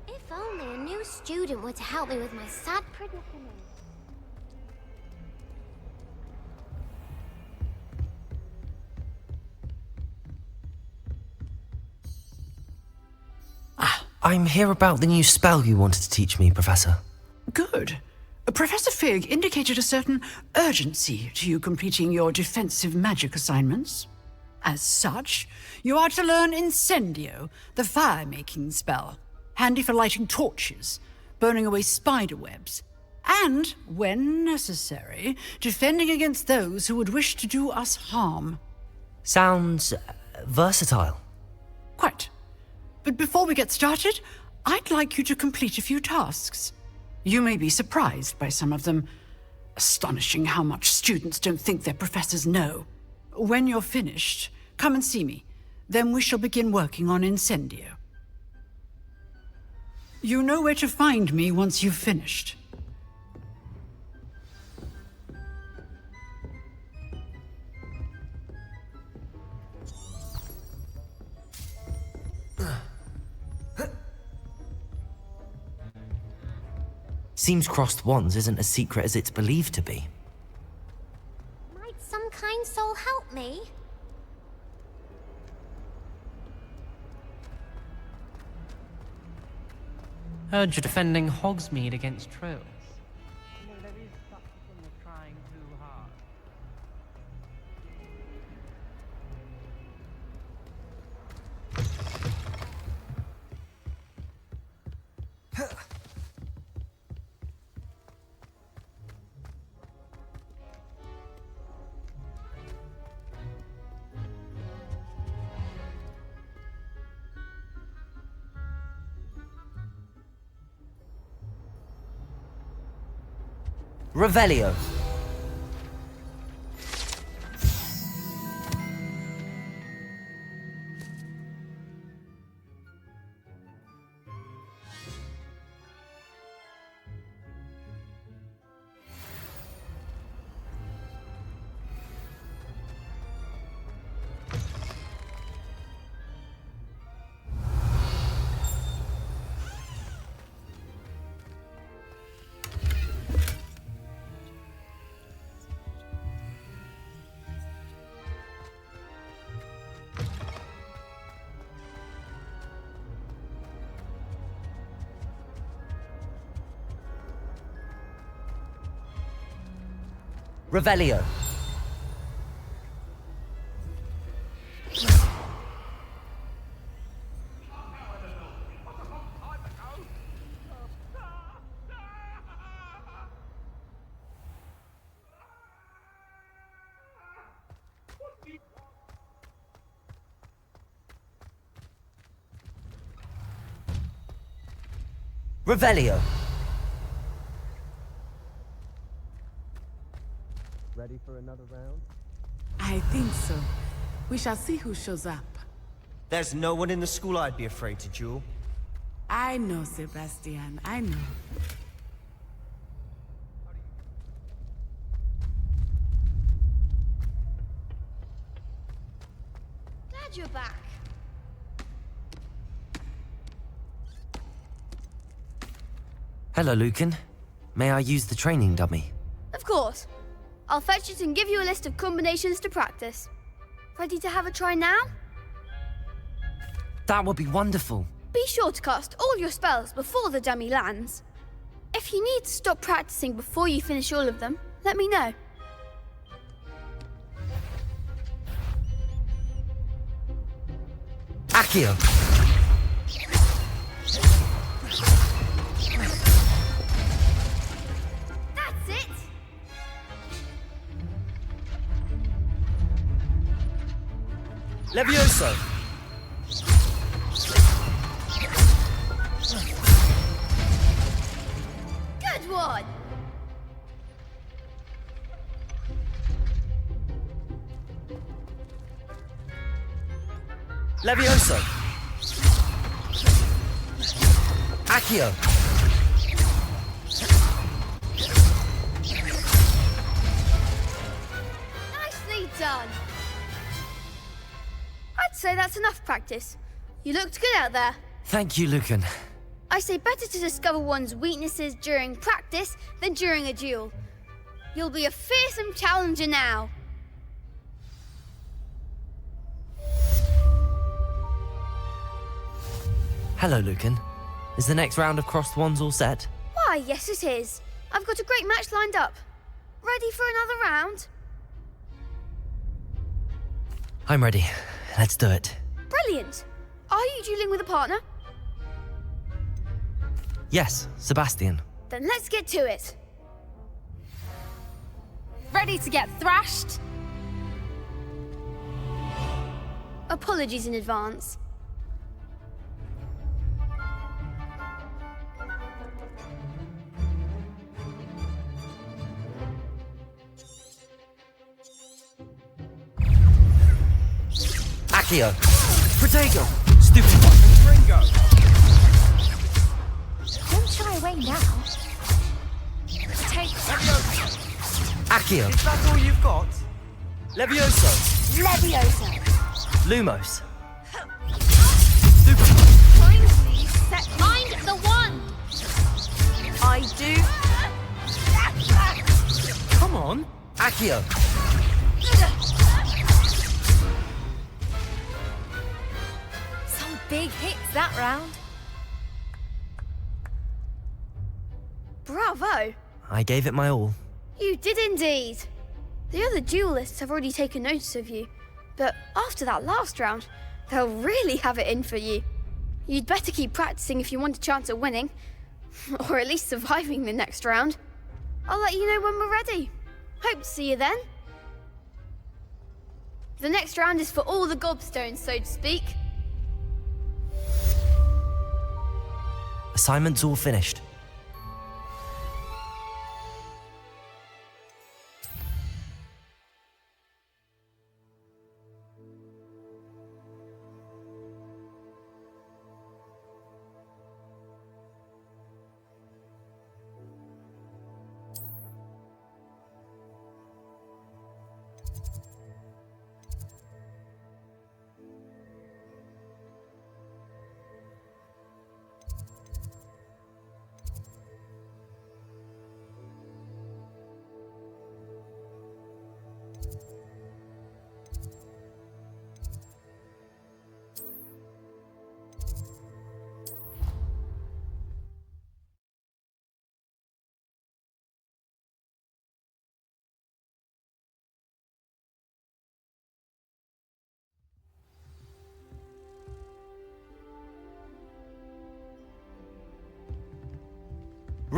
If only a new student were to help me with my sad predicament. I'm here about the new spell you wanted to teach me, Professor. Good. Professor Fig indicated a certain urgency to you completing your defensive magic assignments. As such, you are to learn Incendio, the fire-making spell, handy for lighting torches, burning away spider webs, and, when necessary, defending against those who would wish to do us harm. Sounds versatile. Quite. But before we get started, I'd like you to complete a few tasks. You may be surprised by some of them. Astonishing how much students don't think their professors know. When you're finished, come and see me. Then we shall begin working on Incendio. You know where to find me once you've finished. Seems crossed wands isn't as secret as it's believed to be. Might some kind soul help me? Heard you're defending Hogsmeade against trolls. You know, there is such a thing as trying too hard. Revelio. Revelio. Revelio. Ready for another round? I think so. We shall see who shows up. There's no one in the school I'd be afraid to duel. I know, Sebastian. I know. Glad you're back. Hello, Lucan. May I use the training dummy? Of course. I'll fetch it and give you a list of combinations to practice. Ready to have a try now? That would be wonderful. Be sure to cast all your spells before the dummy lands. If you need to stop practicing before you finish all of them, let me know. Accio. That's it! Levioso. Good one! Levioso. Accio. Nicely done! I'd say that's enough practice. You looked good out there. Thank you, Lucan. I say better to discover one's weaknesses during practice than during a duel. You'll be a fearsome challenger now. Hello, Lucan. Is the next round of crossed wands all set? Why, yes it is. I've got a great match lined up. Ready for another round? I'm ready. Let's do it. Brilliant. Are you dueling with a partner? Yes, Sebastian. Then let's get to it. Ready to get thrashed? Apologies in advance. Accio. Protego. Stupid one. Ringo. Don't shy away now. Take Accio. Is that all you've got? Levioso. Leviosa. Lumos. Kindly set mind the one. I do. Come on. Accio. Some big hits that round. Bravo. I gave it my all. You did indeed. The other duelists have already taken notice of you, but after that last round, they'll really have it in for you. You'd better keep practicing if you want a chance at winning, or at least surviving the next round. I'll let you know when we're ready. Hope to see you then. The next round is for all the gobstones, so to speak. Assignment's all finished.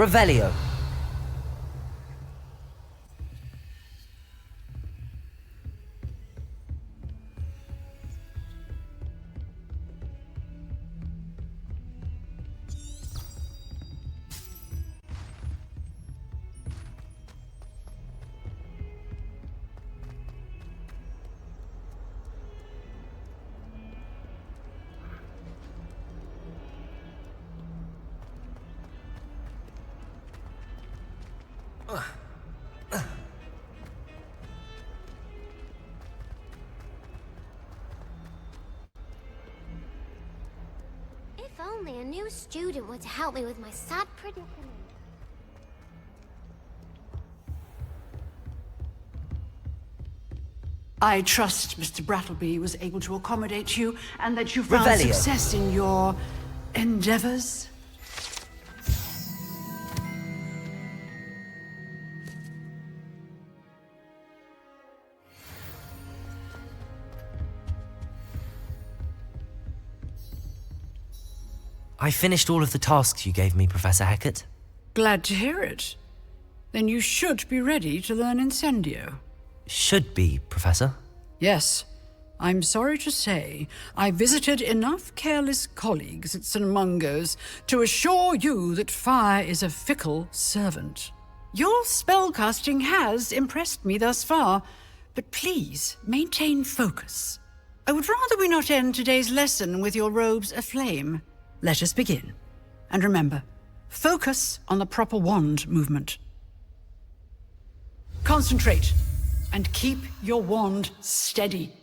Revelio. If only a new student were to help me with my sad predicament. I trust Mr. Brattleby was able to accommodate you and that you found Revelio. success in your endeavors. I finished all of the tasks you gave me, Professor Hecat. Glad to hear it. Then you should be ready to learn Incendio. Should be, Professor. Yes. I'm sorry to say, I visited enough careless colleagues at St. Mungo's to assure you that fire is a fickle servant. Your spellcasting has impressed me thus far, but please maintain focus. I would rather we not end today's lesson with your robes aflame. Let us begin. And remember, focus on the proper wand movement. Concentrate, and keep your wand steady.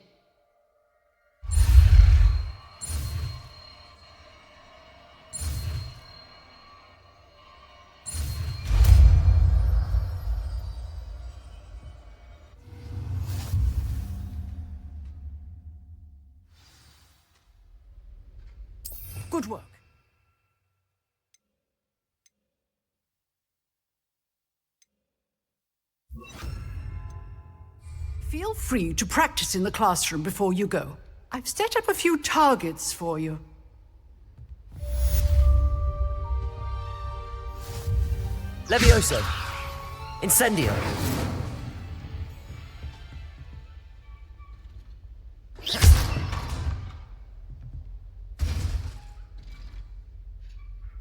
Good work. Feel free to practice in the classroom before you go. I've set up a few targets for you. Levioso. Incendio.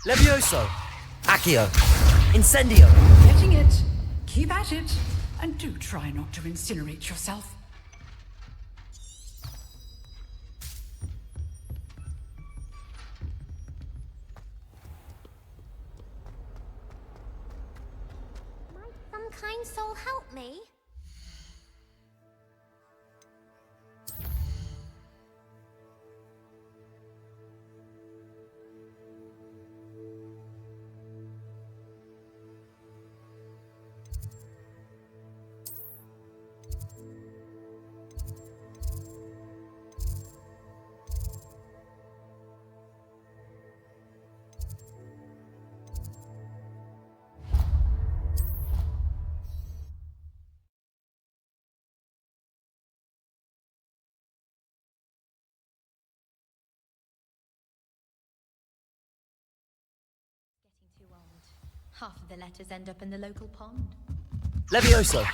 Levioso. Accio. Incendio. Getting it. Keep at it. And do try not to incinerate yourself. Might some kind soul help me? Too old. Half of the letters end up in the local pond. Levioso.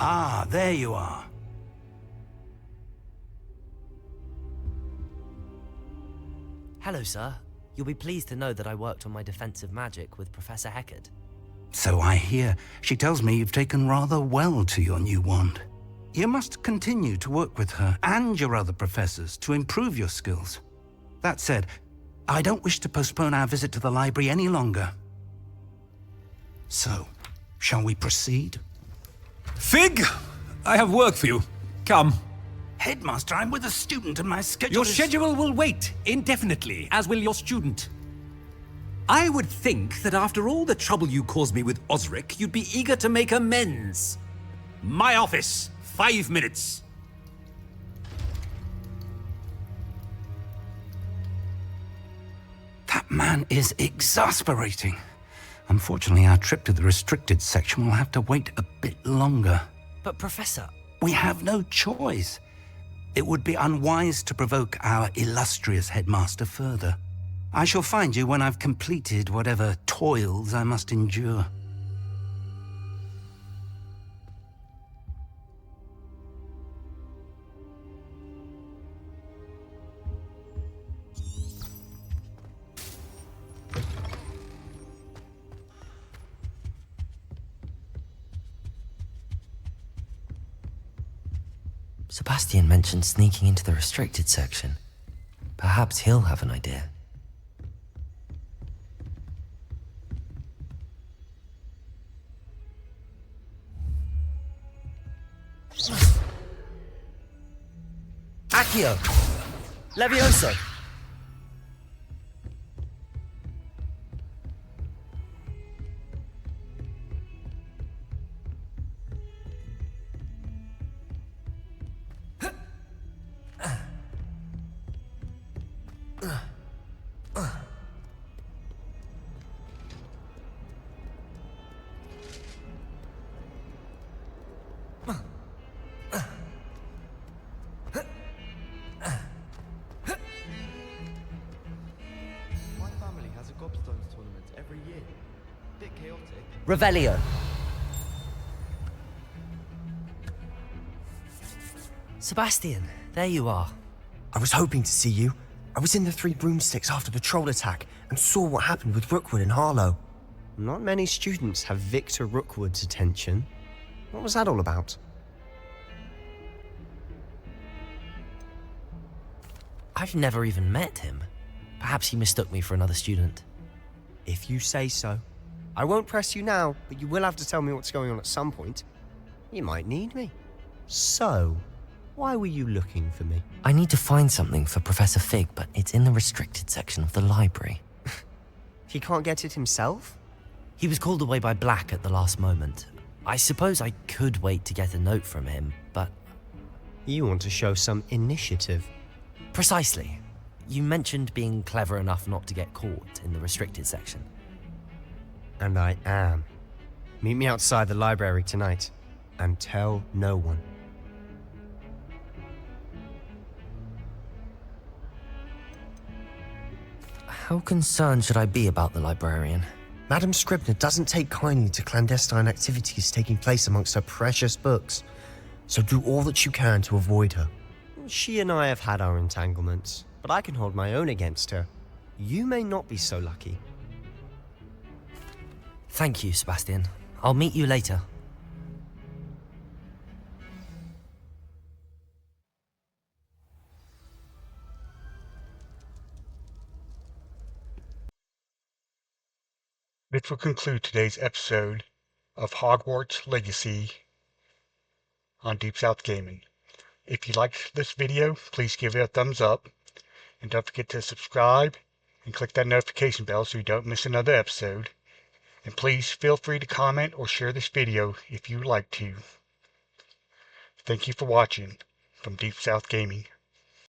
Ah, there you are. Hello, sir. You'll be pleased to know that I worked on my defensive magic with Professor Hecat. So I hear. She tells me you've taken rather well to your new wand. You must continue to work with her and your other professors to improve your skills. That said, I don't wish to postpone our visit to the library any longer. So, shall we proceed? Fig! I have work for you. Come. Headmaster, I'm with a student and my schedule Your is... schedule will wait indefinitely, as will your student. I would think that after all the trouble you caused me with Osric, you'd be eager to make amends. My office, 5 minutes. That man is exasperating. Unfortunately, our trip to the restricted section will have to wait a bit longer. But Professor... We have no choice. It would be unwise to provoke our illustrious headmaster further. I shall find you when I've completed whatever toils I must endure. Sebastian mentioned sneaking into the restricted section. Perhaps he'll have an idea. Accio! Levioso! Revelio. Sebastian, there you are. I was hoping to see you. I was in the Three Broomsticks after the troll attack and saw what happened with Rookwood and Harlow. Not many students have Victor Rookwood's attention. What was that all about? I've never even met him. Perhaps he mistook me for another student. If you say so. I won't press you now, but you will have to tell me what's going on at some point. You might need me. So, why were you looking for me? I need to find something for Professor Fig, but it's in the restricted section of the library. He can't get it himself? He was called away by Black at the last moment. I suppose I could wait to get a note from him, but... You want to show some initiative. Precisely. You mentioned being clever enough not to get caught in the restricted section. And I am. Meet me outside the library tonight, and tell no one. How concerned should I be about the librarian? Madam Scribner doesn't take kindly to clandestine activities taking place amongst her precious books, so do all that you can to avoid her. She and I have had our entanglements, but I can hold my own against her. You may not be so lucky. Thank you, Sebastian. I'll meet you later. This will conclude today's episode of Hogwarts Legacy on Deep South Gaming. If you liked this video, please give it a thumbs up. And don't forget to subscribe and click that notification bell so you don't miss another episode. And please feel free to comment or share this video if you would like to. Thank you for watching from Deep South Gaming.